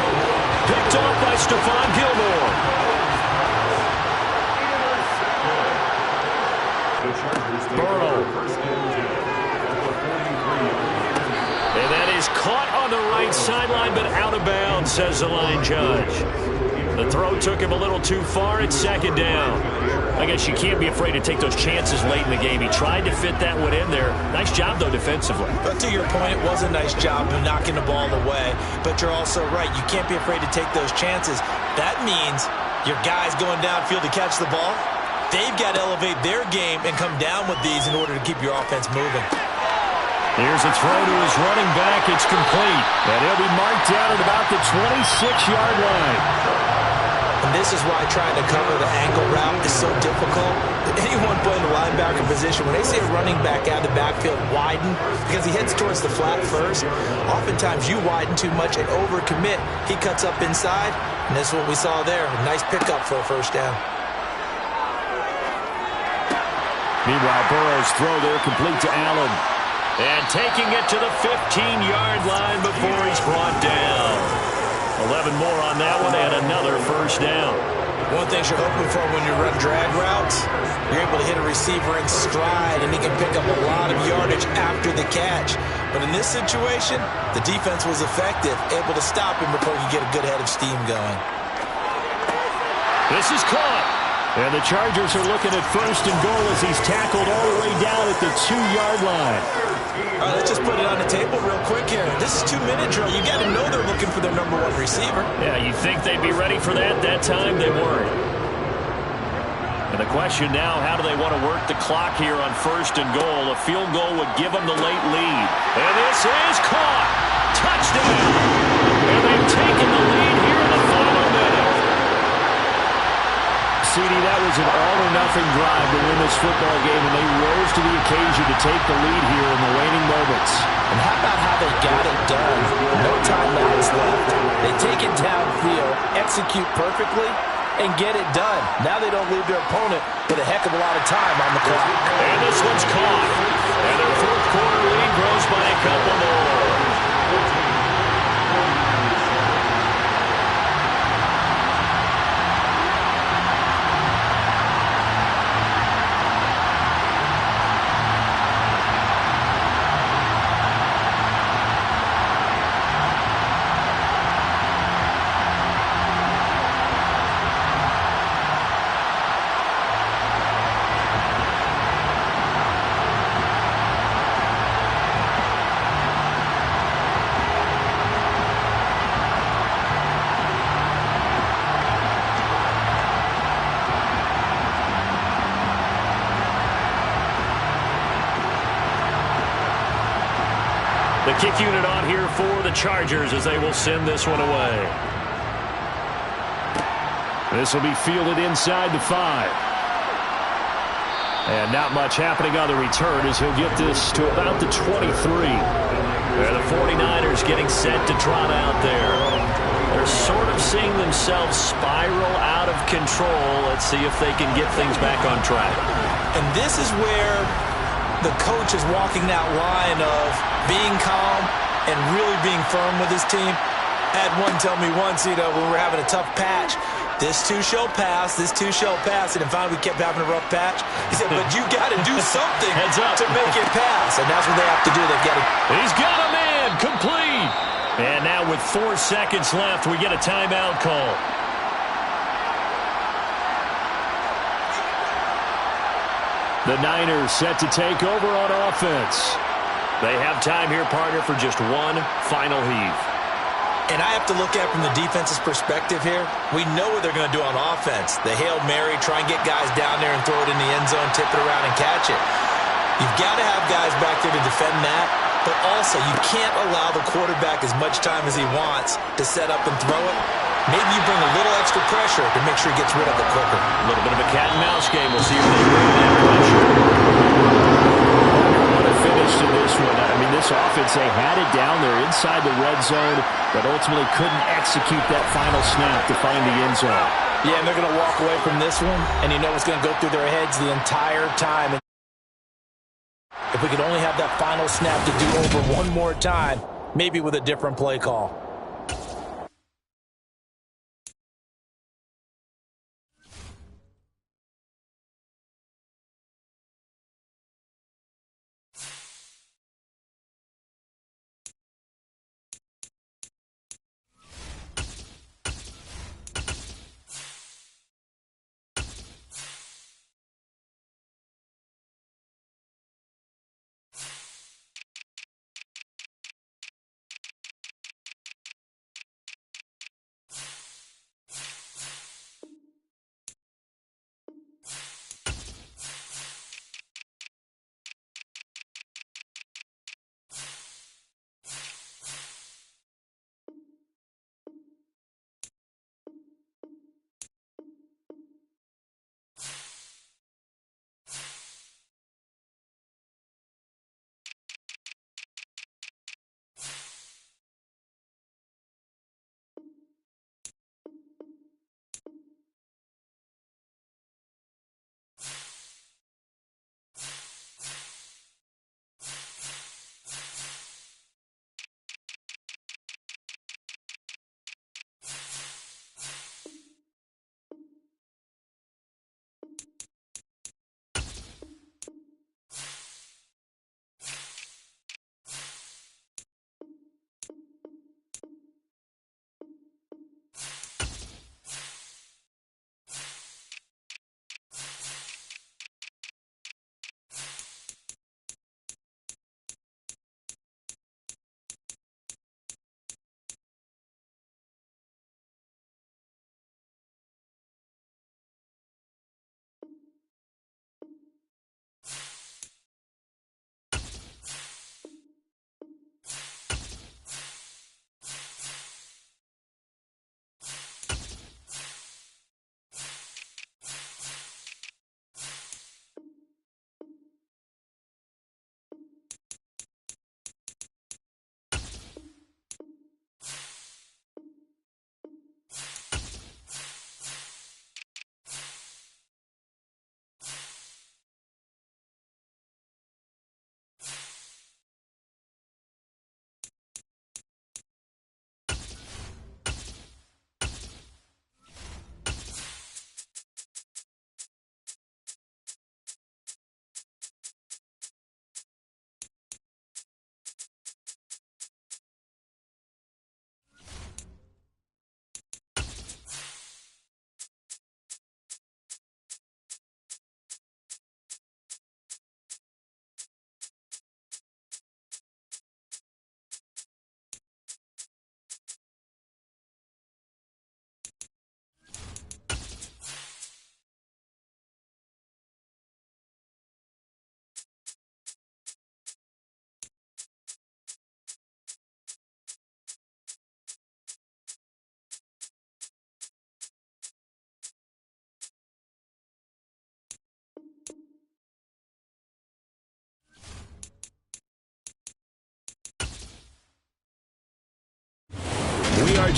Picked off by Stephon Gilmore. Burrow. And that is caught on the right sideline, but out of bounds, says the line judge. The throw took him a little too far. It's second down. I guess you can't be afraid to take those chances late in the game. He tried to fit that one in there. Nice job, though, defensively. But to your point, it was a nice job of knocking the ball away. But you're also right. You can't be afraid to take those chances. That means your guys going downfield to catch the ball, they've got to elevate their game and come down with these in order to keep your offense moving. Here's a throw to his running back. It's complete. And he'll be marked down at about the 26-yard line. And this is why trying to cover the angle route is so difficult. Anyone playing the linebacker position, when they see a running back out of the backfield widen, because he heads towards the flat first, oftentimes you widen too much and overcommit. He cuts up inside, and that's what we saw there. A nice pickup for a first down. Meanwhile, Burrow's throw there complete to Allen. And taking it to the 15-yard line before he's brought down. 11 more on that one and another first down. One thing you're hoping for when you run drag routes, you're able to hit a receiver in stride, and he can pick up a lot of yardage after the catch. But in this situation, the defense was effective, able to stop him before he could get a good head of steam going. This is caught. And the Chargers are looking at first and goal as he's tackled all the way down at the 2-yard line. All right, let's just put it on the table real quick here. This is 2-minute drill. You got to know they're looking for their number 1 receiver. Yeah, you think they'd be ready for that? That time they weren't. And the question now, how do they want to work the clock here on first and goal? A field goal would give them the late lead. And this is caught. Touchdown. And they've taken the lead here in the final minute. CD, that was an all-or-nothing drive to win this football game, and they rose to the occasion to take the lead here in the waning moments. And how about how they got it done? No timeouts left. They take it downfield, execute perfectly, and get it done. Now they don't leave their opponent with a heck of a lot of time on the clock. And this one's caught. And their fourth quarter lead grows by a couple more. The kick unit on here for the Chargers as they will send this one away. This will be fielded inside the 5. And not much happening on the return as he'll get this to about the 23. The 49ers getting set to trot out there. They're sort of seeing themselves spiral out of control. Let's see if they can get things back on track. And this is where the coach is walking that line of being calm and really being firm with his team. I had one tell me once, when we were having a tough patch, this too shall pass, this too shall pass. And then finally we kept having a rough patch. He said, but you got to do something to make it pass. And that's what they have to do. They've got to. He's got a man, complete. And now with 4 seconds left, we get a timeout call. The Niners set to take over on offense. They have time here, partner, for just one final heave. And I have to look at it from the defense's perspective here. We know what they're going to do on offense. The Hail Mary, try and get guys down there and throw it in the end zone, tip it around and catch it. You've got to have guys back there to defend that, but also you can't allow the quarterback as much time as he wants to set up and throw it. Maybe you bring a little extra pressure to make sure he gets rid of it quicker. A little bit of a cat and mouse game. We'll see if they bring that pressure. What a finish to this one. I mean, this offense, they had it down there inside the red zone, but ultimately couldn't execute that final snap to find the end zone. Yeah, and they're going to walk away from this one, and you know what's going to go through their heads the entire time. If we could only have that final snap to do over one more time, maybe with a different play call.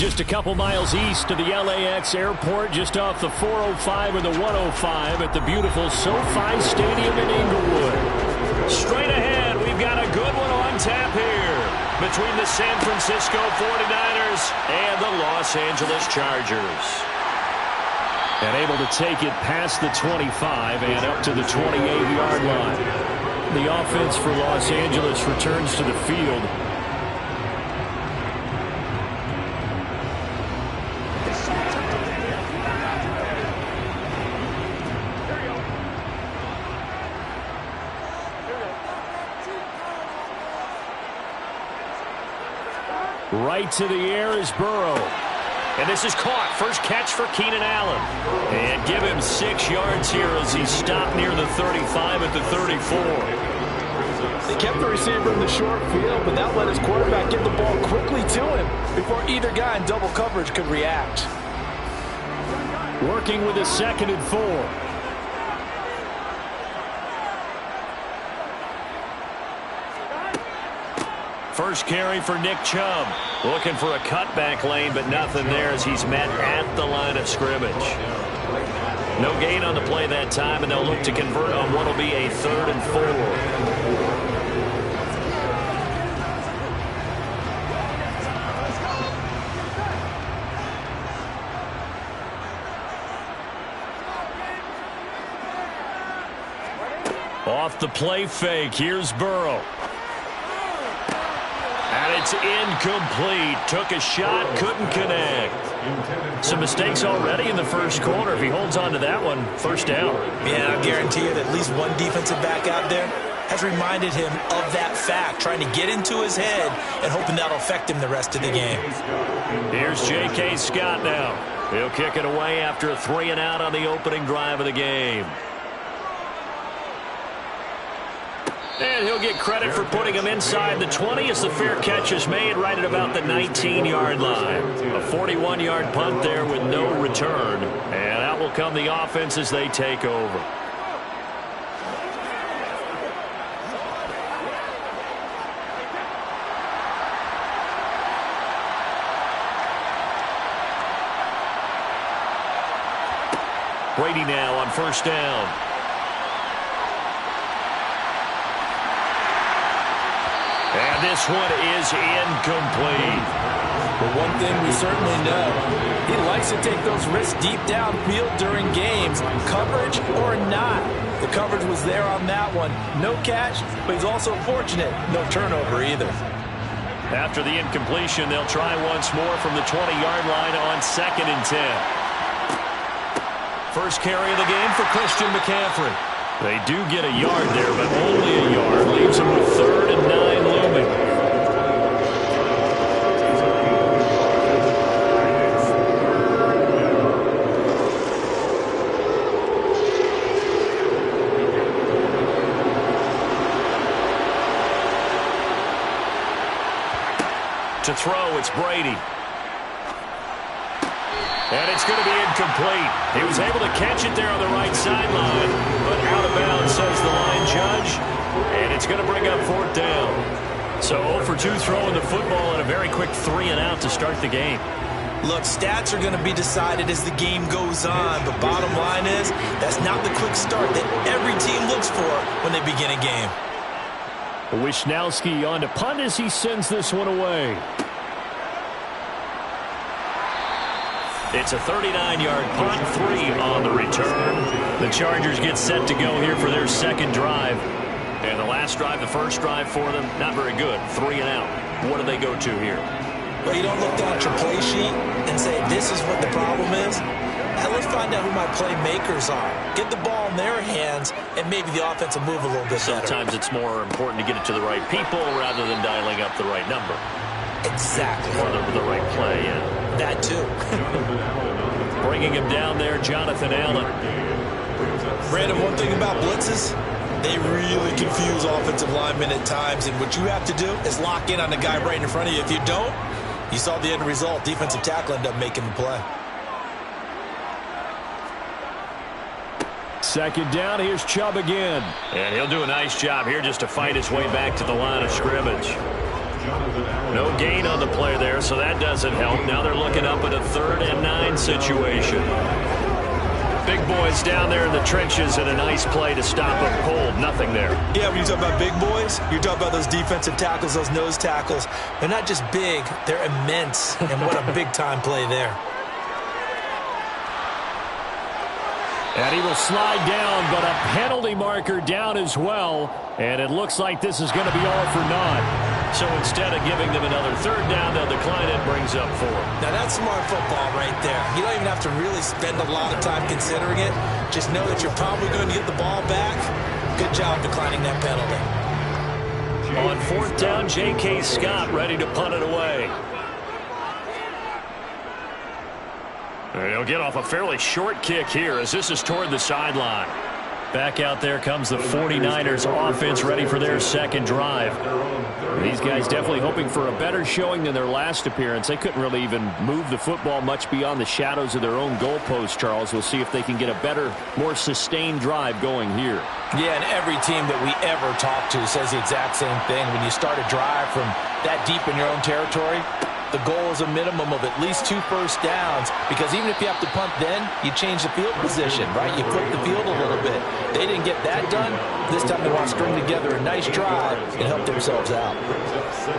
Just a couple miles east of the LAX airport, just off the 405 or the 105 at the beautiful SoFi Stadium in Inglewood. Straight ahead, we've got a good one on tap here between the San Francisco 49ers and the Los Angeles Chargers. And able to take it past the 25 and up to the 28-yard line. The offense for Los Angeles returns to the field. Right to the air is Burrow. And this is caught. First catch for Keenan Allen. And give him 6 yards here as he stopped near the 35 at the 34. They kept the receiver in the short field, but that let his quarterback get the ball quickly to him before either guy in double coverage could react. Working with a 2nd and 4. First carry for Nick Chubb. Looking for a cutback lane, but nothing there as he's met at the line of scrimmage. No gain on the play that time, and they'll look to convert on what will be a 3rd and 4. Off the play fake, here's Burrow. And it's incomplete. Took a shot, couldn't connect. Some mistakes already in the first quarter. If he holds on to that one, first down. Yeah, I guarantee you that at least one defensive back out there has reminded him of that fact, trying to get into his head and hoping that'll affect him the rest of the game. Here's J.K. Scott now. He'll kick it away after a 3-and-out on the opening drive of the game. And he'll get credit for putting him inside the 20 as the fair catch is made right at about the 19-yard line. A 41-yard punt there with no return. And out will come the offense as they take over. Brady now on first down. And this one is incomplete. But one thing we certainly know, he likes to take those risks deep downfield during games, coverage or not. The coverage was there on that one. No catch, but he's also fortunate. No turnover either. After the incompletion, they'll try once more from the 20-yard line on 2nd and 10. First carry of the game for Christian McCaffrey. They do get a yard there, but only a yard. Leaves them with 3rd and 9 looming. To throw, it's Brady. And it's going to be incomplete. He was able to catch it there on the right sideline, but out of bounds, says the line judge. And it's going to bring up 4th down. So 0 for 2 throwing the football and a very quick 3-and-out to start the game. Look, stats are going to be decided as the game goes on, but bottom line is that's not the quick start that every team looks for when they begin a game. Wisnowski on to punt as he sends this one away. It's a 39-yard punt, 3 on the return. The Chargers get set to go here for their 2nd drive. And the last drive, the first drive for them, not very good. 3-and-out. What do they go to here? Well, you don't look down at your play sheet and say, this is what the problem is. Now let's find out who my playmakers are. Get the ball in their hands, and maybe the offense will move a little bit better. Sometimes it's more important to get it to the right people rather than dialing up the right number. Exactly. Or the right play, yeah. That too. Bringing him down there, Jonathan Allen. Brandon, one thing about blitzes, they really confuse offensive linemen at times, and what you have to do is lock in on the guy right in front of you. If you don't, you saw the end result. Defensive tackle ended up making the play. 2nd down, here's Chubb again. And he'll do a nice job here just to fight his way back to the line of scrimmage. No gain on the play there, so that doesn't help. Now they're looking up at a 3rd and 9 situation. Big boys down there in the trenches, and a nice play to stop them cold. Nothing there. Yeah, when you talk about big boys, you're talking about those defensive tackles, those nose tackles. They're not just big, they're immense. And what a big-time play there. And he will slide down, but a penalty marker down as well. And it looks like this is going to be all for naught. So instead of giving them another 3rd down, they'll decline it, brings up 4. Now that's smart football right there. You don't even have to really spend a lot of time considering it. Just know that you're probably going to get the ball back. Good job declining that penalty. On 4th down, J.K. Scott ready to punt it away. He'll get off a fairly short kick here as this is toward the sideline. Back out there comes the 49ers offense ready for their 2nd drive. These guys definitely hoping for a better showing than their last appearance. They couldn't really even move the football much beyond the shadows of their own goalpost, Charles. We'll see if they can get a better, more sustained drive going here. Yeah, and every team that we ever talk to says the exact same thing. When you start a drive from that deep in your own territory, the goal is a minimum of at least 2 first downs, because even if you have to punt then, you change the field position, right? You flip the field a little bit. They didn't get that done. This time they want to string together a nice drive and help themselves out.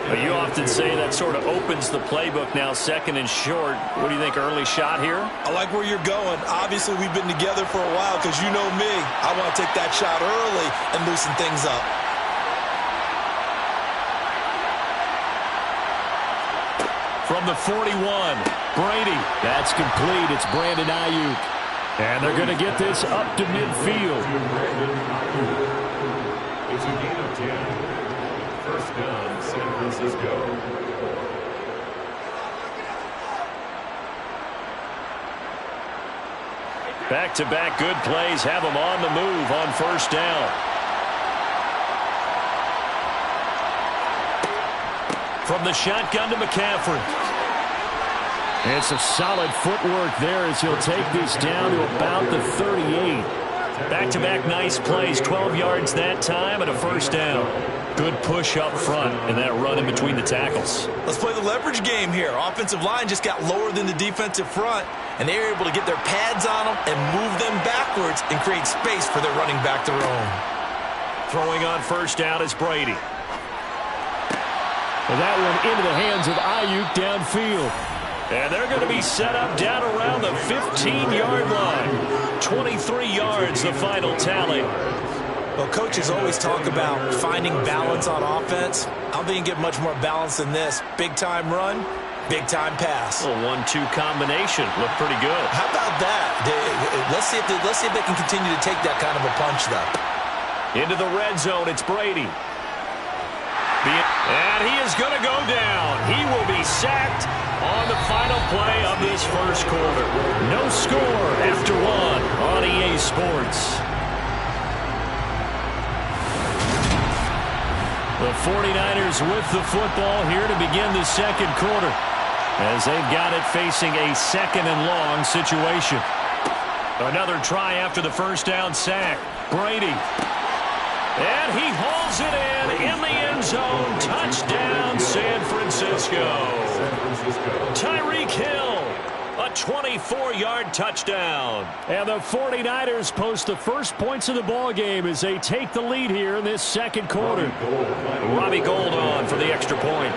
But you often say that sort of opens the playbook now, 2nd and short. What do you think, early shot here? I like where you're going. Obviously, we've been together for a while because you know me. I want to take that shot early and loosen things up. From the 41, Brady. That's complete. It's Brandon Ayuk. And they're going to get this up to midfield. It's a gain of 10. 1st down, San Francisco. Back-to-back good plays have them on the move on 1st down. From the shotgun to McCaffrey. And some solid footwork there as he'll take this down to about the 38. Back-to-back nice plays, 12 yards that time and a 1st down. Good push up front and that run in between the tackles. Let's play the leverage game here. Offensive line just got lower than the defensive front, and they were able to get their pads on them and move them backwards and create space for their running back to roam. Throwing on 1st down is Brady. Well, that one into the hands of Ayuk downfield. And they're going to be set up down around the 15-yard line. 23 yards, the final tally. Well, coaches always talk about finding balance on offense. I don't think you get much more balance than this. Big-time run, big-time pass. A 1-2 combination. Looked pretty good. How about that? Let's see if they can continue to take that kind of a punch, though. Into the red zone, it's Brady. And he is going to go down. He will be sacked on the final play of this 1st quarter. No score after 1 on EA Sports. The 49ers with the football here to begin the 2nd quarter, as they've got it facing a 2nd and long situation. Another try after the 1st down sack. Brady. And he hauls it in the end zone. Touchdown, San Francisco. Tyreek Hill, a 24-yard touchdown. And the 49ers post the first points of the ball game as they take the lead here in this 2nd quarter. Robbie Gould on for the extra point.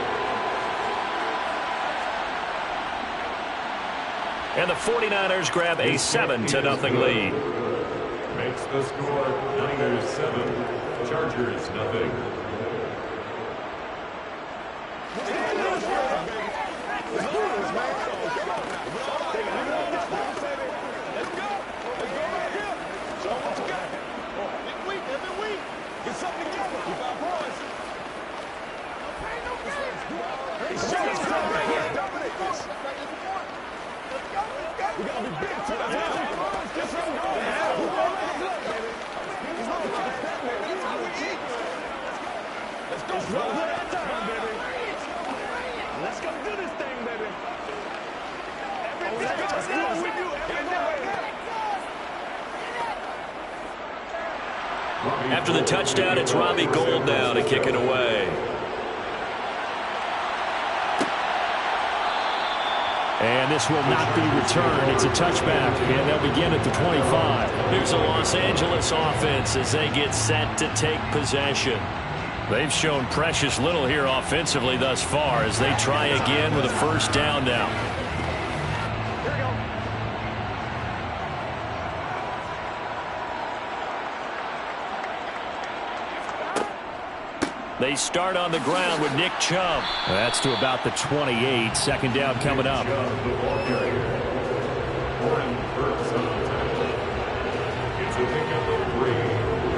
And the 49ers grab a 7-0 lead. Makes the score Niners 7, Chargers nothing. Let's go do this thing, baby. After the touchdown, it's Robbie Gould now to kick it away. And this will not be returned. It's a touchback, and they'll begin at the 25. Here's a Los Angeles offense as they get set to take possession. They've shown precious little here offensively thus far as they try again with a first down now. They start on the ground with Nick Chubb. That's to about the 28. Second down coming up. It's a pickup of 3.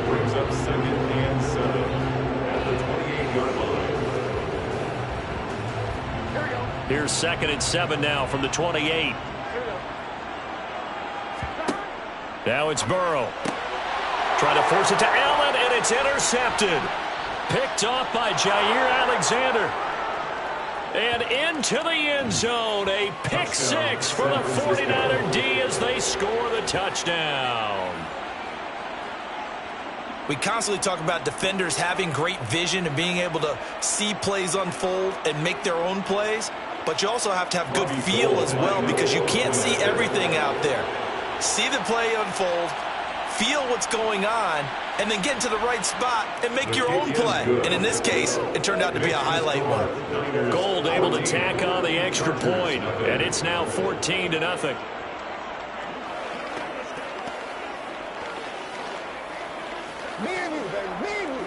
Brings up 2nd and 7 at the 28-yard line. Here's 2nd and 7 now from the 28. Now it's Burrow. Trying to force it to Allen, and it's intercepted. Picked off by Jair Alexander. And into the end zone. A pick 6 for the 49er D as they score the touchdown. We constantly talk about defenders having great vision and being able to see plays unfold and make their own plays. But you also have to have good feel as well because you can't see everything out there. See the play unfold, feel what's going on, and then get into the right spot and make your own play. And in this case, it turned out to be a highlight one. Gold able to tack on the extra point, and it's now 14-0. Me and you, baby. Me and you.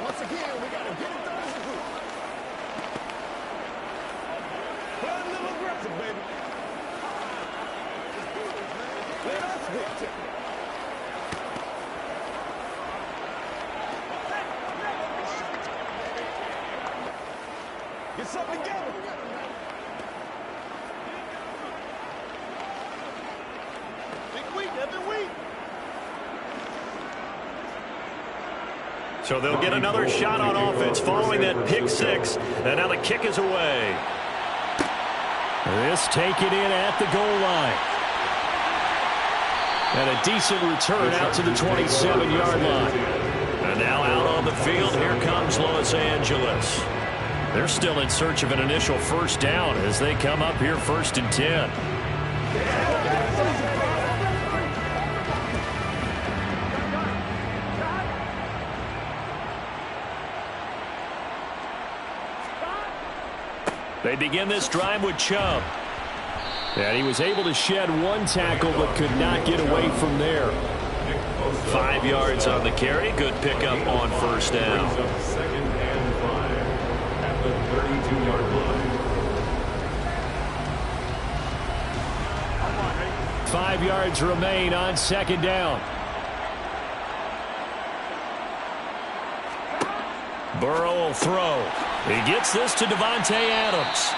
Once again, we got to get it done as a group. Play a little aggressive, baby. Let us get it. Get something together. So they'll get another shot on offense following that pick 6. And now the kick is away. This taken in at the goal line. And a decent return out to the 27-yard line. And now out on the field, here comes Los Angeles. They're still in search of an initial first down as they come up here 1st and 10. They begin this drive with Chubb. And he was able to shed one tackle but could not get away from there. 5 yards on the carry. Good pickup on first down. 2nd and 5 at the 32-yard line. 5 yards remain on 2nd down. Burrow will throw. He gets this to Davante Adams.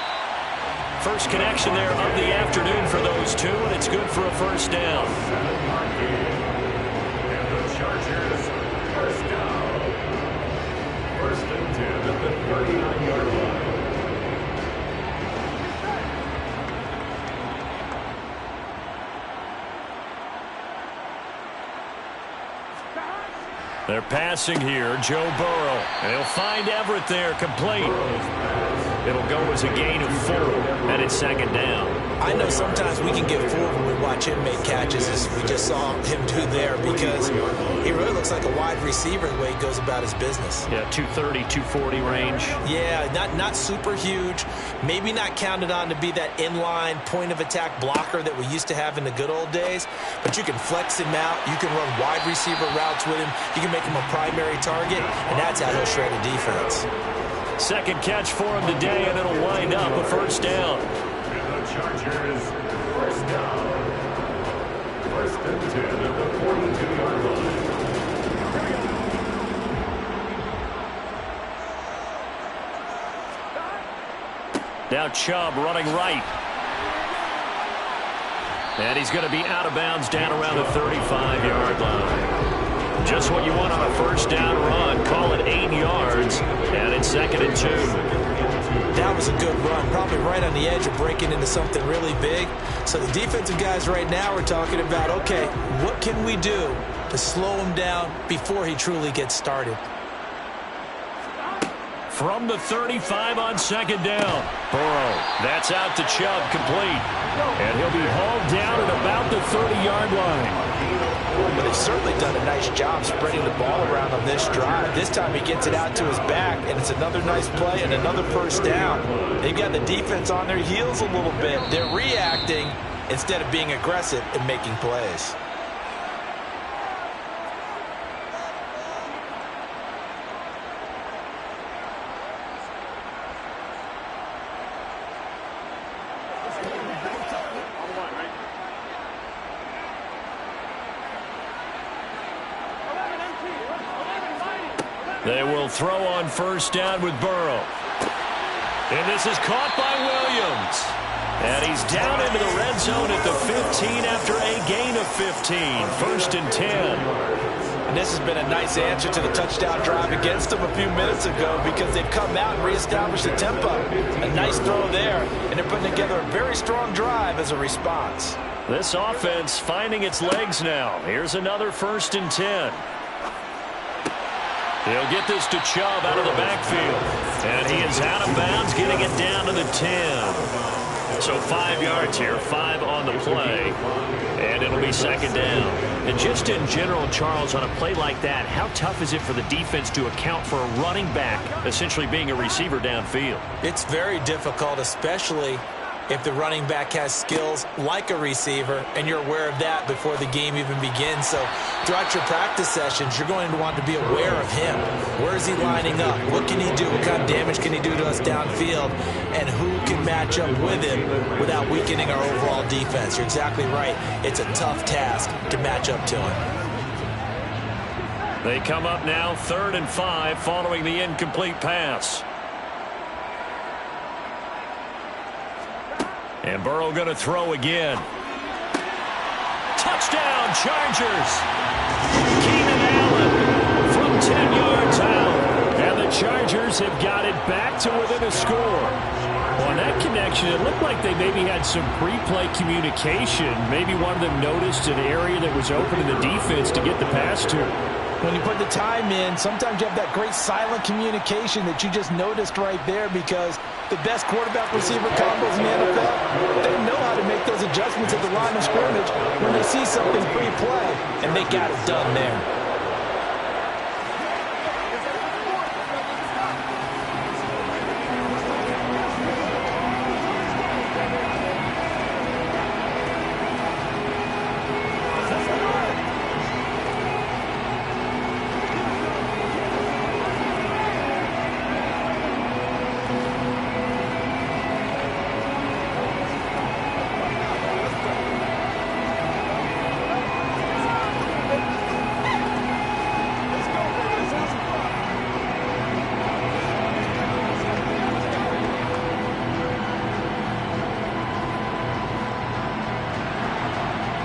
First connection there of the afternoon for those two, and it's good for a first down. And the Chargers, first down. 1st and 10 at the 39-yard line. They're passing here, Joe Burrow. And he'll find Everett there, complete. It'll go as a gain of 4, and it's 2nd down. I know sometimes we can get fooled when we watch him make catches, as we just saw him do there, because he really looks like a wide receiver the way he goes about his business. Yeah, 230, 240 range. Yeah, not super huge. Maybe not counted on to be that inline point-of-attack blocker that we used to have in the good old days, but you can flex him out. You can run wide receiver routes with him. You can make him a primary target, and that's how he'll shred a defense. Second catch for him today, and it'll wind up a first down. And the Chargers, first down. 1st and 10 at the 42-yard line. Now Chubb running right. And he's going to be out of bounds down around the 35-yard line. Just what you want on a first down run. Call it 8 yards, and it's 2nd and 2. That was a good run, probably right on the edge of breaking into something really big. So the defensive guys right now are talking about, okay, what can we do to slow him down before he truly gets started? from the 35 on second down. Burrow, that's out to Chubb, complete. And he'll be hauled down at about the 30-yard line. But they've certainly done a nice job spreading the ball around on this drive. This time he gets it out to his back, and it's another nice play and another first down. They've got the defense on their heels a little bit. They're reacting instead of being aggressive and making plays. They will throw on first down with Burrow. And this is caught by Williams. And he's down into the red zone at the 15 after a gain of 15. First and 10. And this has been a nice answer to the touchdown drive against them a few minutes ago because they've come out and reestablished the tempo. A nice throw there, and they're putting together a very strong drive as a response. This offense finding its legs now. Here's another first and 10. He'll get this to Chubb out of the backfield. And he is out of bounds, getting it down to the 10. So 5 yards here, 5 on the play. And it'll be second down. And just in general, Charles, on a play like that, how tough is it for the defense to account for a running back essentially being a receiver downfield? It's very difficult, especially if the running back has skills like a receiver, and you're aware of that before the game even begins. So throughout your practice sessions, you're going to want to be aware of him. Where is he lining up? What can he do? What kind of damage can he do to us downfield? And who can match up with him without weakening our overall defense? You're exactly right. It's a tough task to match up to him. They come up now 3rd and 5 following the incomplete pass. And Burrow going to throw again. Touchdown, Chargers. Keenan Allen from 10 yards out. And the Chargers have got it back to within a score. On that connection, it looked like they maybe had some pre-play communication. Maybe one of them noticed an area that was open in the defense to get the pass to. When you put the time in, sometimes you have that great silent communication that you just noticed right there because the best quarterback-receiver combos in the NFL, they know how to make those adjustments at the line of scrimmage when they see something pre-play, and they got it done there.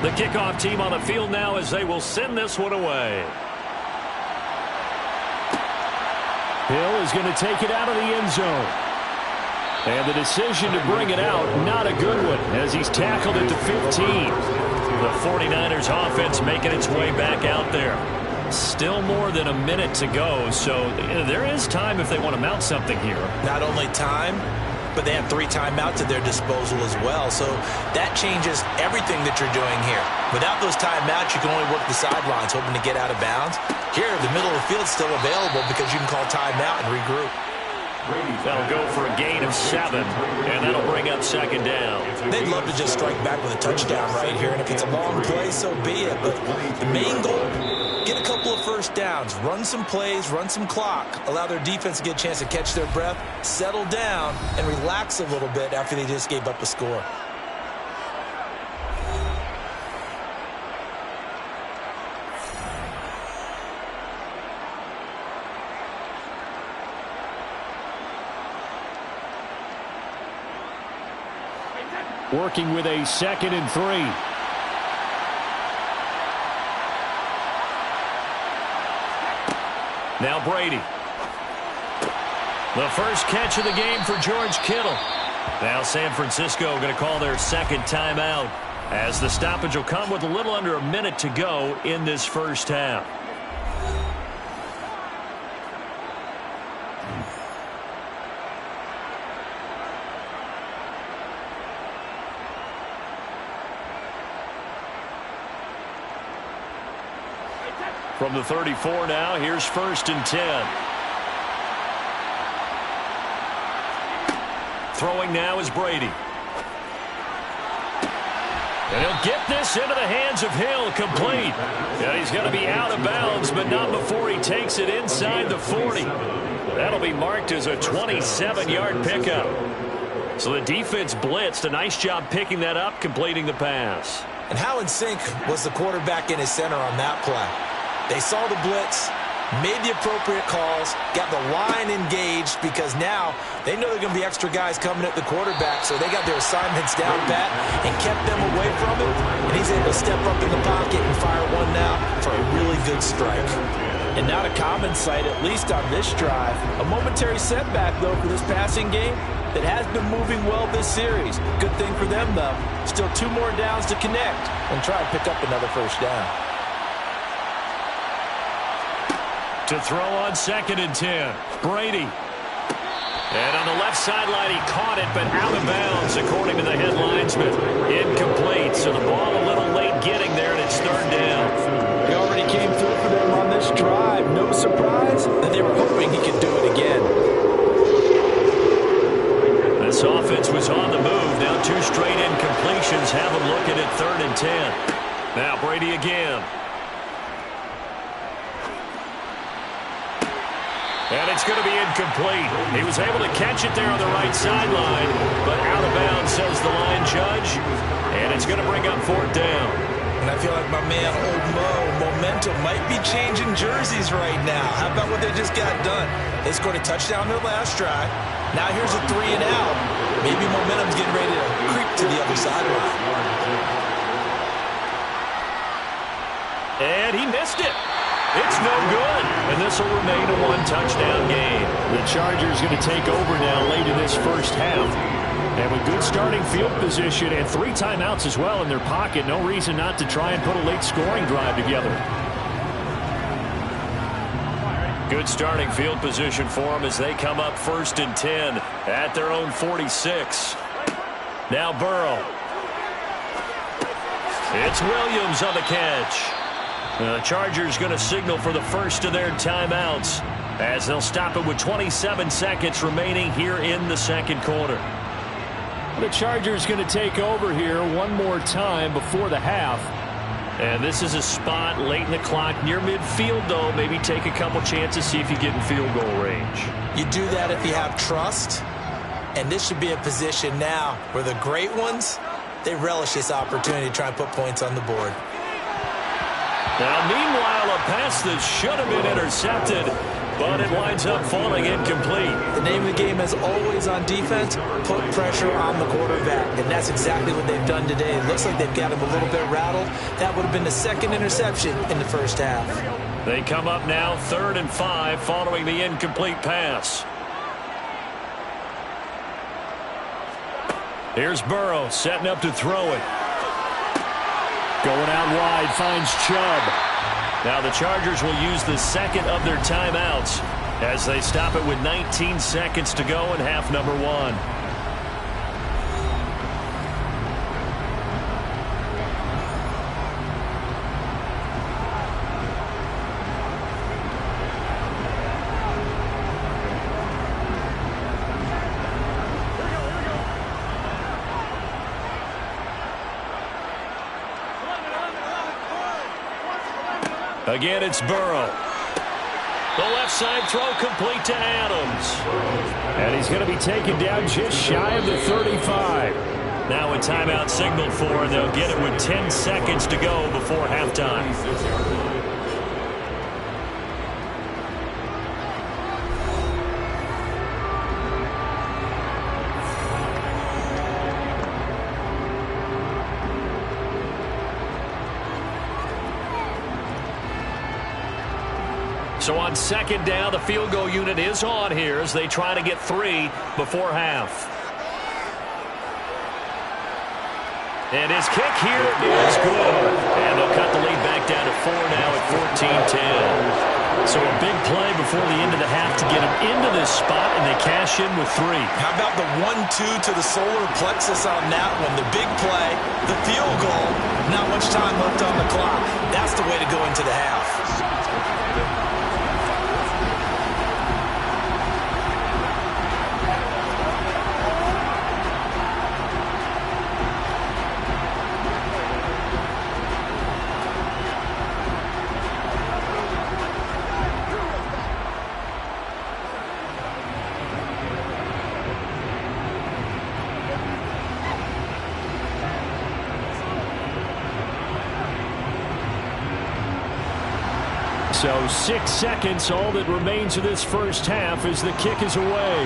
The kickoff team on the field now as they will send this one away. Hill is going to take it out of the end zone. And the decision to bring it out, not a good one, as he's tackled at the 15. The 49ers offense making its way back out there. Still more than a minute to go, so there is time if they want to mount something here. Not only time, but they have 3 timeouts at their disposal as well. So that changes everything that you're doing here. Without those timeouts, you can only work the sidelines, hoping to get out of bounds. Here, the middle of the field is still available because you can call timeout and regroup. They'll go for a gain of 7, and that'll bring up second down. They'd love to just strike back with a touchdown right here, and if it's a long play, so be it. But the main goal, get a couple of first downs, run some plays, run some clock, allow their defense to get a chance to catch their breath, settle down, and relax a little bit after they just gave up a score. Working with a 2nd and 3. Now Brady. The first catch of the game for George Kittle. Now San Francisco going to call their second timeout as the stoppage will come with a little under a minute to go in this first half. From the 34 now, here's 1st and 10. Throwing now is Brady. And he'll get this into the hands of Hill, complete. And he's going to be out of bounds, but not before he takes it inside the 40. That'll be marked as a 27-yard pickup. So the defense blitzed. A nice job picking that up, completing the pass. And how in sync was the quarterback in his center on that play? They saw the blitz, made the appropriate calls, got the line engaged because now they know there are going to be extra guys coming at the quarterback, so they got their assignments down pat and kept them away from him, and he's able to step up in the pocket and fire one now for a really good strike. And not a common sight, at least on this drive. A momentary setback, though, for this passing game that has been moving well this series. Good thing for them, though. Still 2 more downs to connect and try and pick up another first down. To throw on 2nd and 10, Brady. And on the left sideline, he caught it, but out of bounds, according to the head linesman. Incomplete, so the ball a little late getting there, and it's 3rd down. He already came through for them on this drive. No surprise that they were hoping he could do it again. This offense was on the move. Now 2 straight incompletions have them looking at 3rd and 10. Now Brady again. And it's going to be incomplete. He was able to catch it there on the right sideline, but out of bounds, says the line judge. And it's going to bring up 4th down. And I feel like my man, Old Mo, momentum might be changing jerseys right now. How about what they just got done? They scored a touchdown their last drive. Now here's a 3 and out. Maybe momentum's getting ready to creep to the other sideline. And he missed it. It's no good, and this will remain a 1-touchdown game. The Chargers going to take over now late in this first half. And with good starting field position and 3 timeouts as well in their pocket, no reason not to try and put a late scoring drive together. Good starting field position for them as they come up 1st and 10 at their own 46. Now Burrow. It's Williams on the catch. The Chargers going to signal for the first of their timeouts as they'll stop it with 27 seconds remaining here in the 2nd quarter. The Chargers going to take over here one more time before the half. And this is a spot late in the clock near midfield, though. Maybe take a couple chances, see if you get in field goal range. You do that if you have trust. And this should be a position now where the great ones, they relish this opportunity to try and put points on the board. Now, meanwhile, a pass that should have been intercepted, but it winds up falling incomplete. The name of the game, as always on defense, put pressure on the quarterback, and that's exactly what they've done today. It looks like they've got him a little bit rattled. That would have been the 2nd interception in the first half. They come up now 3rd and 5 following the incomplete pass. Here's Burrow setting up to throw it. Going out wide, finds Chubb. Now the Chargers will use the 2nd of their timeouts as they stop it with 19 seconds to go in half number 1. Again, it's Burrow. The left side throw complete to Adams. And he's going to be taken down just shy of the 35. Now a timeout signaled for, and they'll get it with 10 seconds to go before halftime. So on 2nd down, the field goal unit is on here as they try to get 3 before half. And his kick here is good. And they'll cut the lead back down to 4 now at 14-10. So a big play before the end of the half to get them into this spot, and they cash in with 3. How about the 1-2 to the solar plexus on that one? The big play, the field goal, not much time left on the clock. That's the way to go into the half. So 6 seconds, all that remains of this first half as the kick is away.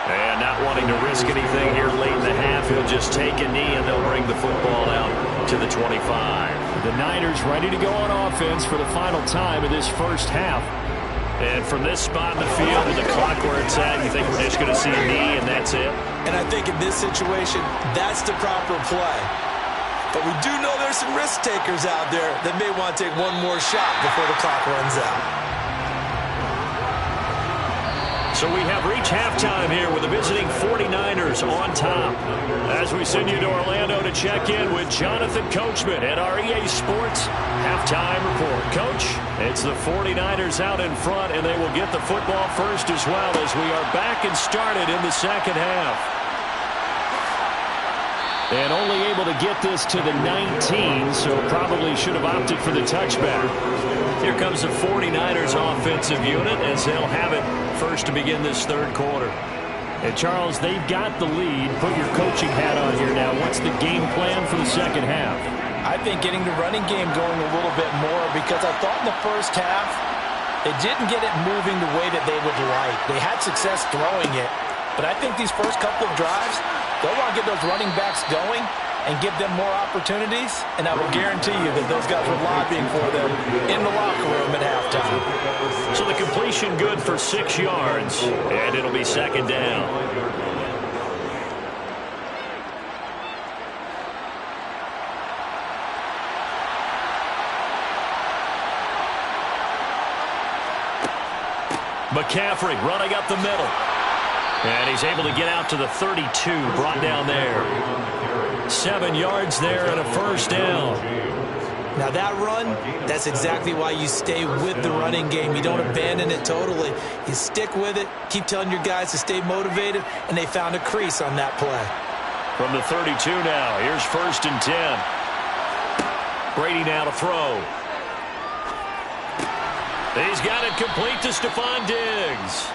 And not wanting to risk anything here late in the half, he'll just take a knee and they'll bring the football out to the 25. The Niners ready to go on offense for the final time of this first half. And from this spot in the field with the clock where it's at, you think we're just going to see a knee and that's it? And I think in this situation, that's the proper play. But we do know there's some risk takers out there that may want to take one more shot before the clock runs out. So we have reached halftime here with the visiting 49ers on top. As we send you to Orlando to check in with Jonathan Coachman at our EA Sports Halftime Report. Coach, it's the 49ers out in front, and they will get the football first as well as we are back and started in the second half. And only able to get this to the 19, so probably should have opted for the touchback. Here comes the 49ers offensive unit as they'll have it first to begin this third quarter. And Charles, they've got the lead. Put your coaching hat on here now. What's the game plan for the second half? I think getting the running game going a little bit more, because I thought in the first half they didn't get it moving the way that they would like. They had success throwing it, but I think these first couple of drives, they'll want to get those running backs going and give them more opportunities, and I will guarantee you that those guys were lobbying for them in the locker room at halftime. So the completion good for 6 yards, and it'll be second down. McCaffrey running up the middle. And he's able to get out to the 32, brought down there. 7 yards there and a first down. Now that run, that's exactly why you stay with the running game. You don't abandon it totally. You stick with it, keep telling your guys to stay motivated, and they found a crease on that play. From the 32 now, here's first and 10. Brady now to throw. He's got it complete to Stephon Diggs.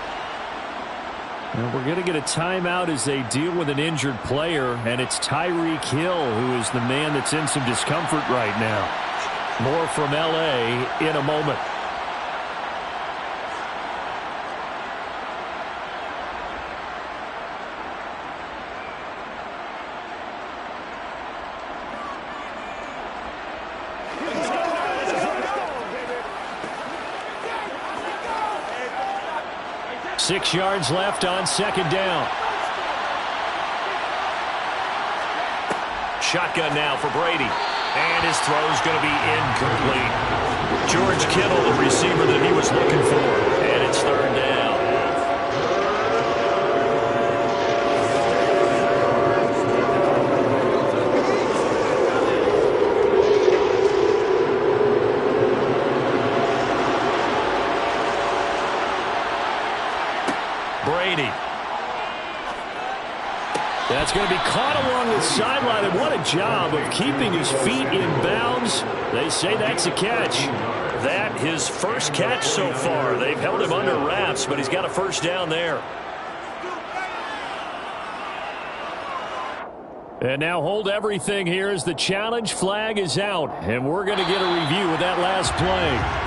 And we're going to get a timeout as they deal with an injured player, and it's Tyreek Hill who is the man that's in some discomfort right now. More from L.A. in a moment. Six yards left on second down. Shotgun now for Brady. And his throw's going to be incomplete. George Kittle, the receiver that he was looking for. And it's third down. Brady. That's going to be caught along the sideline, and what a job of keeping his feet in bounds. They say that's a catch. That his first catch so far. They've held him under wraps, but he's got a first down there. And now hold everything here as the challenge flag is out, and we're going to get a review of that last play.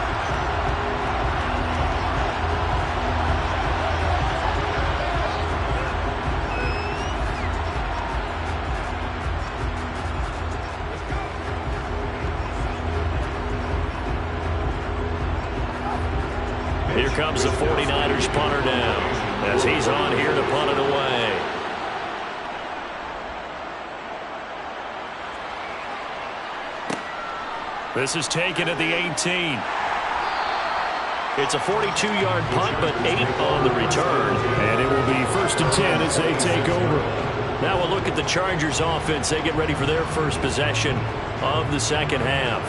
Here comes the 49ers punter down as he's on here to punt it away. This is taken at the 18. It's a 42-yard punt, but 8 on the return. And it will be 1st and 10 as they take over. Now we'll look at the Chargers offense. They get ready for their first possession of the second half.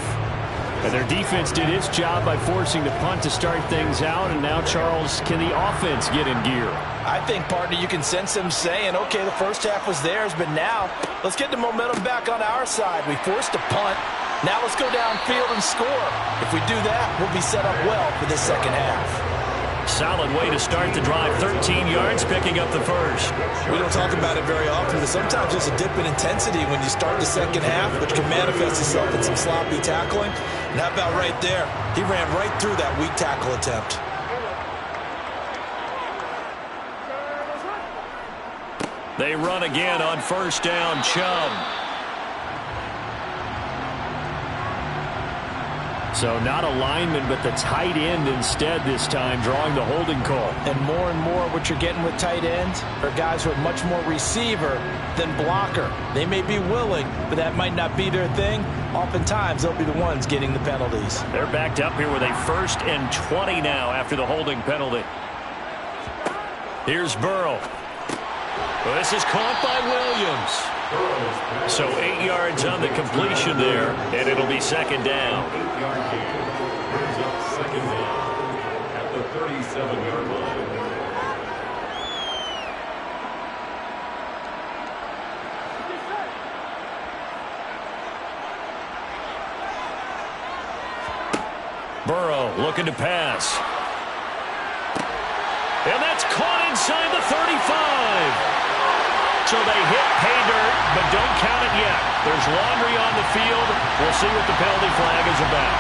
And their defense did its job by forcing the punt to start things out. And now, Charles, can the offense get in gear? I think, partner, you can sense them saying, okay, the first half was theirs, but now let's get the momentum back on our side. We forced a punt. Now let's go downfield and score. If we do that, we'll be set up well for this second half. Solid way to start the drive. 13 yards, picking up the first. We don't talk about it very often, but sometimes there's a dip in intensity when you start the second half, which can manifest itself in some sloppy tackling. And how about right there? He ran right through that weak tackle attempt. They run again on first down. Chubb. So not a lineman, but the tight end instead this time, drawing the holding call. And more what you're getting with tight ends are guys who are much more receiver than blocker. They may be willing, but that might not be their thing. Oftentimes, they'll be the ones getting the penalties. They're backed up here with a 1st and 20 now after the holding penalty. Here's Burrow. Well, this is caught by Williams. So 8 yards on the completion there, and it'll be second down. 8-yard gain. Brings up second down at the 37-yard line. Burrow looking to pass. And that's caught inside the 35. So they hit pay dirt, but don't count it yet. There's laundry on the field. We'll see what the penalty flag is about.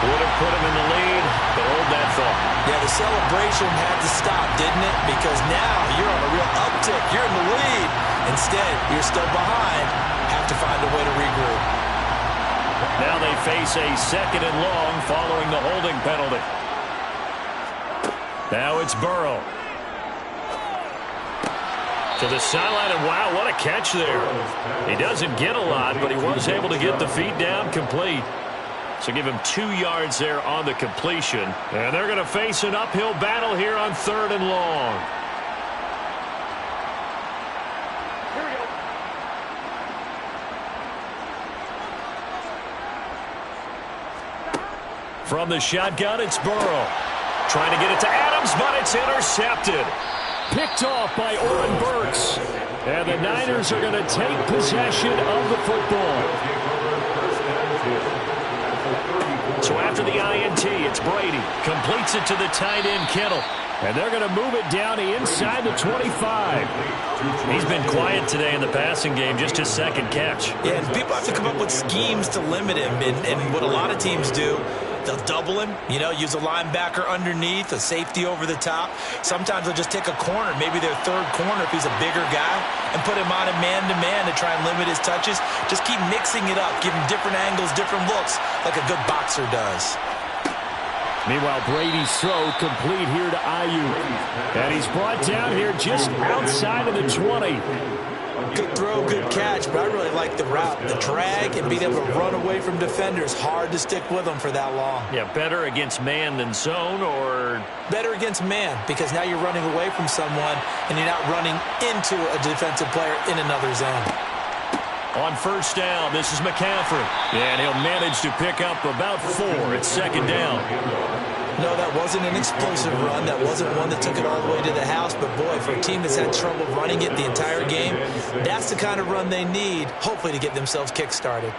Would have put him in the lead, but hold that thought. Yeah, the celebration had to stop, didn't it? Because now you're on a real uptick. You're in the lead. Instead, you're still behind. Have to find a way to regroup. Now they face a 2nd and long following the holding penalty. Now it's Burrow. To the sideline, and wow, what a catch there. He doesn't get a lot, but he was able to get the feet down complete. So give him 2 yards there on the completion. And they're going to face an uphill battle here on 3rd and long. From the shotgun, it's Burrow. Trying to get it to Adams, but it's intercepted. Picked off by Oren Burks. And the Niners are going to take possession of the football. So after the INT, it's Brady. Completes it to the tight end, Kittle. And they're going to move it down to inside the 25. He's been quiet today in the passing game, just his 2nd catch. Yeah, and people have to come up with schemes to limit him. And what a lot of teams do, they'll double him, use a linebacker underneath, a safety over the top. Sometimes they'll just take a corner, maybe their 3rd corner if he's a bigger guy, and put him on a man-to-man to try and limit his touches. Just keep mixing it up, give him different angles, different looks, like a good boxer does. Meanwhile, Brady's throw complete here to Ayuk. And he's brought down here just outside of the 20. Good throw, good catch, but I really like the route. The drag and being able to run away from defenders, hard to stick with them for that long. Yeah, better against man than zone, or? Better against man, because now you're running away from someone and you're not running into a defensive player in another zone. On first down, this is McCaffrey. And he'll manage to pick up about 4 at 2nd down. No, that wasn't an explosive run. That wasn't one that took it all the way to the house. But, boy, for a team that's had trouble running it the entire game, that's the kind of run they need, hopefully, to get themselves kick-started.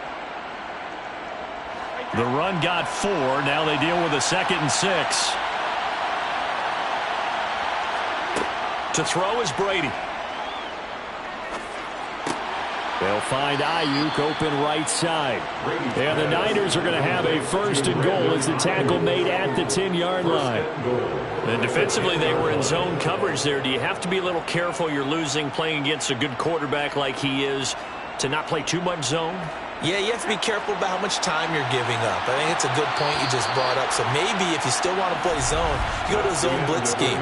The run got 4. Now they deal with a 2nd and 6. To throw is Brady. They'll find Ayuk open right side. And the Niners are going to have a 1st and goal as the tackle made at the 10-yard line. And defensively, they were in zone coverage there. Do you have to be a little careful? You're losing playing against a good quarterback like he is to not play too much zone? Yeah, you have to be careful about how much time you're giving up. I think it's a good point you just brought up. So maybe if you still want to play zone, you go to a zone blitz scheme,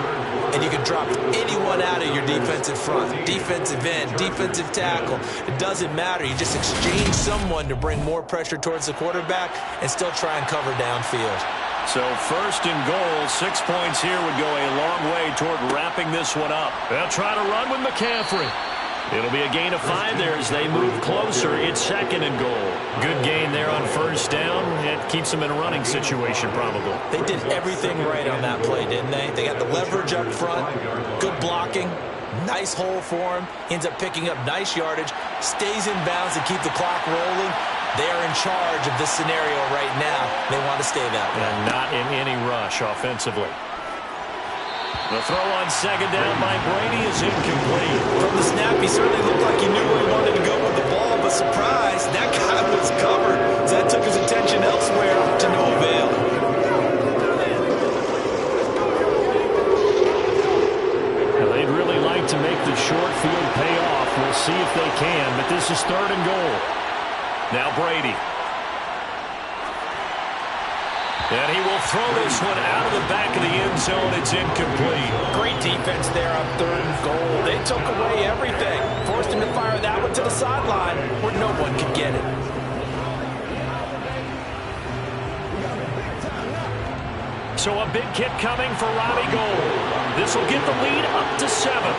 and you can drop anyone out of your defensive front, defensive end, defensive tackle. It doesn't matter. You just exchange someone to bring more pressure towards the quarterback and still try and cover downfield. So first and goal, 6 points here would go a long way toward wrapping this one up. They'll try to run with McCaffrey. It'll be a gain of 5 there as they move closer. It's second and goal. Good gain there on first down. It keeps them in a running situation probably. They did everything right on that play, didn't they? They got the leverage up front, good blocking, nice hole for him, ends up picking up nice yardage, stays in bounds to keep the clock rolling. They are in charge of this scenario right now. They want to stay that way. And not in any rush offensively. The throw on second down by Brady is incomplete. From the snap, he certainly looked like he knew where he wanted to go with the ball, but surprise, that guy was covered. So that took his attention elsewhere to no avail. Now, they'd really like to make the short field pay off. We'll see if they can, but this is third and goal. Now Brady. And he will throw this one out of the back of the end zone. It's incomplete. Great defense there on third and goal. They took away everything. Forced him to fire that one to the sideline where no one could get it. So a big kick coming for Robbie Gould. This will get the lead up to 7.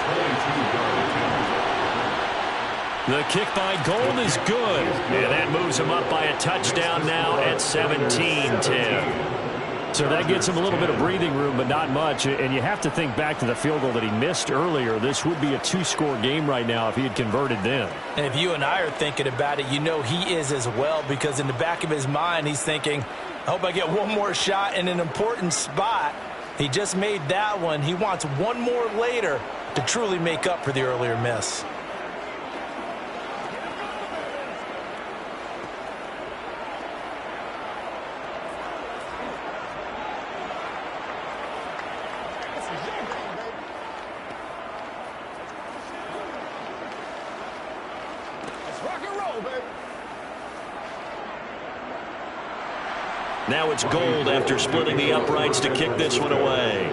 The kick by Gould is good. And that moves him up by a touchdown now at 17-10. So that gets him a little bit of breathing room, but not much. And you have to think back to the field goal that he missed earlier. This would be a 2-score game right now if he had converted then. And if you and I are thinking about it, you know he is as well, because in the back of his mind, he's thinking, I hope I get one more shot in an important spot. He just made that one. He wants one more later to truly make up for the earlier miss. Now it's Gould after splitting the uprights to kick this one away.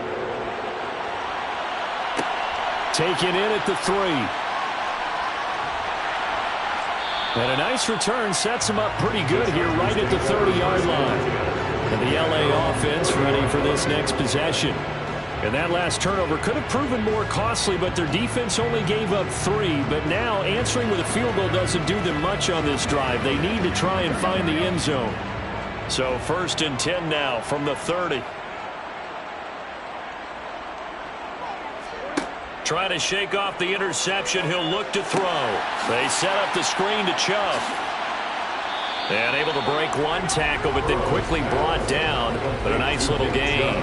Taken in at the 3. And a nice return sets him up pretty good here right at the 30-yard line. And the LA offense ready for this next possession. And that last turnover could have proven more costly, but their defense only gave up 3. But now answering with a field goal doesn't do them much on this drive. They need to try and find the end zone. So first and 10 now from the 30. Trying to shake off the interception. He'll look to throw. They set up the screen to Chubb. And able to break one tackle, but then quickly brought down. But a nice little gain.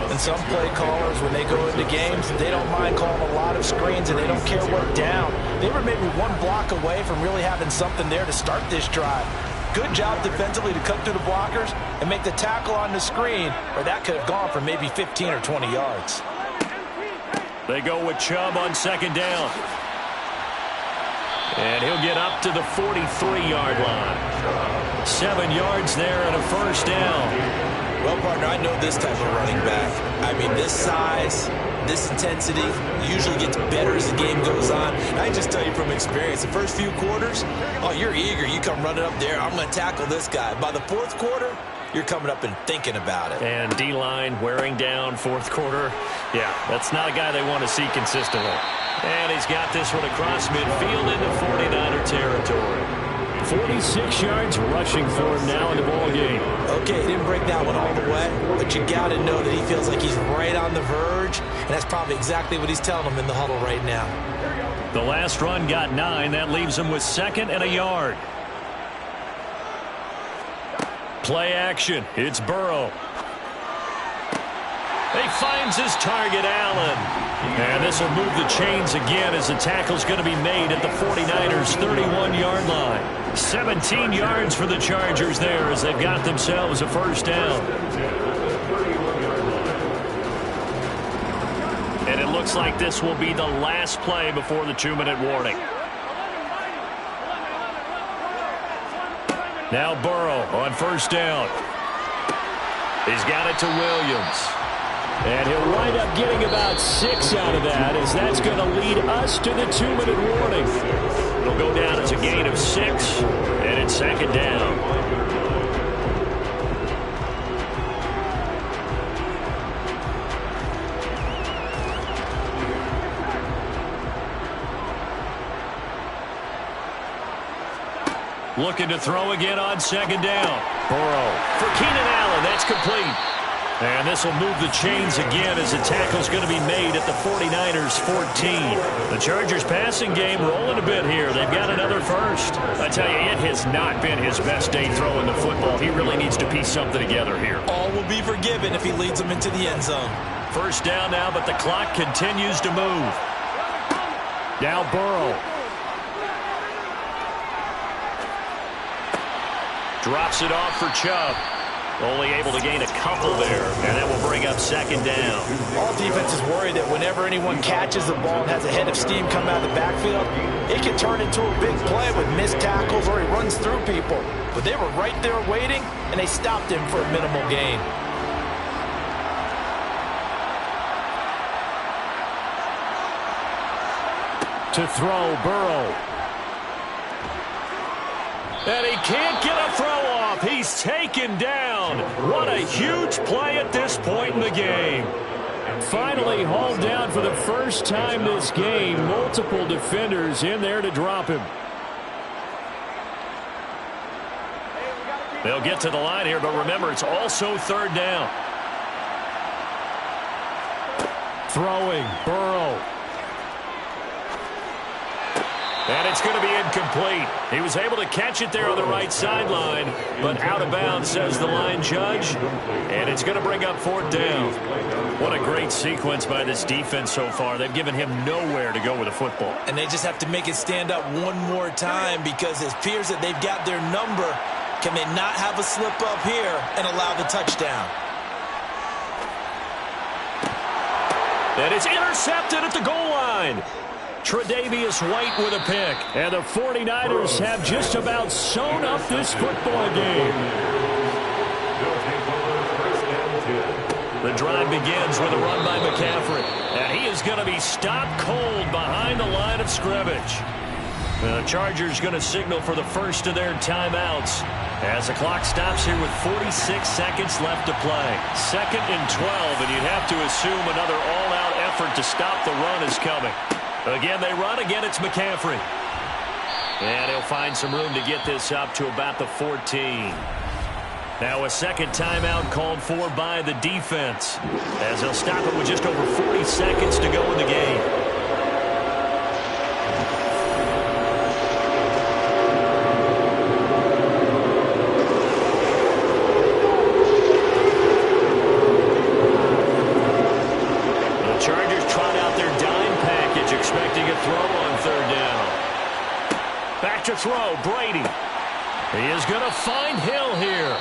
And some play callers, when they go into games, they don't mind calling a lot of screens, and they don't care what down. They were maybe one block away from really having something there to start this drive. Good job defensively to cut through the blockers and make the tackle on the screen, or that could have gone for maybe 15 or 20 yards. They go with Chubb on second down. And he'll get up to the 43-yard line. 7 yards there and a first down. Well, partner, I know this type of running back. I mean, this size, this intensity usually gets better as the game goes on. And I just tell you from experience, the first few quarters, oh, you're eager. You come running up there, I'm going to tackle this guy. By the fourth quarter, you're coming up and thinking about it. And D-line wearing down fourth quarter. Yeah, that's not a guy they want to see consistently. And he's got this one across midfield into 49er territory. 46 yards rushing for him now in the ball game. Okay, he didn't break that one all the way, but you got to know that he feels like he's right on the verge, and that's probably exactly what he's telling them in the huddle right now. The last run got 9. That leaves him with 2nd and a yard. Play action. It's Burrow. He finds his target, Allen. And this will move the chains again as the tackle's going to be made at the 49ers' 31-yard line. 17 yards for the Chargers there as they've got themselves a first down. And it looks like this will be the last play before the 2-minute warning. Now Burrow on first down. He's got it to Williams. And he'll wind up getting about 6 out of that, as that's going to lead us to the 2-minute warning. It'll go down as a gain of 6, and it's second down. Looking to throw again on second down. Burrow for Keenan Allen. That's complete. And this will move the chains again as the tackle's going to be made at the 49ers 14. The Chargers passing game rolling a bit here. They've got another first. I tell you, it has not been his best day throwing the football. He really needs to piece something together here. All will be forgiven if he leads them into the end zone. First down now, but the clock continues to move. Now Burrow. Drops it off for Chubb. Only able to gain a couple there, and that will bring up second down. All defenses worry that whenever anyone catches the ball and has a head of steam come out of the backfield, it can turn into a big play with missed tackles or he runs through people. But they were right there waiting, and they stopped him for a minimal gain. To throw, Burrow. And he can't get a throw off. He's taken down. What a huge play at this point in the game. Finally hauled down for the first time this game. Multiple defenders in there to drop him. They'll get to the line here, but remember, it's also third down. Throwing, Burrow. And it's going to be incomplete. He was able to catch it there on the right sideline, but out of bounds, says the line judge. And it's going to bring up fourth down. What a great sequence by this defense so far. They've given him nowhere to go with the football. And they just have to make it stand up one more time, because it appears that they've got their number. Can they not have a slip up here and allow the touchdown? And it's intercepted at the goal line. Tre'Davious White with a pick. And the 49ers have just about sewn up this football game. The drive begins with a run by McCaffrey. And he is going to be stopped cold behind the line of scrimmage. The Chargers going to signal for the first of their timeouts as the clock stops here with 46 seconds left to play. 2nd and 12, and you'd have to assume another all-out effort to stop the run is coming. Again, they run. Again, it's McCaffrey. And he'll find some room to get this up to about the 14. Now a second timeout called for by the defense, as they'll stop it with just over 40 seconds to go in the game. To throw, Brady. He is going to find Hill here.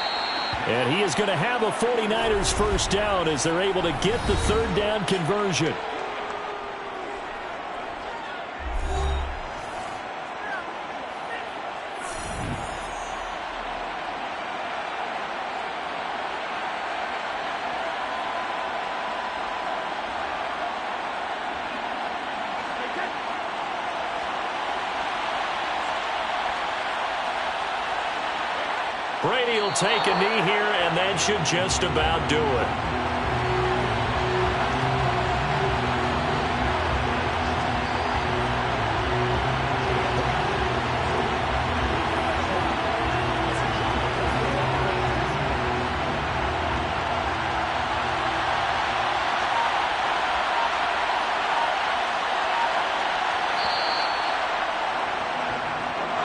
And he is going to have a 49ers first down as they're able to get the third down conversion. Brady will take a knee here, and that should just about do it.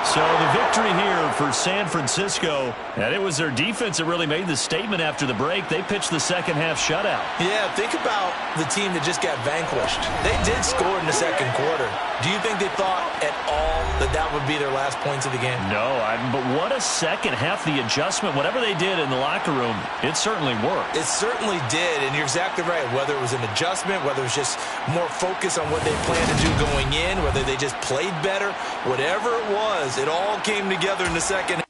So the victory here for San Francisco, and it was their defense that really made the statement after the break. They pitched the second half shutout. Yeah, think about the team that just got vanquished. They did score in the second quarter. Do you think they thought at all that that would be their last points of the game? No, but what a second half. The adjustment, whatever they did in the locker room, it certainly worked. It certainly did, and you're exactly right. Whether it was an adjustment, whether it was just more focus on what they planned to do going in, whether they just played better, whatever it was, it all came together in the second half.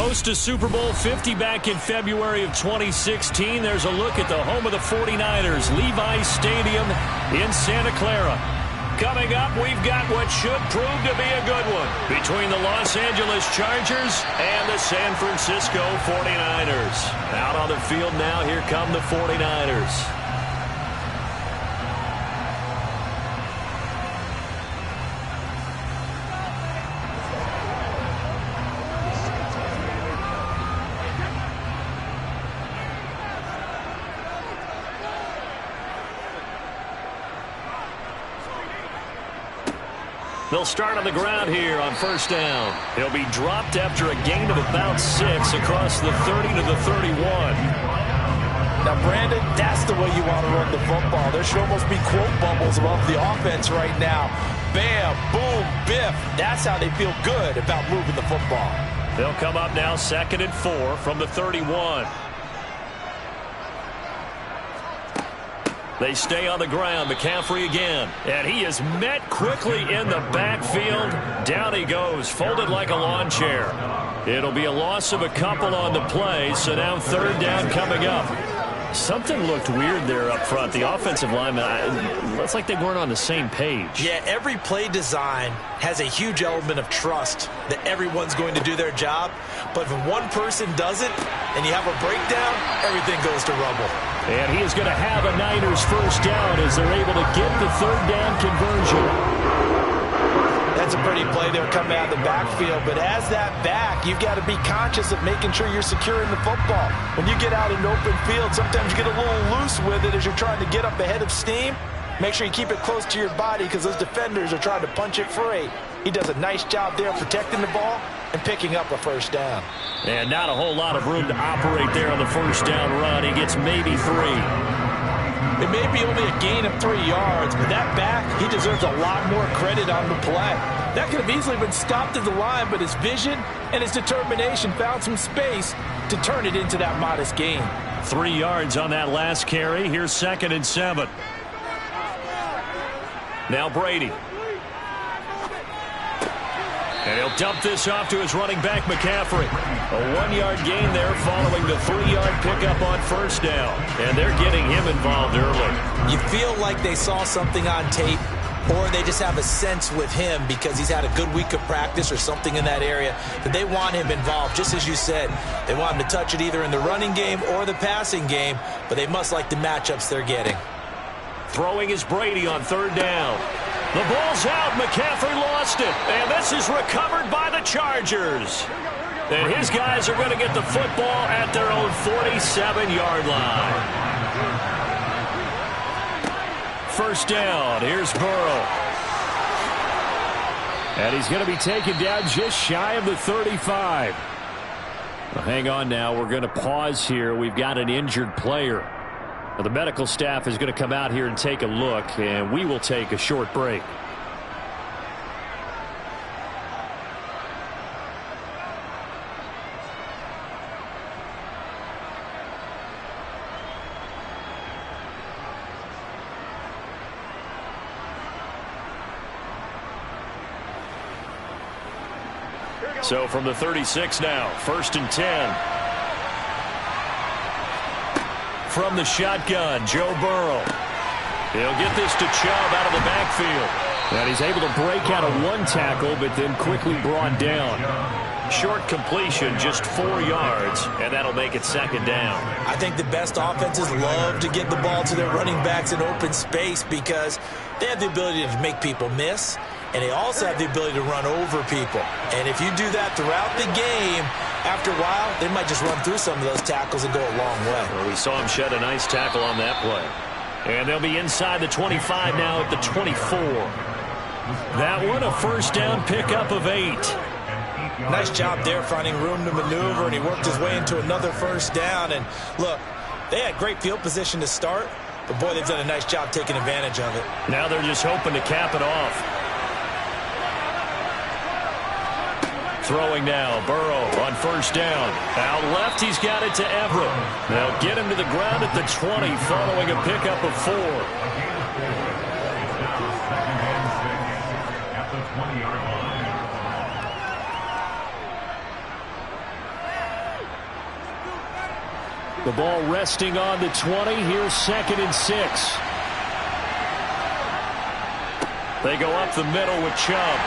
host to Super Bowl 50 back in February of 2016. There's a look at the home of the 49ers, Levi's Stadium in Santa Clara. Coming up, we've got what should prove to be a good one between the Los Angeles Chargers and the San Francisco 49ers. Out on the field now, here come the 49ers. They'll start on the ground here on first down. He'll be dropped after a gain of about 6 across the 30 to the 31. Now, Brandon, that's the way you want to run the football. There should almost be quote bubbles above the offense right now. Bam, boom, biff. That's how they feel good about moving the football. They'll come up now 2nd and 4 from the 31. They stay on the ground. McCaffrey again. And he is met quickly in the backfield. Down he goes, folded like a lawn chair. It'll be a loss of a couple on the play, so now 3rd down coming up. Something looked weird there up front. The offensive linemen, it's like they weren't on the same page. Yeah, every play design has a huge element of trust that everyone's going to do their job. But if one person doesn't and you have a breakdown, everything goes to rubble. And he is going to have a Niners first down as they're able to get the 3rd down conversion. That's a pretty play there coming out of the backfield. But as that back, you've got to be conscious of making sure you're securing the football. When you get out in open field, sometimes you get a little loose with it as you're trying to get up ahead of steam. Make sure you keep it close to your body because those defenders are trying to punch it free. He does a nice job there protecting the ball and picking up a first down. And not a whole lot of room to operate there on the first down run. He gets maybe 3. It may be only a gain of 3 yards, but that back, he deserves a lot more credit on the play. That could have easily been stopped at the line, but his vision and his determination found some space to turn it into that modest gain. 3 yards on that last carry. Here's 2nd and 7. Now Brady. And he'll dump this off to his running back, McCaffrey. A 1-yard gain there following the 3-yard pickup on first down. And they're getting him involved early. You feel like they saw something on tape, or they just have a sense with him because he's had a good week of practice or something in that area that they want him involved. Just as you said, they want him to touch it either in the running game or the passing game, but they must like the matchups they're getting. Throwing is Brady on 3rd down. The ball's out. McCaffrey lost it. And this is recovered by the Chargers. And his guys are going to get the football at their own 47-yard line. First down. Here's Burrow. And he's going to be taken down just shy of the 35. Well, hang on now. We're going to pause here. We've got an injured player. Now, the medical staff is going to come out here and take a look, and we will take a short break. So from the 36 now, 1st and 10. From the shotgun, Joe Burrow. He'll get this to Chubb out of the backfield. And he's able to break out of 1 tackle, but then quickly brought down. Short completion, just 4 yards, and that'll make it 2nd down. I think the best offenses love to get the ball to their running backs in open space because they have the ability to make people miss, and they also have the ability to run over people. And if you do that throughout the game, after a while, they might just run through some of those tackles and go a long way. Well, we saw him shed a nice tackle on that play. And they'll be inside the 25 now at the 24. That one, a first down pickup of 8. Nice job there finding room to maneuver, and he worked his way into another first down. And look, they had great field position to start, but boy, they've done a nice job taking advantage of it. Now they're just hoping to cap it off. Throwing now, Burrow on first down. Out left, he's got it to Everett. They'll get him to the ground at the 20 following a pickup of 4. The ball resting on the 20. Here's 2nd and 6. They go up the middle with Chubb.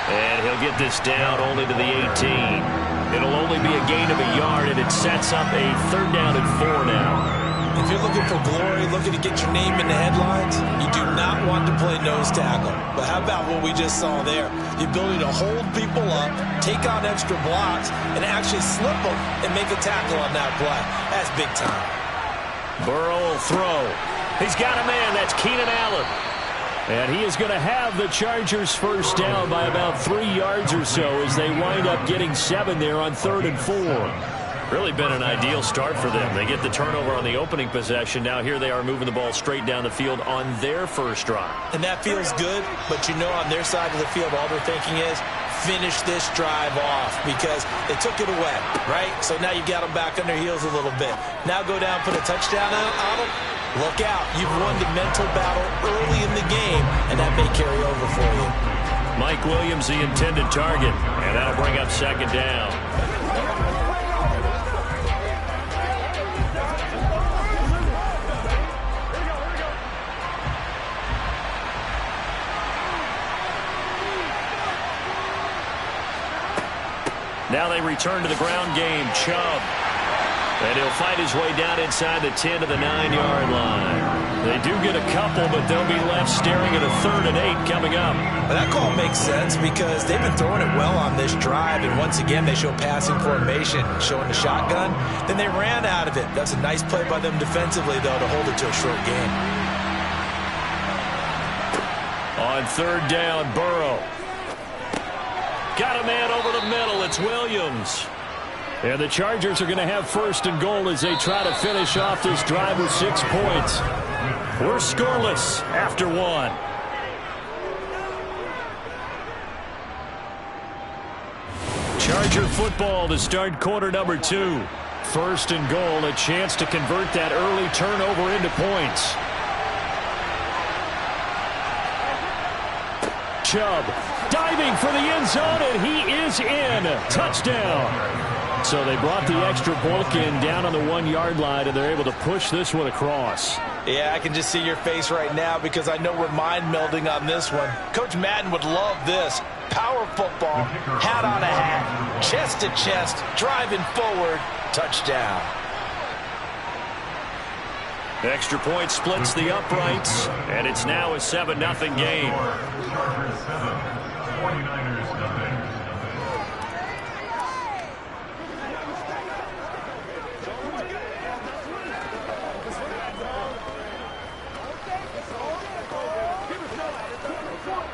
And he'll get this down only to the 18. It'll only be a gain of a yard, and it sets up a 3rd down and 4 now. If you're looking for glory, looking to get your name in the headlines, you do not want to play nose tackle. But how about what we just saw there? The ability to hold people up, take on extra blocks, and actually slip them and make a tackle on that play. That's big time. Burrow will throw. He's got a man. That's Keenan Allen. And he is going to have the Chargers first down by about 3 yards or so as they wind up getting 7 there on 3rd and 4. Really been an ideal start for them. They get the turnover on the opening possession. Now here they are moving the ball straight down the field on their first drive. And that feels good, but you know on their side of the field all they're thinking is finish this drive off because they took it away, right? So now you've got them back on their heels a little bit. Now go down, put a touchdown on them. Look out. You've won the mental battle early in the game, and that may carry over for you. Mike Williams, the intended target, and that'll bring up 2nd down. Now they return to the ground game. Chubb. And he'll fight his way down inside the 10 to the 9-yard line. They do get a couple, but they'll be left staring at a 3rd and 8 coming up. Well, that call makes sense because they've been throwing it well on this drive, and once again they show passing formation, showing the shotgun. Then they ran out of it. That's a nice play by them defensively, though, to hold it to a short game. On 3rd down, Burrow. Got a man over the middle. It's Williams. And the Chargers are going to have 1st and goal as they try to finish off this drive with 6 points. We're scoreless after 1. Charger football to start quarter number 2. 1st and goal, a chance to convert that early turnover into points. Chubb diving for the end zone, and he is in. Touchdown. So they brought the extra bulk in down on the 1-yard line, and they're able to push this one across. Yeah, I can just see your face right now because I know we're mind melding on this one. Coach Madden would love this. Power football, hat on a hat, chest to chest, driving forward, touchdown. Extra point splits the uprights, and it's now a 7-0 game. Chargers 7, 49ers nothing.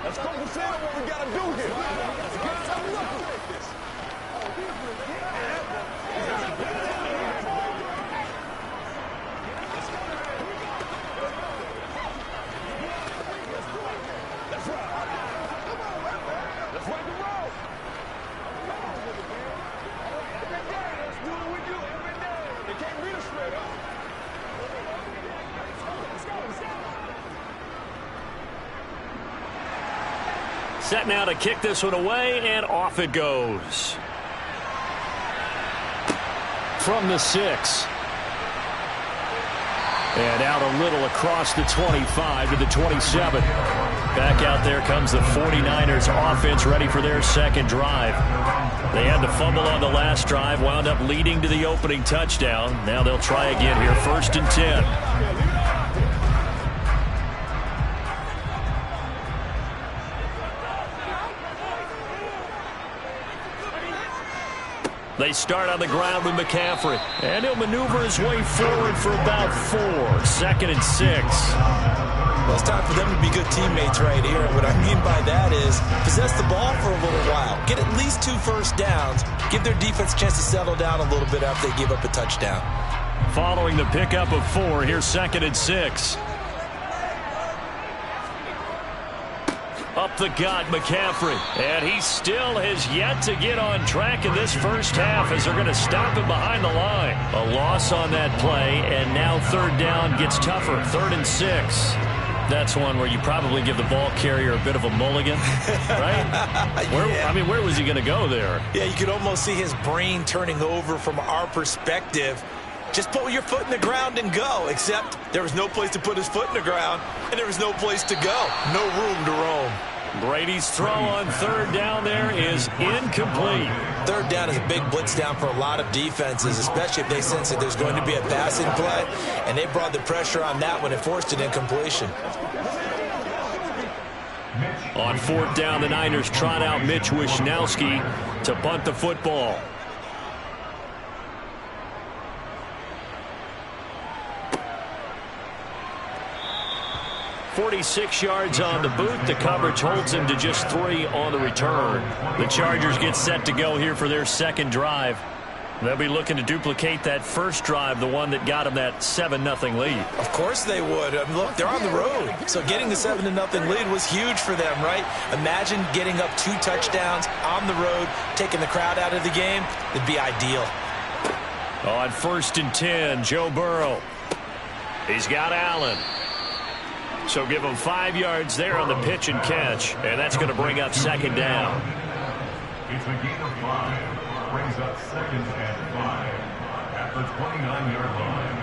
Let's focus in on what we got to do here. Let's get some look like this. That's right. Come on, let's rock and roll. Every day, let's do what we do every day. They can't beat us straight up. Let's go, let's go. Set now to kick this one away, and off it goes. From the 6. And out a little across the 25 to the 27. Back out there comes the 49ers offense ready for their 2nd drive. They had the fumble on the last drive, wound up leading to the opening touchdown. Now they'll try again here, 1st and 10. They start on the ground with McCaffrey. And he'll maneuver his way forward for about 4. 2nd and 6. Well, it's time for them to be good teammates right here. What I mean by that is possess the ball for a little while. Get at least 2 first downs. Give their defense a chance to settle down a little bit after they give up a touchdown. Following the pickup of 4, here's 2nd and 6. Up the gut, McCaffrey. And he still has yet to get on track in this first half as they're going to stop him behind the line. A loss on that play, and now 3rd down gets tougher. 3rd and 6. That's one where you probably give the ball carrier a bit of a mulligan, right? Yeah. I mean, where was he going to go there? Yeah, you could almost see his brain turning over from our perspective. Just put your foot in the ground and go, except there was no place to put his foot in the ground, and there was no place to go. No room to roam. Brady's throw on third down there is incomplete. Third down is a big blitz down for a lot of defenses, especially if they sense that there's going to be a passing play, and they brought the pressure on that one and forced an incompletion. On fourth down, the Niners trot out Mitch Wishnowski to punt the football. .46 yards on the boot. The coverage holds him to just 3 on the return. The Chargers get set to go here for their second drive. They'll be looking to duplicate that first drive, the one that got them that 7-0 lead. Of course they would. I mean, look, they're on the road. So getting the 7-0 lead was huge for them, right? Imagine getting up 2 touchdowns on the road, taking the crowd out of the game. It'd be ideal. On 1st and 10, Joe Burrow. He's got Allen. So give him 5 yards there on the pitch and catch, and that's going to bring up second down. It's a gain of 5. Brings up 2nd and 5 at the 29-yard line.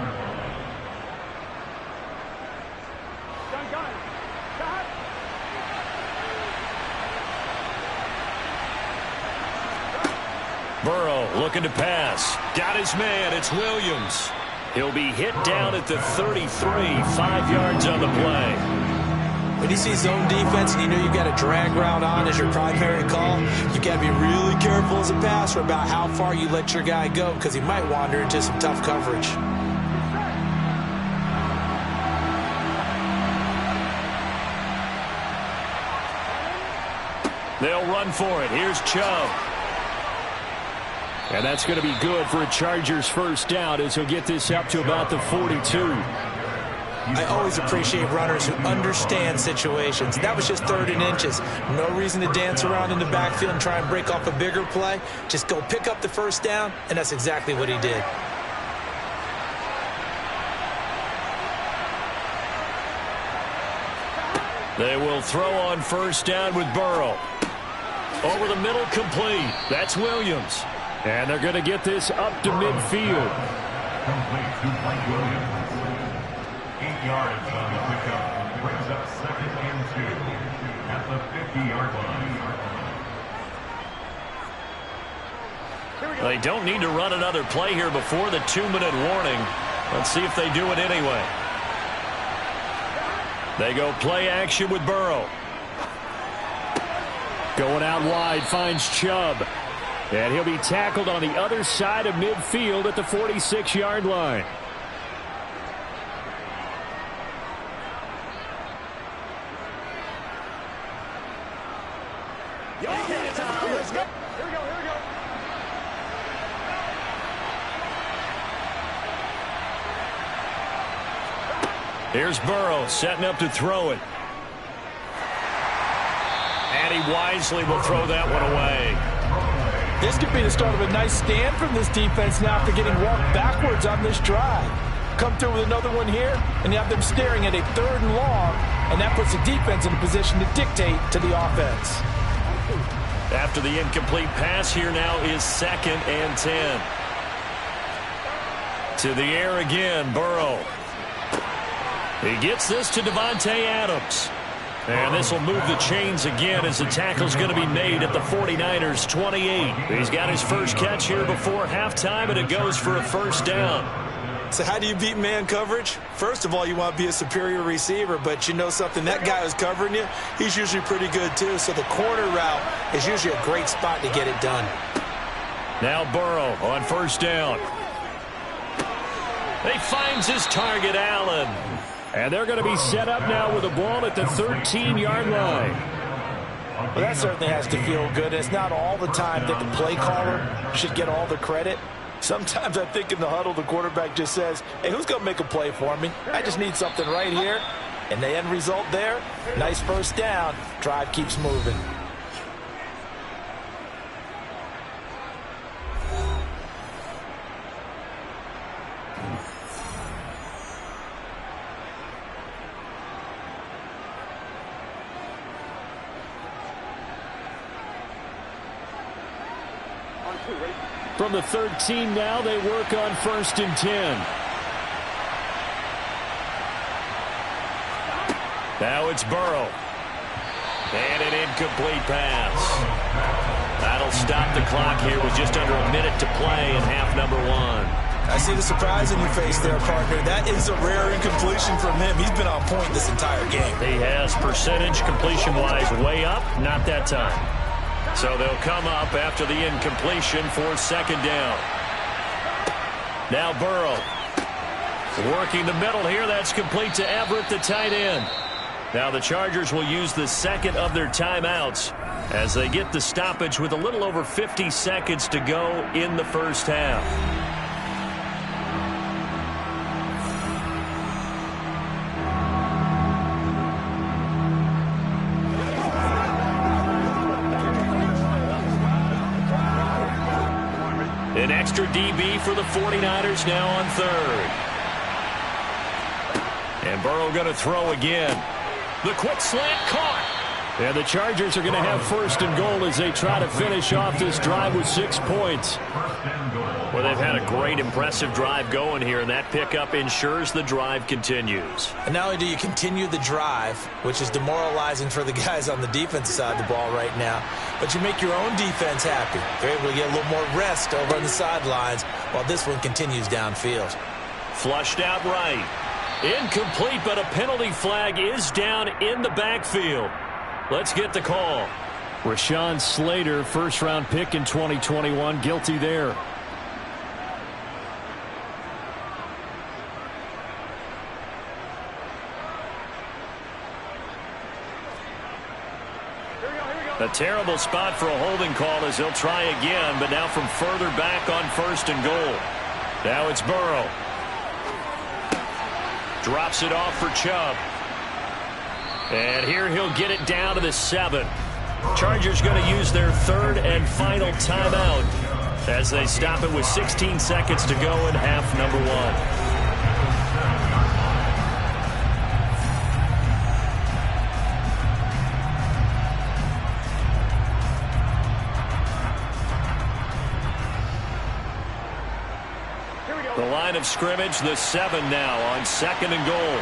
Burrow looking to pass. Got his man. It's Williams. He'll be hit down at the 33, 5 yards on the play. When you see zone defense and you know you've got a drag route on as your primary call, you've got to be really careful as a passer about how far you let your guy go because he might wander into some tough coverage. They'll run for it. Here's Chubb. And that's going to be good for a Chargers first down as he'll get this up to about the 42. I always appreciate runners who understand situations. That was just 3rd and inches. No reason to dance around in the backfield and try and break off a bigger play. Just go pick up the first down, and that's exactly what he did. They will throw on first down with Burrow. Over the middle, complete. That's Williams. And they're going to get this up to midfield. Complete to Mike Williams. 8 yards on the pickup. Brings up 2nd and 2 at the 50-yard line. They don't need to run another play here before the 2-minute warning. Let's see if they do it anyway. They go play action with Burrow. Going out wide, finds Chubb. And he'll be tackled on the other side of midfield at the 46-yard line. Let's go. Here we go. Here's Burrow setting up to throw it. And he wisely will throw that one away. This could be the start of a nice stand from this defense now after getting walked backwards on this drive. Come through with another one here, and you have them staring at a 3rd and long, and that puts the defense in a position to dictate to the offense. After the incomplete pass, here now is 2nd and 10. To the air again, Burrow. He gets this to Davante Adams. And this will move the chains again as the tackle's going to be made at the 49ers 28. He's got his first catch here before halftime, and it goes for a first down. So how do you beat man coverage? First of all, you want to be a superior receiver, but you know something, that guy who's covering you, he's usually pretty good too. So the corner route is usually a great spot to get it done. Now Burrow on first down. He finds his target, Allen. And they're going to be set up now with the ball at the 13-yard line. Well, that certainly has to feel good. It's not all the time that the play caller should get all the credit. Sometimes I think in the huddle, the quarterback just says, hey, who's going to make a play for me? I just need something right here. And the end result there, nice first down. Drive keeps moving. On 2, ready? From the 13 now, they work on 1st and 10. Now it's Burrow. And an incomplete pass. That'll stop the clock here with just under a minute to play in half number 1. I see the surprise in your face there, partner. That is a rare incompletion from him. He's been on point this entire game. He has percentage completion-wise way up, not that time. So they'll come up after the incompletion for 2nd down. Now Burrow. Working the middle here. That's complete to Everett, the tight end. Now the Chargers will use the 2nd of their timeouts as they get the stoppage with a little over 50 seconds to go in the first half. An extra DB for the 49ers now on 3rd. And Burrow going to throw again. The quick slant caught. And the Chargers are going to have 1st and goal as they try to finish off this drive with 6 points. Well, they've had a great, impressive drive going here, and that pickup ensures the drive continues. And not only do you continue the drive, which is demoralizing for the guys on the defensive side of the ball right now, but you make your own defense happy. They're able to get a little more rest over on the sidelines while this one continues downfield. Flushed out right. Incomplete, but a penalty flag is down in the backfield. Let's get the call. Rashawn Slater, first-round pick in 2021, guilty there. A terrible spot for a holding call as they'll try again, but now from further back on 1st and goal. Now it's Burrow. Drops it off for Chubb. And here he'll get it down to the 7. Chargers going to use their 3rd and final timeout as they stop it with 16 seconds to go in half number 1. The line of scrimmage, the 7 now on 2nd and goal.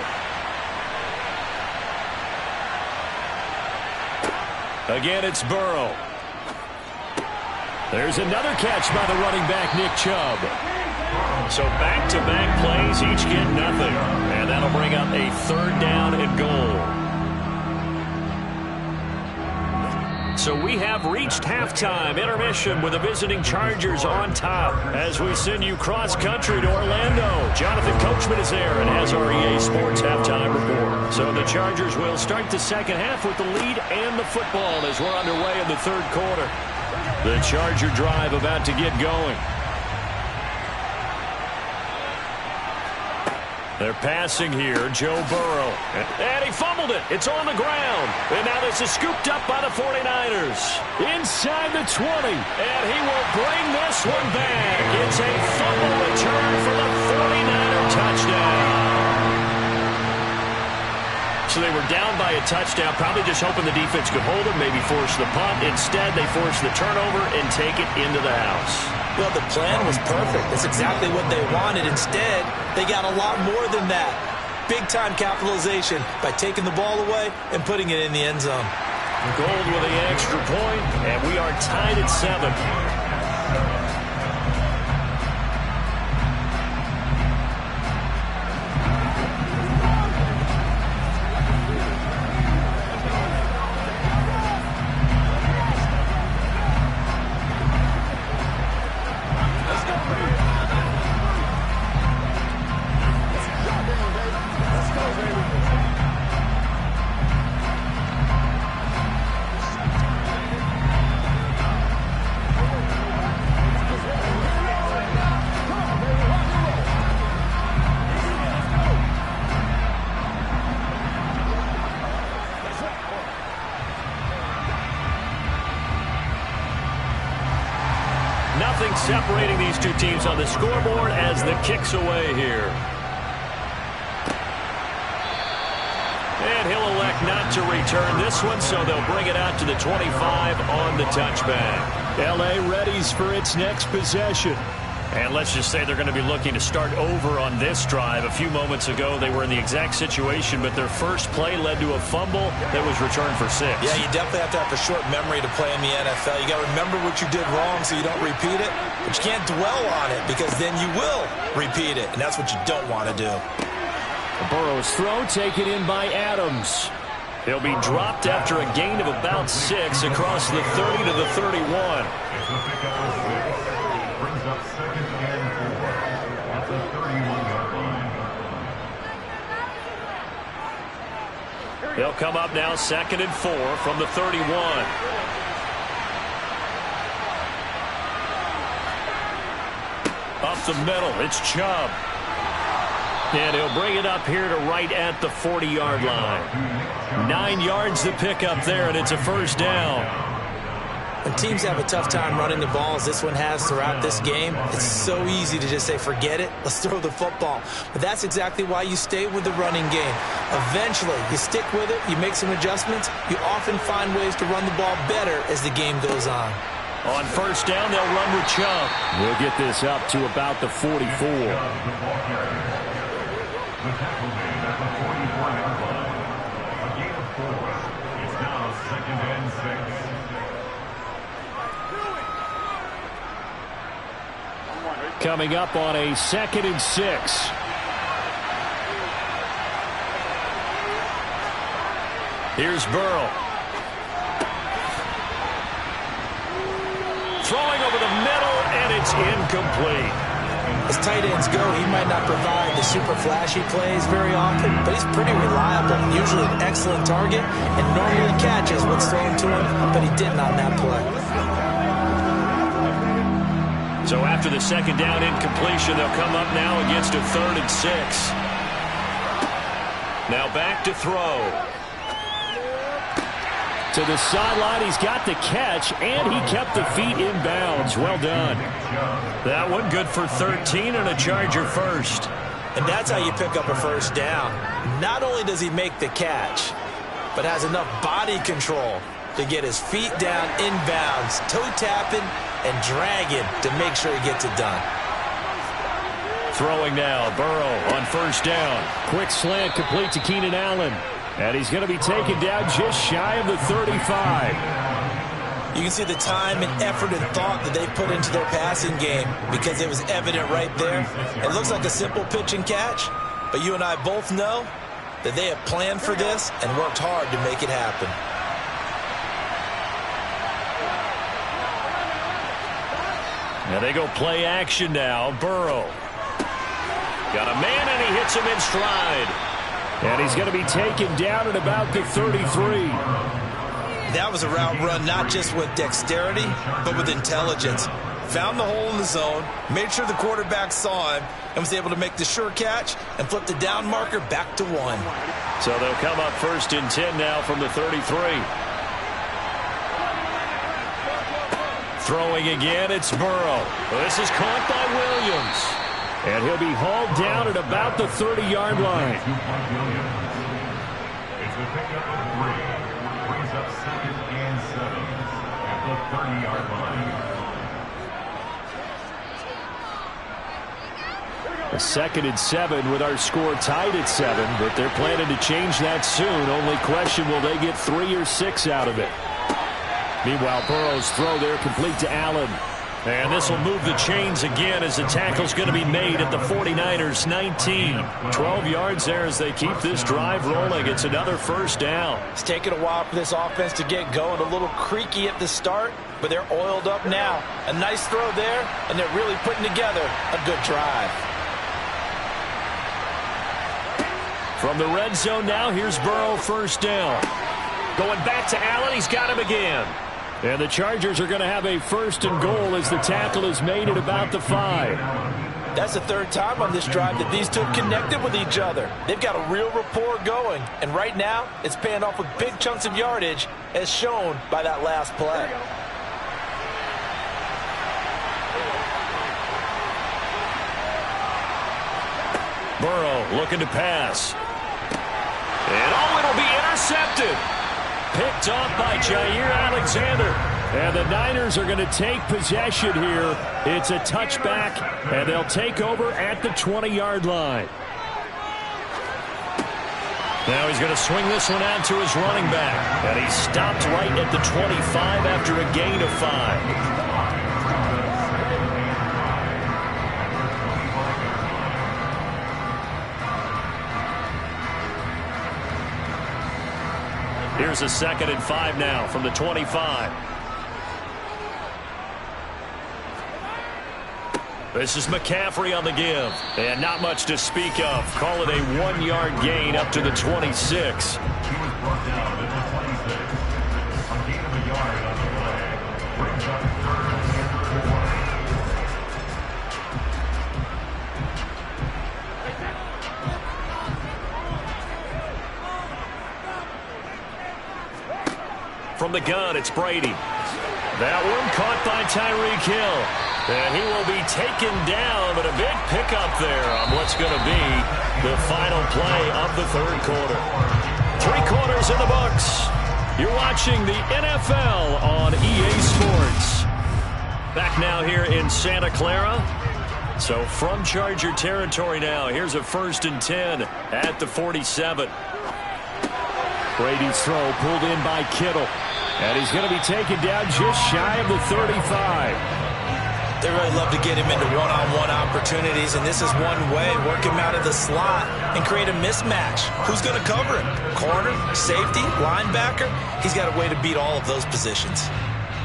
Again, it's Burrow. There's another catch by the running back, Nick Chubb. So back-to-back plays, each get nothing. And that'll bring up a 3rd down and goal. So we have reached halftime intermission with the visiting Chargers on top as we send you cross-country to Orlando. Jonathan Coachman is there and has our EA Sports halftime report. So the Chargers will start the 2nd half with the lead and the football as we're underway in the 3rd quarter. The Charger drive about to get going. They're passing here, Joe Burrow. And he fumbled it. It's on the ground. And now this is scooped up by the 49ers. Inside the 20. And he will bring this one back. It's a fumble return for the 49er touchdown. So they were down by a touchdown, probably just hoping the defense could hold it, maybe force the punt. Instead, they forced the turnover and take it into the house. Well, the plan was perfect. That's exactly what they wanted. Instead, they got a lot more than that. Big-time capitalization by taking the ball away and putting it in the end zone. Gold with the extra point, and we are tied at 7. Nothing separating these two teams on the scoreboard as the kick's away here. And and he'll elect not to return this one, so they'll bring it out to the 25 on the touchback. L.A. readies for its next possession. And let's just say they're going to be looking to start over on this drive. A few moments ago, they were in the exact situation, but their first play led to a fumble that was returned for 6. Yeah, you definitely have to have a short memory to play in the NFL. You got to remember what you did wrong so you don't repeat it, but you can't dwell on it because then you will repeat it, and that's what you don't want to do. Burrow's throw taken in by Adams. He'll be dropped after a gain of about 6 across the 30 to the 31. It's a pickup of 6. Brings up 2nd and 4 at the 31-yard line. They'll come up now 2nd and 4 from the 31. Up the middle, it's Chubb. And he'll bring it up here to right at the 40-yard line. 9 yards to pick up there, and it's a first down. When teams have a tough time running the ball, as this one has throughout this game, it's so easy to just say, forget it, let's throw the football. But that's exactly why you stay with the running game. Eventually, you stick with it, you make some adjustments, you often find ways to run the ball better as the game goes on. On first down, they'll run with Chubb. We'll get this up to about the 44. The tackle made at the 44-yard line. A gain of 4. It's now 2nd and 6. Coming up on a 2nd and 6. Here's Burrow. Throwing over the middle, and it's incomplete. As tight ends go, he might not provide the super flashy plays very often, but he's pretty reliable, usually an excellent target, and normally catches what's thrown to him, but he didn't on that play. So after the 2nd down incompletion, they'll come up now against a 3rd and 6. Now back to throw. To the sideline, he's got the catch, and he kept the feet in bounds. Well done. That one good for 13 and a Charger first. And that's how you pick up a first down. Not only does he make the catch, but has enough body control to get his feet down in bounds, toe tapping and dragging to make sure he gets it done. Throwing now, Burrow on first down. Quick slant complete to Keenan Allen. And he's going to be taken down just shy of the 35. You can see the time and effort and thought that they put into their passing game because it was evident right there. It looks like a simple pitch and catch, but you and I both know that they have planned for this and worked hard to make it happen. Now they go play action now. Burrow. Got a man, and he hits him in stride. And he's going to be taken down at about the 33. That was a route run not just with dexterity, but with intelligence. Found the hole in the zone, made sure the quarterback saw him, and was able to make the sure catch and flip the down marker back to 1. So they'll come up 1st and 10 now from the 33. Throwing again, it's Burrow. This is caught by Williams. And he'll be hauled down at about the 30-yard line. It's a pickup of 3. Brings up 2nd and 7 at the 30-yard line. A 2nd and 7 with our score tied at 7, but they're planning to change that soon. Only question, will they get 3 or 6 out of it? Meanwhile, Burrow's throw there complete to Allen. And this will move the chains again as the tackle's going to be made at the 49ers 19. 12 yards there as they keep this drive rolling. It's another first down. It's taken a while for this offense to get going. A little creaky at the start, but they're oiled up now. A nice throw there, and they're really putting together a good drive. From the red zone now, here's Burrow first down. Going back to Allen, he's got him again. And the Chargers are going to have a 1st and goal as the tackle is made at about the 5. That's the 3rd time on this drive that these two have connected with each other. They've got a real rapport going, and right now it's paying off with big chunks of yardage as shown by that last play. Burrow looking to pass. And it'll be intercepted. Picked off by Jair Alexander. And the Niners are going to take possession here. It's a touchback, and they'll take over at the 20-yard line. Now he's going to swing this one out to his running back. And he stopped right at the 25 after a gain of 5. Here's a 2nd and 5 now from the 25. This is McCaffrey on the give. And not much to speak of. Call it a 1-yard gain up to the 26. He was brought down at the 26. A gain of a yard on the play. Brings up 3rd and 20. From the gun, it's Brady. That one caught by Tyreek Hill. And he will be taken down, but a big pickup there on what's going to be the final play of the 3rd quarter. 3 quarters in the books. You're watching the NFL on EA Sports. Back now here in Santa Clara. So from Charger territory now, here's a 1st and 10 at the 47. Brady's throw pulled in by Kittle. And he's going to be taken down just shy of the 35. They really love to get him into one-on-one opportunities, and this is one way. Work him out of the slot and create a mismatch. Who's going to cover him? Corner, safety, linebacker? He's got a way to beat all of those positions.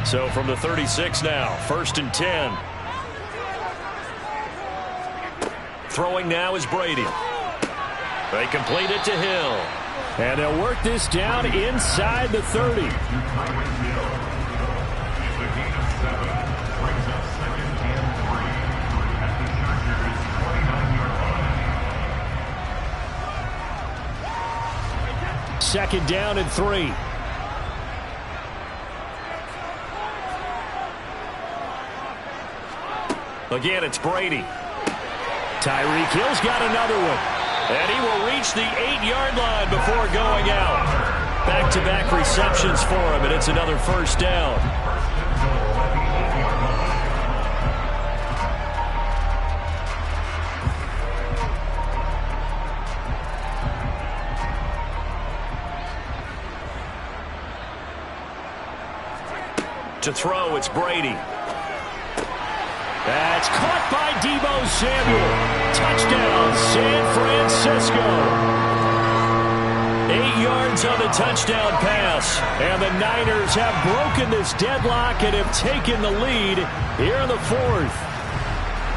So from the 36 now, 1st and 10. Throwing now is Brady. They complete it to Hill. And they'll work this down inside the 30. Second down and 3. Again, it's Brady. Tyreek Hill's got another one. And he will reach the 8-yard line before going out. Back-to-back receptions for him, and it's another 1st down. To throw, it's Brady. That's caught by Deebo Samuel. Touchdown, San Francisco. 8 yards on the touchdown pass. And the Niners have broken this deadlock and have taken the lead here in the 4th.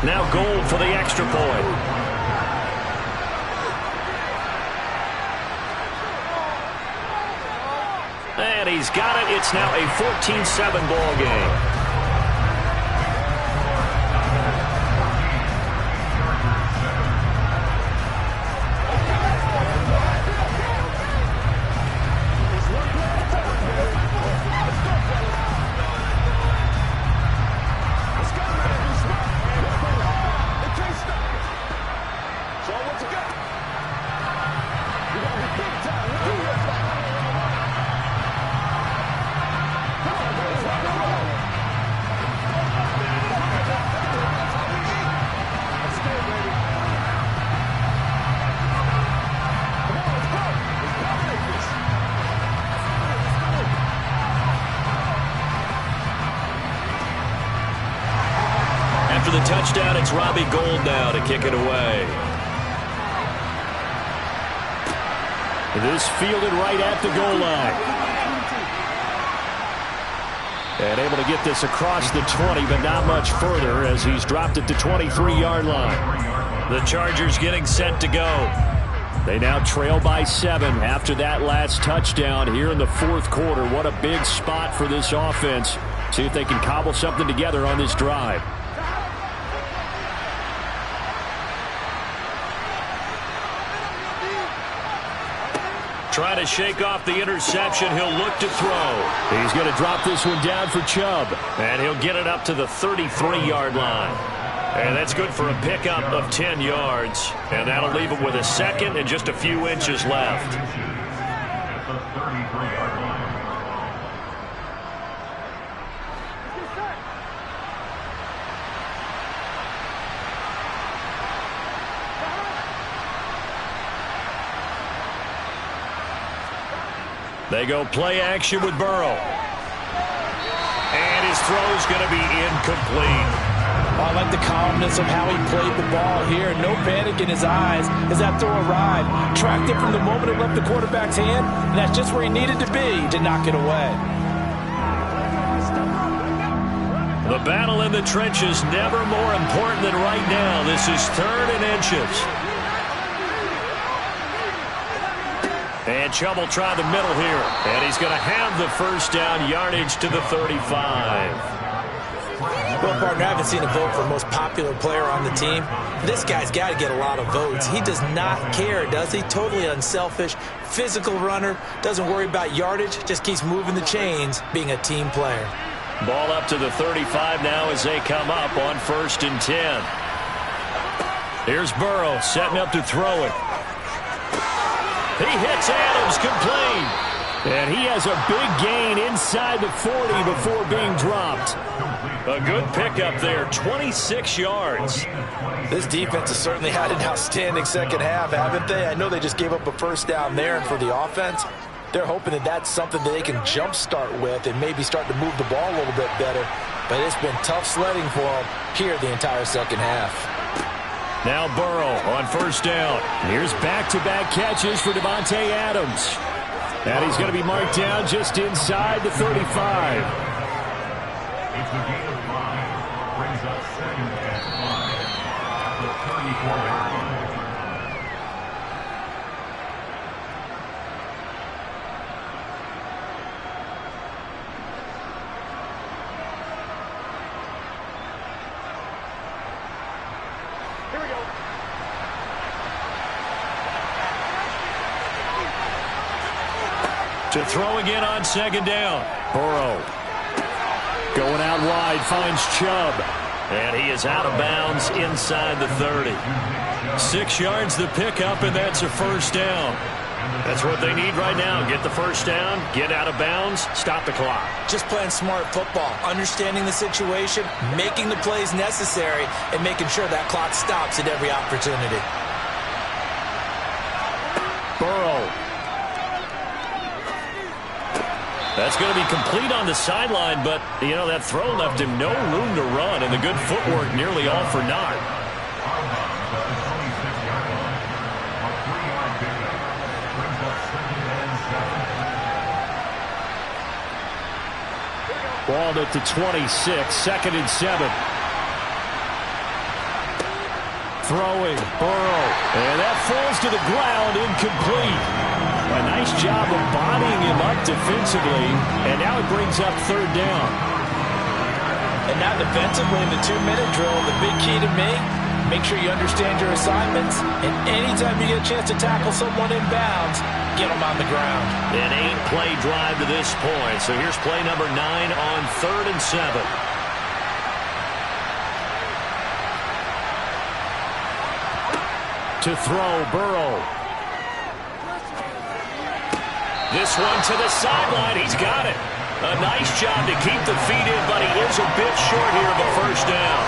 Now Gold for the extra point. And he's got it. It's now a 14-7 ball game. After the touchdown, it's Robbie Gould now to kick it away. This fielded right at the goal line. And able to get this across the 20, but not much further as he's dropped at the 23-yard line. The Chargers getting set to go. They now trail by 7 after that last touchdown here in the 4th quarter. What a big spot for this offense. See if they can cobble something together on this drive. Trying to shake off the interception. He'll look to throw. He's going to drop this one down for Chubb. And he'll get it up to the 33-yard line. And that's good for a pickup of 10 yards. And that'll leave him with a second and just a few inches left. 34-yard line. They go play action with Burrow. And his throw's going to be incomplete. I like the calmness of how he played the ball here. No panic in his eyes as that throw arrived. Tracked it from the moment it left the quarterback's hand, and that's just where he needed to be to knock it away. The battle in the trenches never more important than right now. This is 3rd and inches. And Chubb will try the middle here. And he's going to have the first down, yardage to the 35. Well, partner, I haven't seen a vote for most popular player on the team. This guy's got to get a lot of votes. He does not care, does he? Totally unselfish, physical runner, doesn't worry about yardage, just keeps moving the chains, being a team player. Ball up to the 35 now as they come up on 1st and 10. Here's Burrow setting up to throw it. He hits Adams, complete. And he has a big gain inside the 40 before being dropped. A good pickup there, 26 yards. This defense has certainly had an outstanding second half, haven't they? I know they just gave up a first down there, and for the offense, they're hoping that that's something that they can jumpstart with and maybe start to move the ball a little bit better. But it's been tough sledding for them here the entire second half. Now Burrow on 1st down. Here's back-to-back catches for Davante Adams. And he's going to be marked down just inside the 35. It's a gain of 5. Brings up 2nd and 5 at the 34-yard line. To throw again on 2nd down. Burrow going out wide, finds Chubb. And he is out of bounds inside the 30. 6 yards the pickup, and that's a first down. That's what they need right now. Get the first down, get out of bounds, stop the clock. Just playing smart football, understanding the situation, making the plays necessary, and making sure that clock stops at every opportunity. Burrow. That's going to be complete on the sideline, but, you know, that throw left him no room to run, and the good footwork nearly all for naught. Ball at the 26, 2nd and 7. Throwing, Burrow, and that falls to the ground, incomplete. A nice job of bodying him up defensively, and now it brings up 3rd down. And now defensively in the 2-minute drill, the big key to me, make sure you understand your assignments, and anytime you get a chance to tackle someone in bounds, get them on the ground. An 8-play drive to this point, so here's play number 9 on 3rd and 7. To throw, Burrow. This one to the sideline. He's got it. A nice job to keep the feet in, but he is a bit short here of a first down.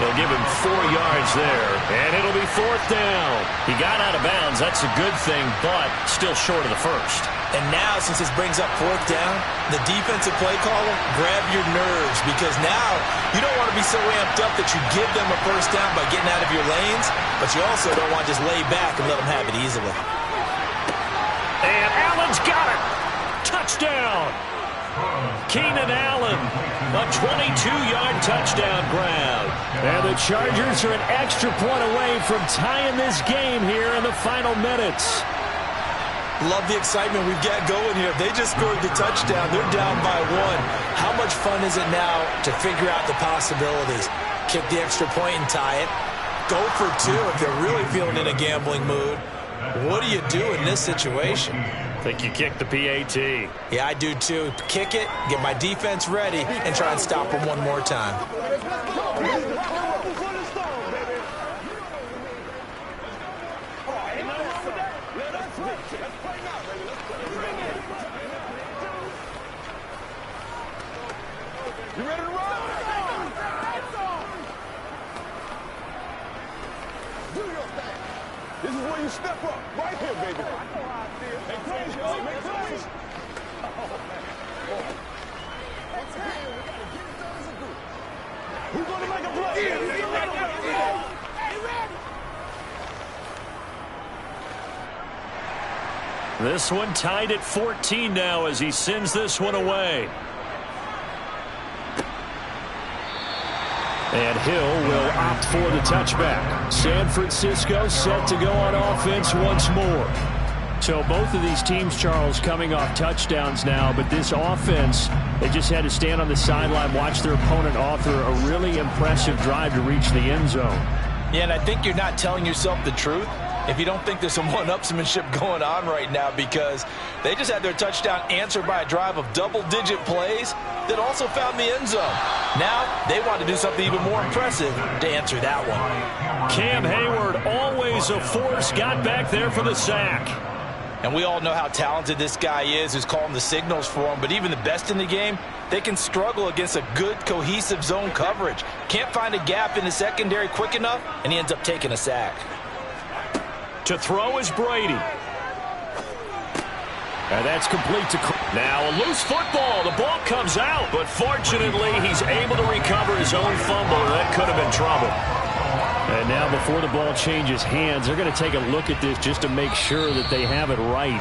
They'll give him 4 yards there, and it'll be 4th down. He got out of bounds. That's a good thing, but still short of the first. And now, since this brings up 4th down, the defensive play caller, grab your nerves, because now you don't want to be so amped up that you give them a first down by getting out of your lanes, but you also don't want to just lay back and let them have it easily. And Allen's got it. Touchdown. Keenan Allen, a 22-yard touchdown grab. And the Chargers are an extra point away from tying this game here in the final minutes. Love the excitement we've got going here. They just scored the touchdown. They're down by 1. How much fun is it now to figure out the possibilities? Kick the extra point and tie it. Go for 2 if they're really feeling in a gambling mood. What do you do in this situation? I think you kick the PAT. Yeah, I do too. Kick it, get my defense ready, and try and stop them one more time. You ready to roll? Do your thing. This is where you step up. Right here, baby. I know how I feel. Make plays, y'all. Make plays. Once again, we got to get it done as a group. Who's going to make a play? Hey, ready. This one tied at 14 now as he sends this one away. And Hill will opt for the touchback. San Francisco set to go on offense once more. So both of these teams, Charles, coming off touchdowns now, but this offense, they just had to stand on the sideline, watch their opponent author a really impressive drive to reach the end zone. Yeah, and I think you're not telling yourself the truth if you don't think there's some one-upsmanship going on right now, because they just had their touchdown answered by a drive of double-digit plays that also found the end zone. Now they want to do something even more impressive to answer that one. Cam Hayward, always a force, got back there for the sack. And we all know how talented this guy is, who's calling the signals for him, but even the best in the game, they can struggle against a good, cohesive zone coverage. Can't find a gap in the secondary quick enough, and he ends up taking a sack. To throw is Brady. And that's complete to... Now a loose football. The ball comes out, but fortunately he's able to recover his own fumble. That could have been trouble. And now before the ball changes hands, they're going to take a look at this just to make sure that they have it right.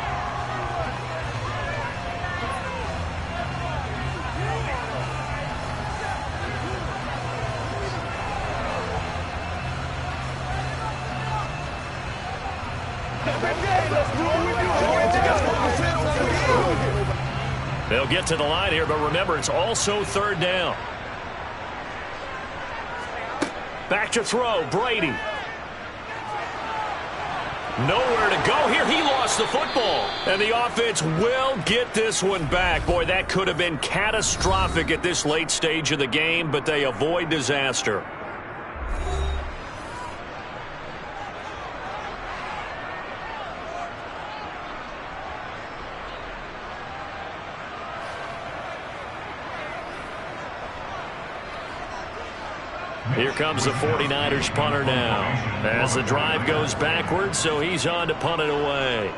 They'll get to the line here, but remember, it's also third down. Back to throw, Brady. Nowhere to go here. He lost the football. And the offense will get this one back. Boy, that could have been catastrophic at this late stage of the game, but they avoid disaster. Here comes the 49ers punter now. As the drive goes backwards, so he's on to punt it away.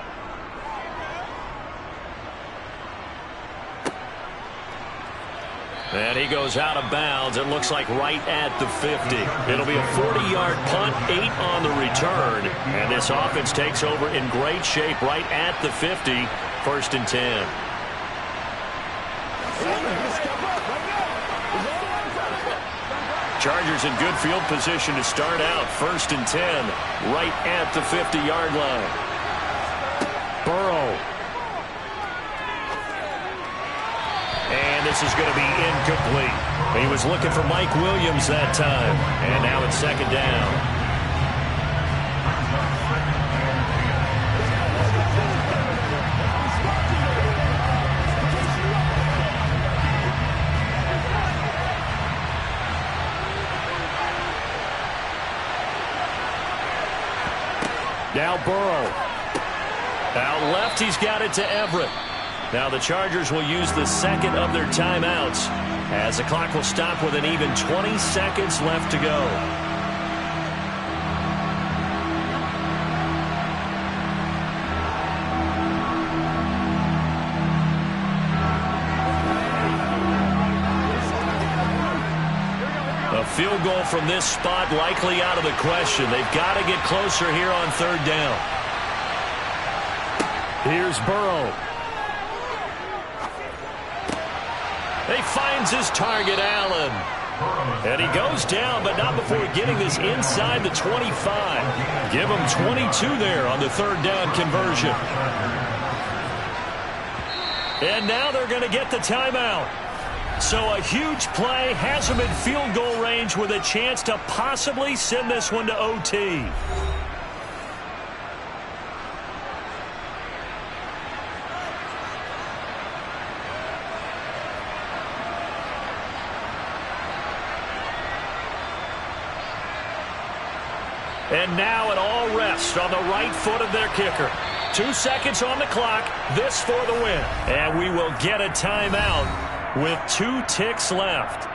And he goes out of bounds. It looks like right at the 50. It'll be a 40-yard punt, 8 on the return. And this offense takes over in great shape right at the 50. 1st and 10. Chargers in good field position to start out. 1st and 10, right at the 50-yard line. Burrow. And this is going to be incomplete. He was looking for Mike Williams that time. And now it's 2nd down. Now Burrow. Out left, he's got it to Everett. Now the Chargers will use the 2nd of their timeouts as the clock will stop with an even 20 seconds left to go. Field goal from this spot likely out of the question. They've got to get closer here on 3rd down. Here's Burrow. He finds his target, Allen. And he goes down, but not before getting this inside the 25. Give him 22 there on the 3rd down conversion. And now they're going to get the timeout. So a huge play has him in field goal range with a chance to possibly send this one to OT. And now it all rests on the right foot of their kicker. 2 seconds on the clock. This for the win. And we will get a timeout with 2 ticks left.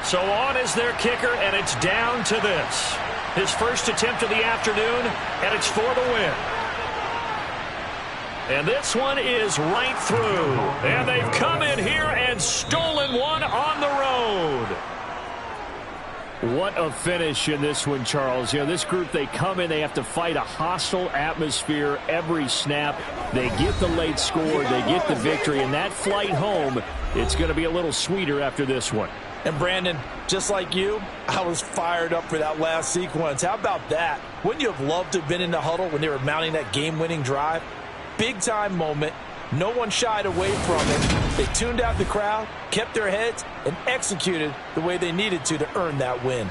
So on is their kicker, and it's down to this. His first attempt of the afternoon, and it's for the win. And this one is right through. And they've come in here and stolen one on the road. What a finish in this one, Charles. You know, this group, they come in, they have to fight a hostile atmosphere every snap. They get the late score, they get the victory, and that flight home, it's going to be a little sweeter after this one. And Brandon, just like you, I was fired up for that last sequence. How about that? Wouldn't you have loved to have been in the huddle when they were mounting that game-winning drive? Big-time moment. No one shied away from it. They tuned out the crowd, kept their heads, and executed the way they needed to earn that win.